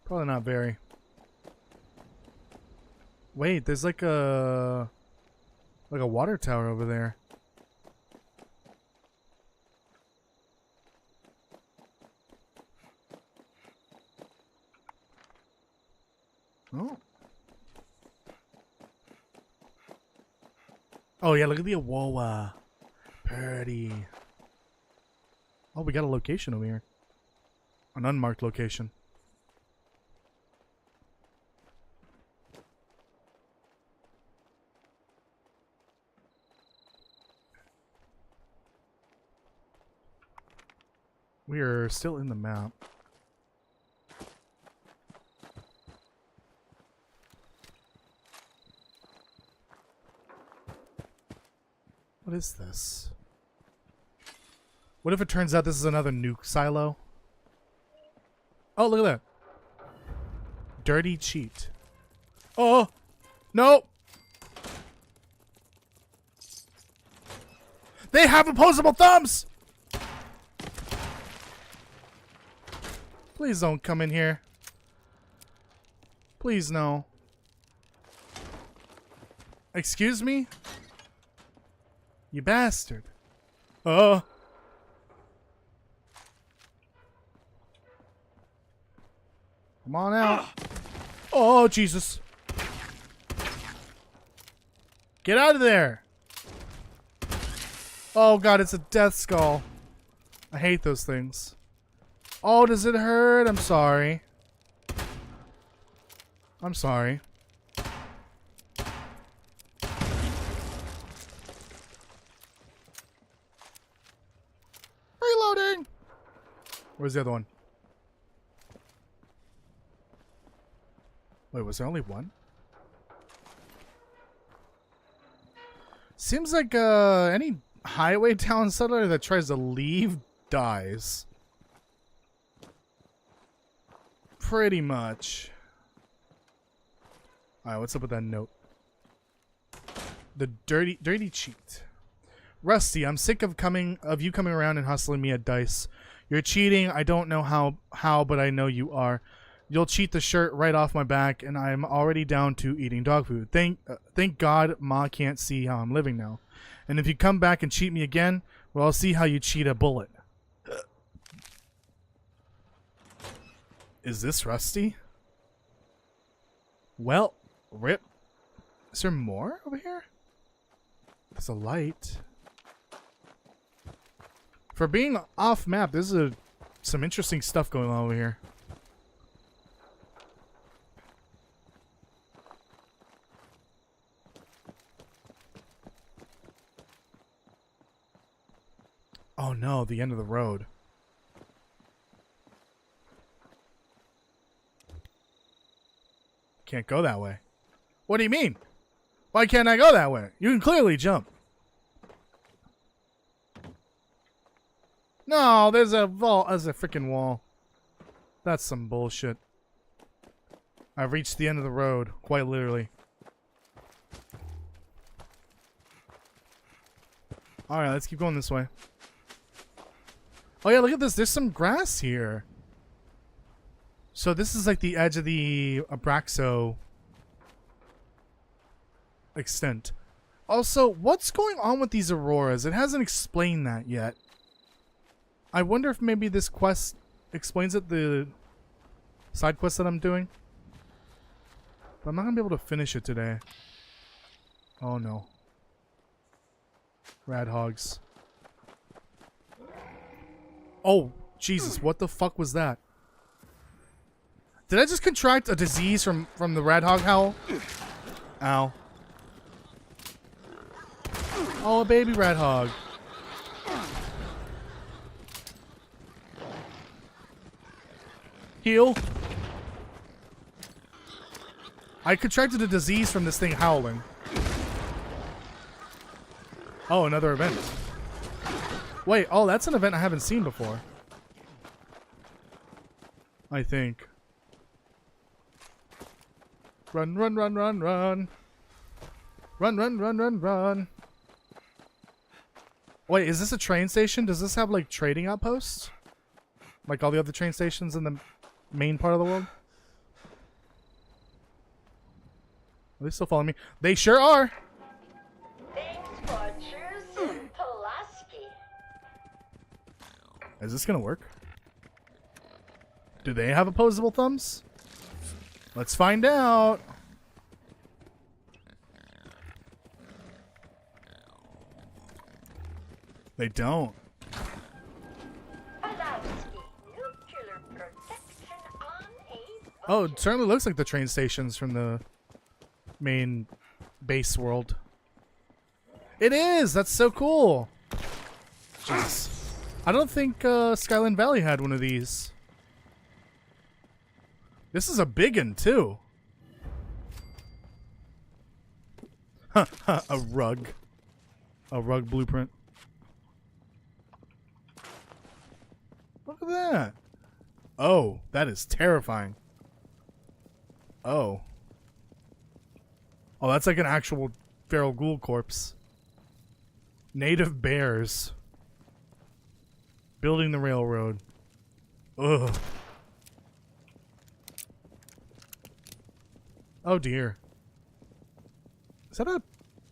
Probably not very. Wait, there's like a water tower over there. Oh. Oh yeah, look at the Awoa. Pretty. Oh, we got a location over here. An unmarked location. We are still in the map. What is this? What if it turns out this is another nuke silo? Oh, look at that. Dirty cheat. Oh! No! They have opposable thumbs! Please don't come in here. Please no. Excuse me? You bastard. Come on out. Oh, Jesus. Get out of there. Oh, God, it's a death skull. I hate those things. Oh, does it hurt? I'm sorry. I'm sorry. Reloading! Where's the other one? Wait, was there only one? Seems like any highway town settler that tries to leave dies. Pretty much. Alright, what's up with that note? The dirty cheat. Rusty, I'm sick of you coming around and hustling me at dice. You're cheating. I don't know how, but I know you are. You'll cheat the shirt right off my back, and I'm already down to eating dog food. Thank God Ma can't see how I'm living now. And if you come back and cheat me again, well, I'll see how you cheat a bullet. Is this Rusty? Well, rip. Is there more over here? There's a light. For being off map, this is some interesting stuff going on over here. Oh no, the end of the road. Can't go that way. What do you mean? Why can't I go that way? You can clearly jump. No, there's a vault. There's a freaking wall. That's some bullshit. I've reached the end of the road, quite literally. Alright, let's keep going this way. Oh yeah, look at this. There's some grass here. So this is like the edge of the Abraxo extent. Also, what's going on with these auroras? It hasn't explained that yet. I wonder if maybe this quest explains it, the side quest that I'm doing. But I'm not going to be able to finish it today. Oh no. Rad hogs. Oh, Jesus, what the fuck was that? Did I just contract a disease from the rad hog howl? Ow. Oh, a baby rad hog. Heal. I contracted a disease from this thing howling. Oh, another event. Wait, oh, that's an event I haven't seen before. I think. Run, run, run, run, run. Run, run, run, run, run. Wait, is this a train station? Does this have, like, trading outposts? Like all the other train stations in the main part of the world? Are they still following me? They sure are! Thanks for choosing Toasty. Is this gonna work? Do they have opposable thumbs? Let's find out! They don't. Oh, it certainly looks like the train stations from the main base world. It is! That's so cool! Jeez. I don't think Skyline Valley had one of these. This is a big one, too. A rug. A rug blueprint. Look at that. Oh, that is terrifying. Oh. Oh, that's like an actual feral ghoul corpse. Native bears. Building the railroad. Ugh. Oh dear. Is that a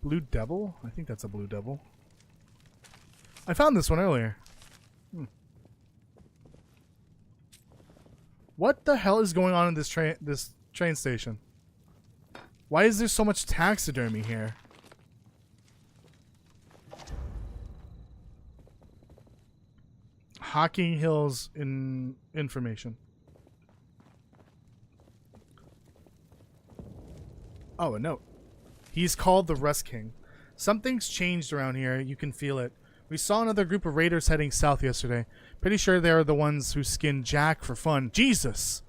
blue devil? I think that's a blue devil. I found this one earlier. What the hell is going on in this train station? Why is there so much taxidermy here? Hocking Hills in information. Oh, a note. He's called the Rust King. Something's changed around here. You can feel it. We saw another group of raiders heading south yesterday. Pretty sure they're the ones who skinned Jack for fun. Jesus!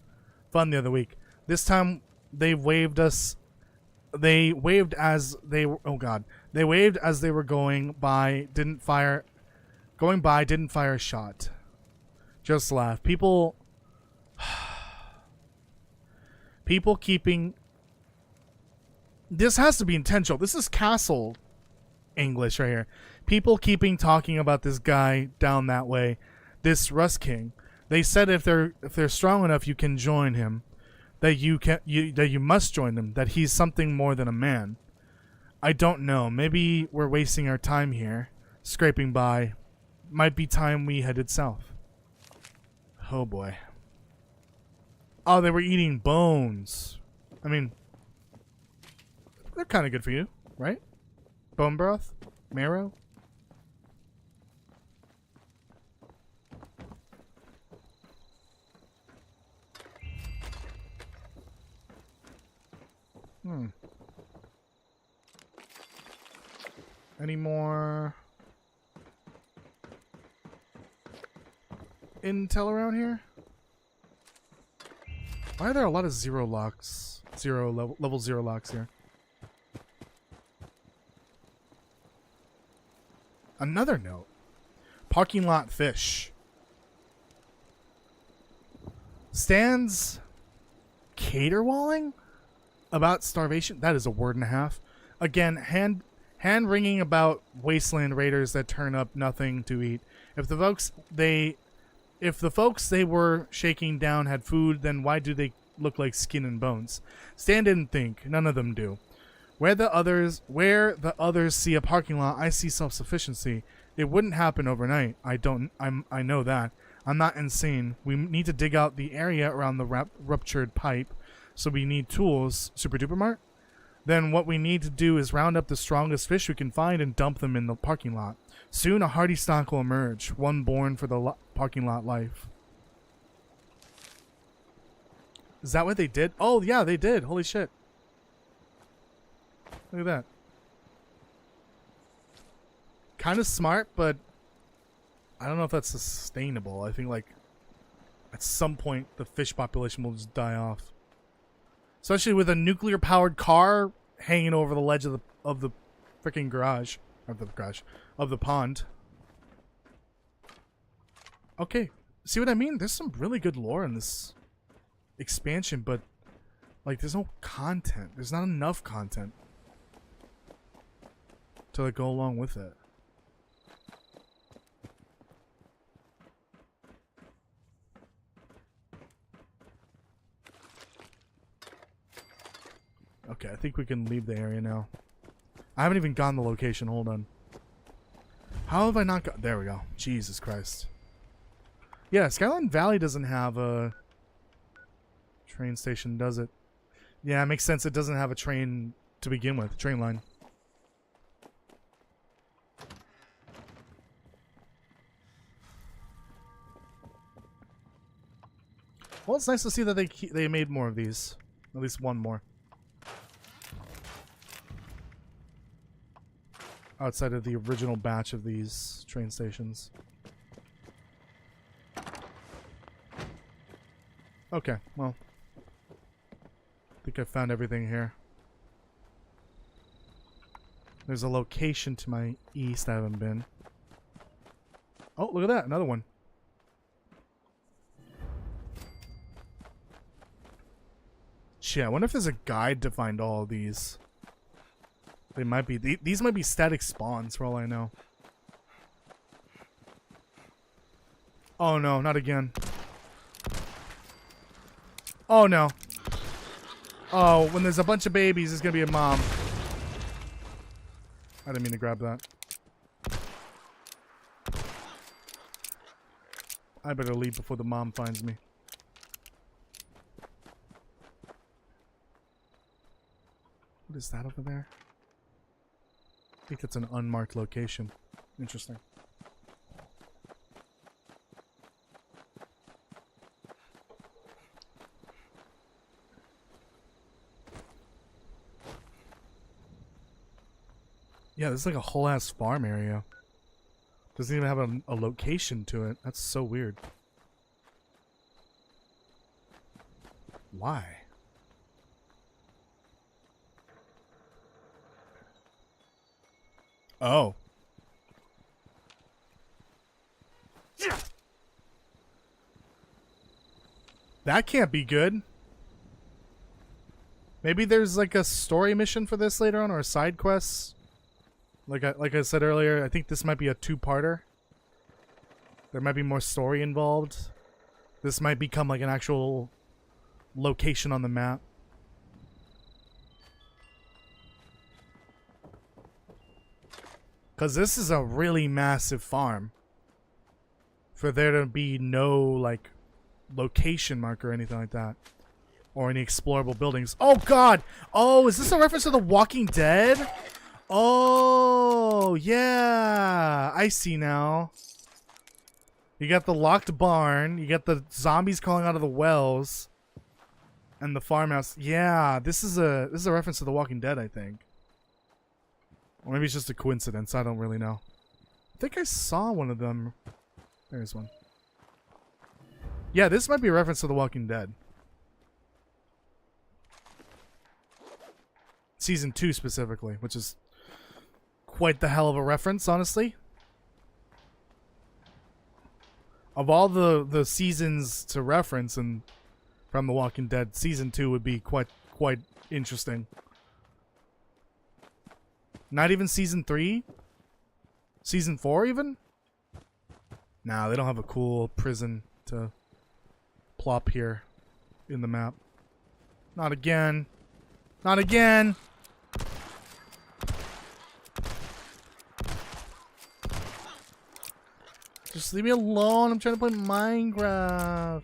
Fun the other week. This time they waved us. They waved as they were. Oh God! They waved as they were going by. Didn't fire. Going by, didn't fire a shot. Just laugh. People. People keeping. This has to be intentional. This is castle English right here. People keeping talking about this guy down that way. This Rust King. They said if they're strong enough, you can join him. That you must join him. That he's something more than a man. I don't know. Maybe we're wasting our time here, scraping by. Might be time we headed south. Oh boy. Oh, they were eating bones. I mean, they're kind of good for you, right? Bone broth, marrow. Any more intel around here? Why are there a lot of zero locks? Level 0 locks here. Another note. Parking lot fish. Stands caterwauling about starvation. That is a word and a half. Again, hand wringing about wasteland raiders that turn up nothing to eat. If the folks they were shaking down had food, then why do they look like skin and bones? Stan didn't think. None of them do. Where the others see a parking lot, I see self-sufficiency. It wouldn't happen overnight. I know that. I'm not insane. We need to dig out the area around the ruptured pipe, so we need tools. Super duper mart? Then what we need to do is round up the strongest fish we can find and dump them in the parking lot. Soon a hardy stock will emerge, one born for the parking lot life. Is that what they did? Oh yeah, they did. Holy shit. Look at that. Kind of smart, but I don't know if that's sustainable. I think like at some point the fish population will just die off. Especially with a nuclear powered car hanging over the ledge of the freaking garage Of the crash. Of the pond. Okay. See what I mean? There's some really good lore in this expansion, but like there's no content. There's not enough content to like, go along with it. Okay, I think we can leave the area now. I haven't even gotten the location. Hold on. How have I not got... There we go. Jesus Christ. Yeah, Skyline Valley doesn't have a train station, does it? Yeah, it makes sense. It doesn't have a train to begin with. Train line. Well, it's nice to see that they made more of these. At least one more. Outside of the original batch of these train stations. Okay, well. I think I found everything here. There's a location to my east I haven't been. Oh, look at that, another one. Shit, I wonder if there's a guide to find all of these. They might be. These might be static spawns for all I know. Oh no, not again. Oh no. Oh, when there's a bunch of babies, there's gonna be a mom. I didn't mean to grab that. I better leave before the mom finds me. What is that over there? I think it's an unmarked location. Interesting. Yeah, this is like a whole ass farm area. Doesn't even have a location to it. That's so weird. Why? Oh. That can't be good. Maybe there's like a story mission for this later on, or a side quest. Like I said earlier, I think this might be a two-parter. There might be more story involved. This might become like an actual location on the map. Because this is a really massive farm. For there to be no, like, location marker or anything like that. Or any explorable buildings. Oh, God! Oh, is this a reference to The Walking Dead? Oh, yeah! I see now. You got the locked barn. You got the zombies calling out of the wells. And the farmhouse. Yeah, this is a reference to The Walking Dead, I think. Or maybe it's just a coincidence. I don't really know. I think I saw one of them. There's one. Yeah, this might be a reference to The Walking Dead. Season 2 specifically, which is quite the hell of a reference, honestly. Of all the seasons to reference and from The Walking Dead, Season 2 would be quite interesting. Not even Season 3? Season 4 even? Nah, they don't have a cool prison to plop here in the map. Not again. Not again! Just leave me alone. I'm trying to play Minecraft.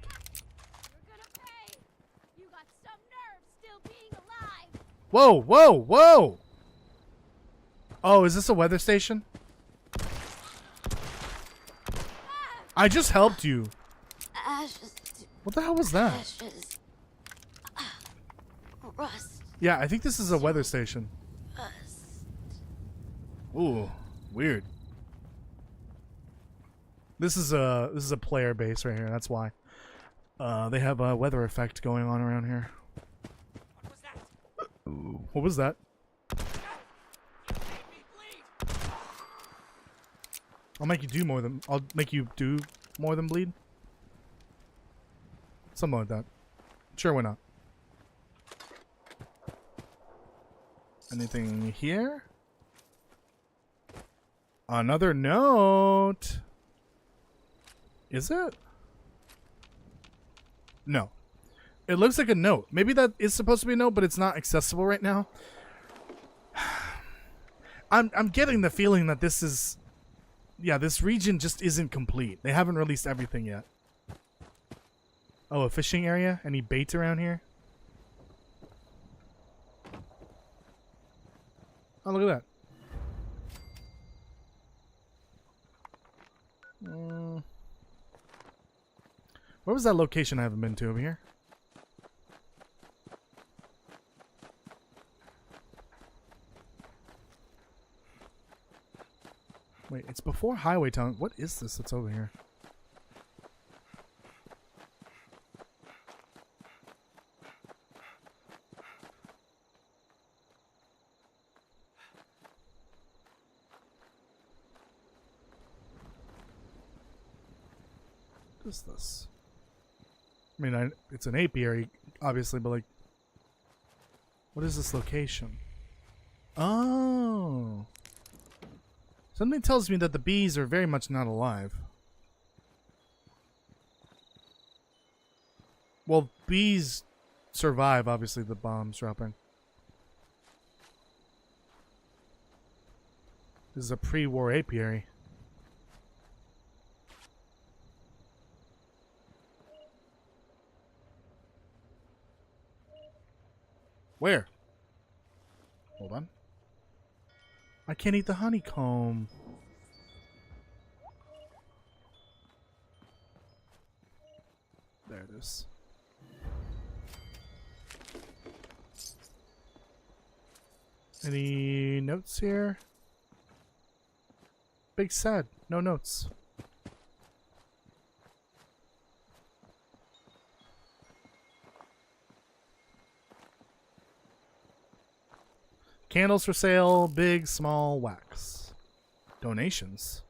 Whoa, whoa, whoa! Oh, is this a weather station? I just helped you. Ashes. What the hell was that? Ashes. Rust. Yeah, I think this is a weather station. Rust. Ooh, weird. This is a player base right here. That's why. They have a weather effect going on around here. What was that? Ooh, what was that? I'll make you do more than bleed. Something like that. Sure, why not? Anything here? Another note. Is it? No. It looks like a note. Maybe that is supposed to be a note, but it's not accessible right now. I'm getting the feeling that this is... Yeah, this region just isn't complete. They haven't released everything yet. Oh, a fishing area? Any bait around here? Oh, look at that. Where was that location I haven't been to over here? Wait, it's before Highway Town. What is this that's over here? What is this? I mean, it's an apiary, obviously, but like... What is this location? Oh! Something tells me that the bees are very much not alive. Well, bees survive, obviously, the bombs dropping. This is a pre-war apiary. Where? Hold on. I can't eat the honeycomb. There it is. Any notes here? Big sad. No notes. Candles for sale, big, small, wax. Donations.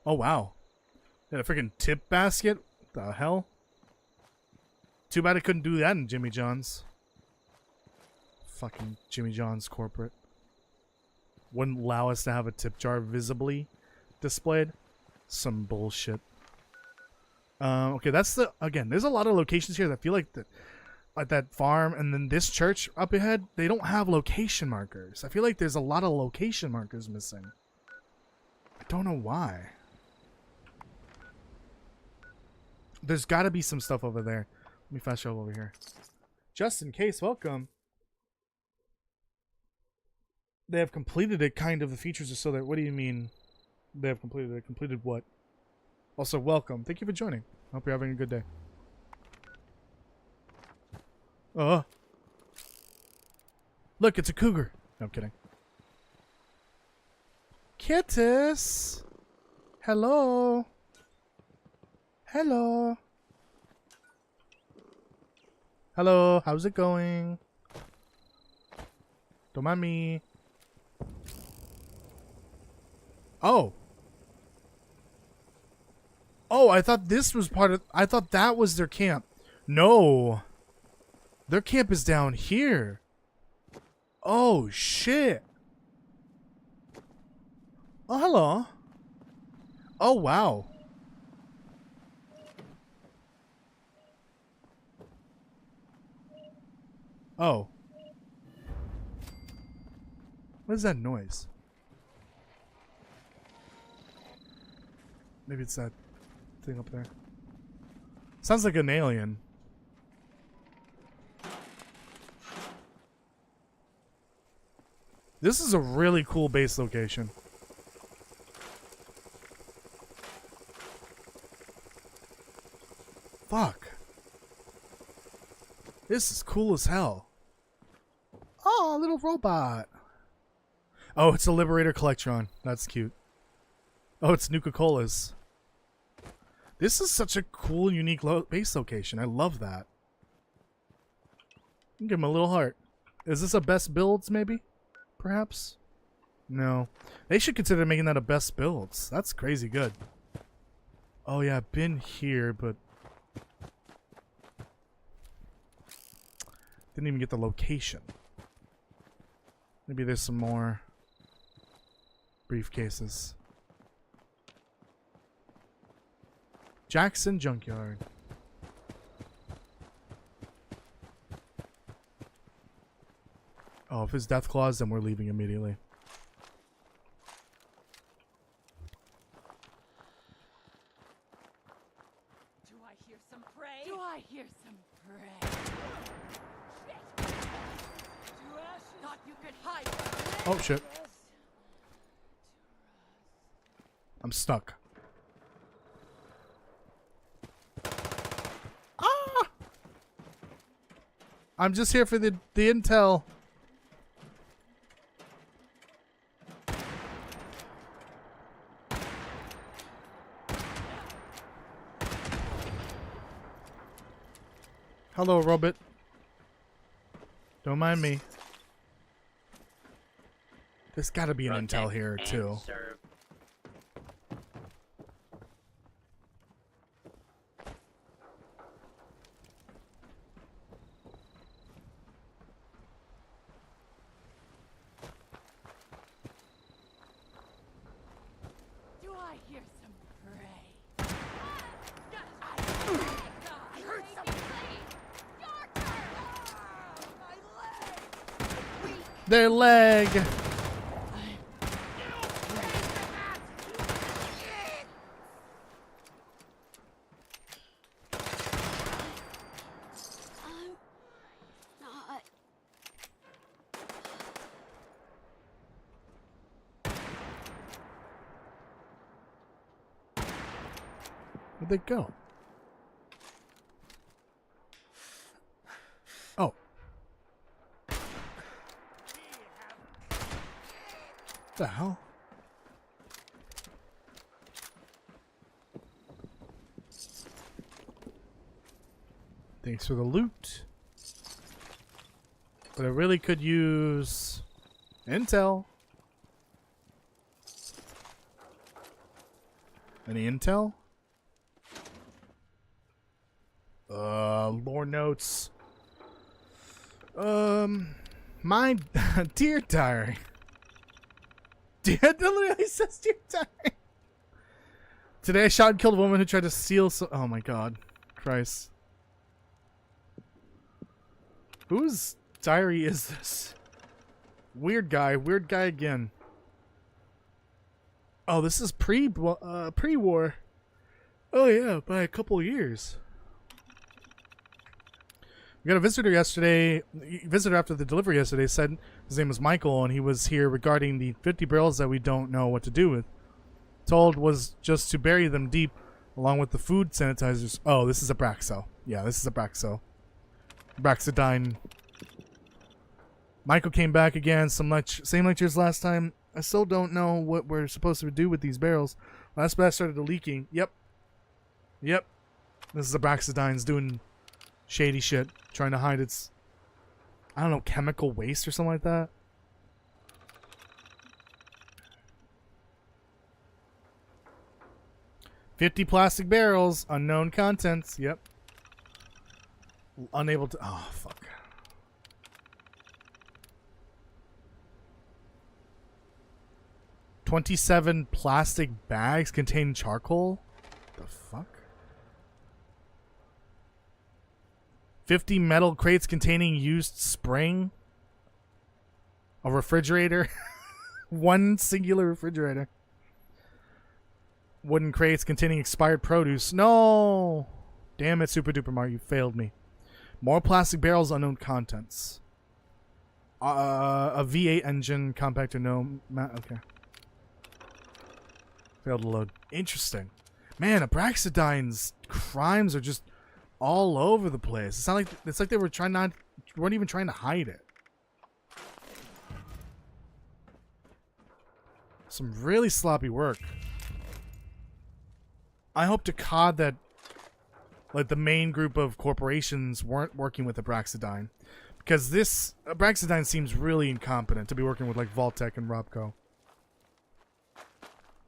Oh, wow. Got a freaking tip basket? What the hell? Too bad I couldn't do that in Jimmy John's. Fucking Jimmy John's corporate. Wouldn't allow us to have a tip jar visibly displayed. Some bullshit. Okay, that's the... Again, there's a lot of locations here that feel like the... Like that farm and then this church up ahead, they don't have location markers. I feel like there's a lot of location markers missing. I don't know why. There's got to be some stuff over there. Let me fast travel over here. Just in case, welcome. They have completed it, kind of. The features are so that... What do you mean they have completed it? Completed what? Also, welcome. Thank you for joining. Hope you're having a good day. Look, it's a cougar. No, I'm kidding. Kittis! Hello! Hello! Hello, how's it going? Don't mind me. Oh! Oh, I thought this was part of... I thought that was their camp. No! Their camp is down here. Oh, shit. Oh, hello. Oh, wow. Oh. What is that noise? Maybe it's that thing up there. Sounds like an alien. This is a really cool base location. Fuck. This is cool as hell. Oh, a little robot. Oh, it's a Liberator Collectron. That's cute. Oh, it's Nuka-Cola's. This is such a cool, unique base location. I love that. Give him a little heart. Is this a best builds, maybe? Perhaps? No. They should consider making that a best builds. That's crazy good. Oh yeah, I've been here, but didn't even get the location. Maybe there's some more briefcases. Jackson Junkyard. Oh, if it's death claws, then we're leaving immediately. Do I hear some prey? Do I hear some prey? Shit! Thought you could hide. Oh shit. I'm stuck. Ah! I'm just here for the intel. Hello, Robert. Don't mind me. There's gotta be an intel here, too. Do I hear some prey? Their leg! Not. Where'd they go? Oh. The hell? Thanks for the loot. But I really could use intel. Any intel? Lore notes. My dear diary. Dear, literally says dear diary. Today I shot and killed a woman who tried to steal oh my god. Christ. Whose diary is this? Weird guy again. Oh, this is pre-war. Oh yeah, by a couple years. We got a visitor yesterday. Visitor after the delivery yesterday said his name was Michael, and he was here regarding the 50 barrels that we don't know what to do with. Told was just to bury them deep, along with the food sanitizers. Oh, this is a Braxo. Yeah, this is a Braxo. Braxidine. Michael came back again. Same lectures last time. I still don't know what we're supposed to do with these barrels. Last batch started leaking. Yep. This is a Braxidine's doing shady shit, trying to hide its, I don't know, chemical waste or something like that. $50 plastic barrels, unknown contents. Yep. Unable to. Oh fuck. $27 plastic bags contain charcoal. The fuck. 50 metal crates containing used spring. A refrigerator. One singular refrigerator. Wooden crates containing expired produce. No! Damn it, Super Duper Mario, you failed me. More plastic barrels, unknown contents. A V8 engine, compactor, no. Okay. Failed to load. Interesting. Man, Abraxidine's crimes are just all over the place. It's like they were weren't even trying to hide it. Some really sloppy work. I hope to God that like the main group of corporations weren't working with Abraxidine, because this Abraxidine seems really incompetent to be working with like Vault-Tec and Robco.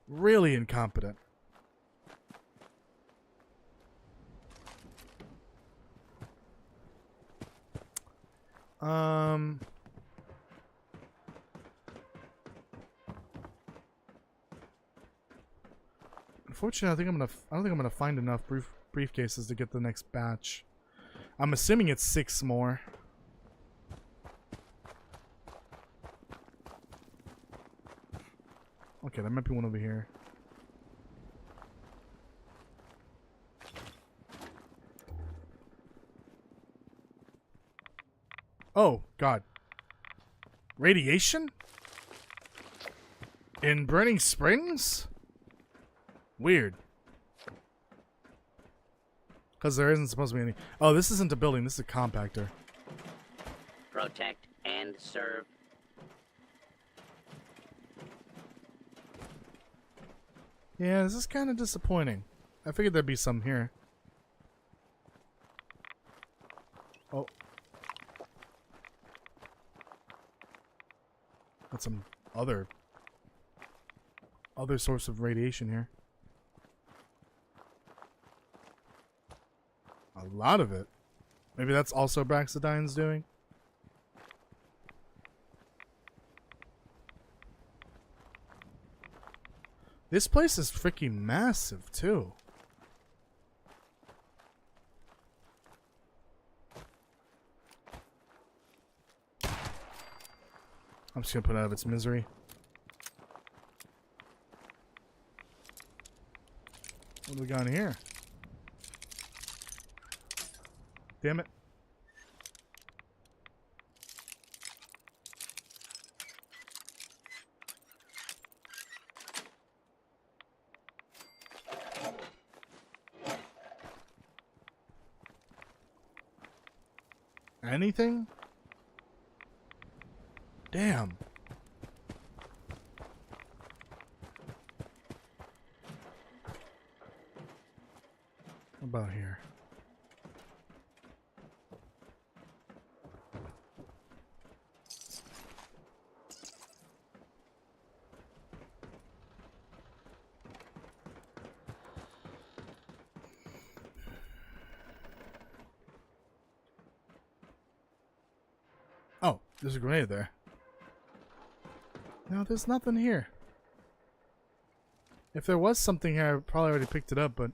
Really incompetent. Unfortunately, I don't think I'm gonna find enough briefcases to get the next batch. I'm assuming it's 6 more. Okay, there might be one over here. Oh, God. Radiation? In Burning Springs? Weird. Because there isn't supposed to be any... Oh, this isn't a building. This is a compactor. Protect and serve. Yeah, this is kind of disappointing. I figured there'd be some here. Oh. Got some other source of radiation here. A lot of it. Maybe that's also Braxodine's doing. This place is freaking massive, too. I'm just gonna put it out of its misery. What do we got in here? Damn it. Anything? Damn. What about here? Oh, there's a grenade there. No, there's nothing here. If there was something here, I probably already picked it up, but...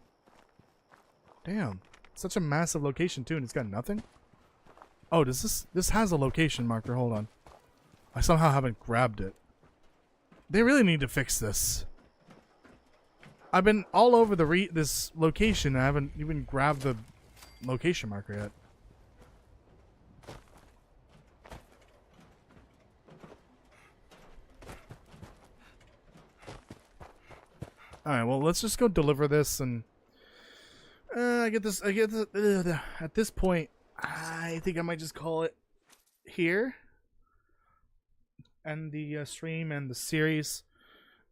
Damn. Such a massive location, too, and it's got nothing? Oh, does this has a location marker. Hold on. I somehow haven't grabbed it. They really need to fix this. I've been all over this location, and I haven't even grabbed the location marker yet. Alright, well, let's just go deliver this, and at this point, I think I might just call it here. And the stream and the series.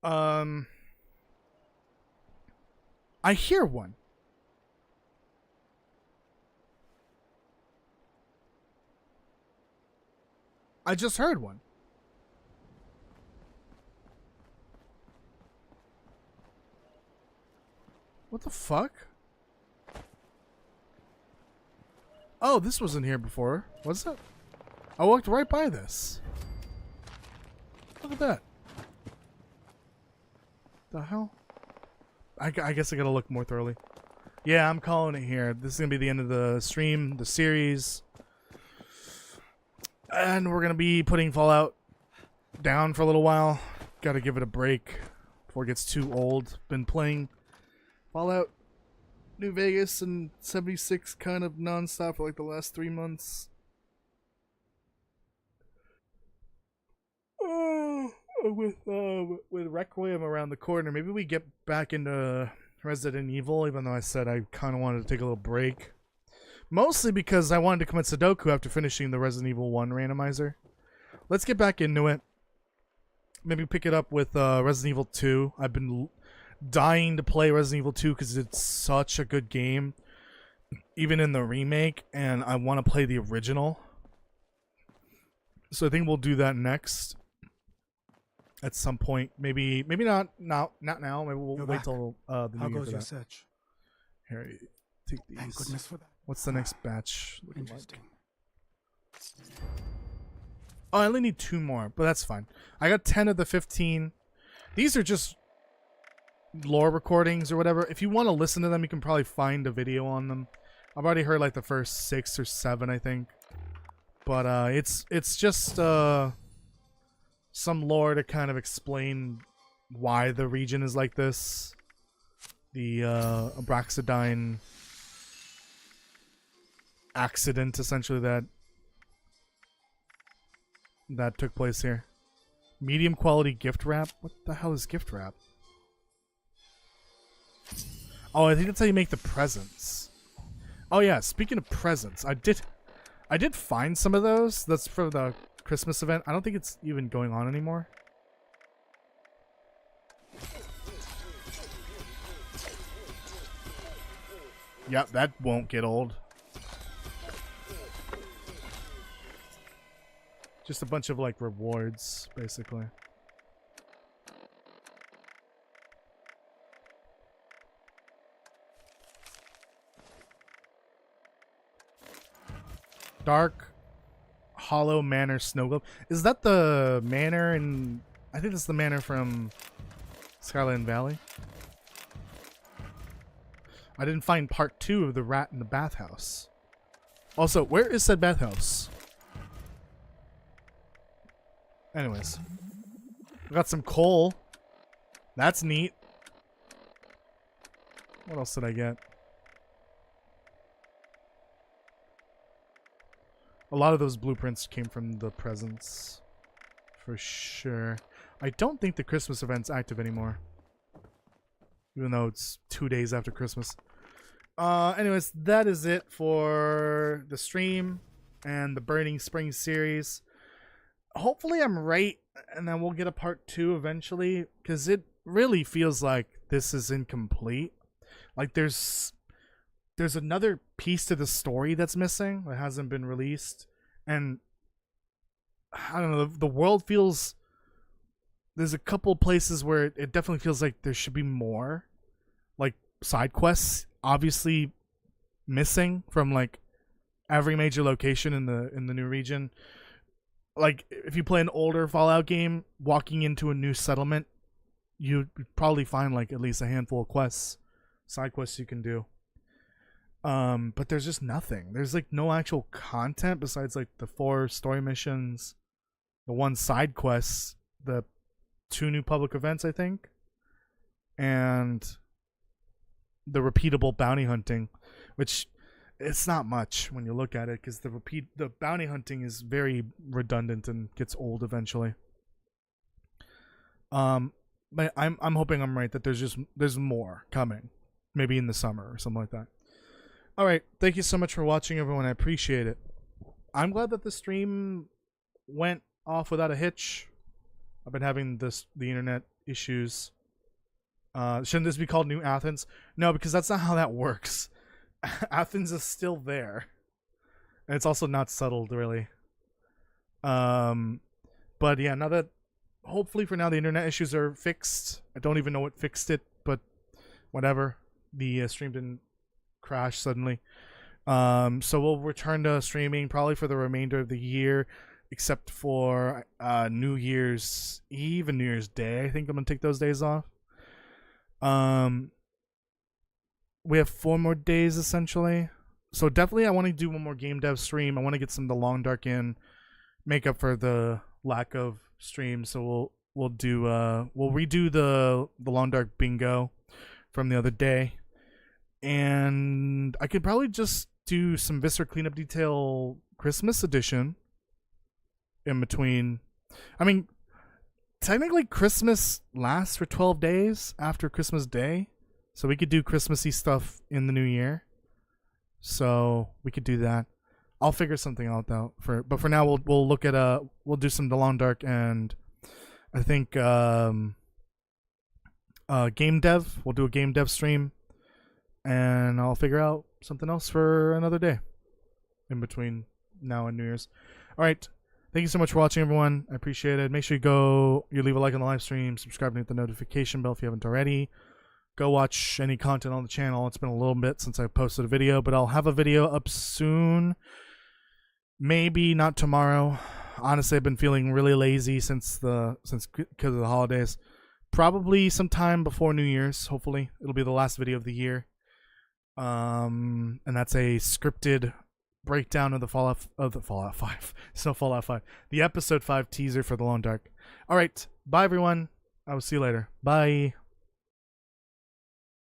I hear one. I just heard one. What the fuck? Oh, this wasn't here before, was it? I walked right by this. Look at that. The hell? I guess I gotta look more thoroughly. Yeah, I'm calling it here. This is gonna be the end of the stream, the series. And we're gonna be putting Fallout down for a little while. Gotta give it a break before it gets too old. Been playing Fallout New Vegas and 76 kind of non-stop for like the last 3 months. With Requiem around the corner, maybe we get back into Resident Evil, even though I said I kind of wanted to take a little break. Mostly because I wanted to commit Sudoku after finishing the Resident Evil 1 randomizer. Let's get back into it. Maybe pick it up with Resident Evil 2. I've been dying to play Resident Evil 2 because it's such a good game, even in the remake, and I want to play the original. So I think we'll do that next. at some point. Maybe not now. Maybe we'll You're wait back. till the How new year goes for your that. search? Here, take these. Thank goodness for that. What's the next batch? looking like? Interesting. Oh, I only need 2 more, but that's fine. I got 10 of the 15. These are just lore recordings or whatever. If you want to listen to them, you can probably find a video on them. I've already heard like the first 6 or 7, I think. But it's just some lore to kind of explain why the region is like this. The Abraxadine accident, essentially, that took place here. Medium quality gift wrap? What the hell is gift wrap? Oh, I think that's how you make the presents. Oh yeah, speaking of presents, I did find some of those. That's for the Christmas event. I don't think it's even going on anymore. Yep, that won't get old. Just a bunch of like rewards, basically. Dark Hollow Manor Snow Globe. Is that the manor in... I think that's the manor from Skyline Valley. I didn't find part 2 of the rat in the bathhouse. Also, where is said bathhouse? Anyways. We got some coal. That's neat. What else did I get? A lot of those blueprints came from the presents. For sure. I don't think the Christmas event's active anymore. Even though it's 2 days after Christmas. Anyways, that is it for the stream and the Burning Springs series. Hopefully I'm right, and then we'll get a part 2 eventually, because it really feels like this is incomplete. Like there's another piece to the story that's missing that hasn't been released, and I don't know, the world feels... There's a couple places where it definitely feels like there should be more, like side quests obviously missing from like every major location in the new region. Like if you play an older Fallout game, walking into a new settlement, you'd probably find like at least a handful of quests, side quests you can do. But there's just nothing. There's like no actual content besides like the 4 story missions, the 1 side quest, the 2 new public events, I think, and the repeatable bounty hunting, which it's not much when you look at it, because the bounty hunting is very redundant and gets old eventually. But I'm hoping I'm right that there's more coming, maybe in the summer or something like that. All right, thank you so much for watching, everyone. I appreciate it. I'm glad that the stream went off without a hitch. I've been having the internet issues. Shouldn't this be called New Athens? No, because that's not how that works. Athens is still there. And it's also not settled, really. But yeah, now that... Hopefully for now the internet issues are fixed. I don't even know what fixed it, but whatever. The stream didn't crash suddenly. So we'll return to streaming probably for the remainder of the year, except for New Year's Eve and New Year's Day. I think I'm gonna take those days off. We have 4 more days essentially, so definitely I want to do one more game dev stream. I want to get some of the Long Dark in, make up for the lack of streams. So we'll redo the Long Dark bingo from the other day, and I could probably just do some Viscera Cleanup Detail Christmas edition in between. I mean, technically Christmas lasts for 12 days after Christmas Day, so we could do Christmassy stuff in the new year. So we could do that. I'll figure something out though. But for now we'll look at we'll do some The Long Dark, and I think game dev. We'll do a game dev stream, and I'll figure out something else for another day in between now and New Year's. All right. Thank you so much for watching, everyone. I appreciate it. Make sure you leave a like on the live stream, subscribe and hit the notification bell if you haven't already. Go watch any content on the channel. It's been a little bit since I posted a video, but I'll have a video up soon. Maybe not tomorrow. Honestly, I've been feeling really lazy since because of the holidays. Probably sometime before New Year's. Hopefully, it'll be the last video of the year. And that's a scripted breakdown of the Fallout 5. It's no Fallout 5. The episode 5 teaser for The Lone Dark. All right, bye everyone. I will see you later. Bye.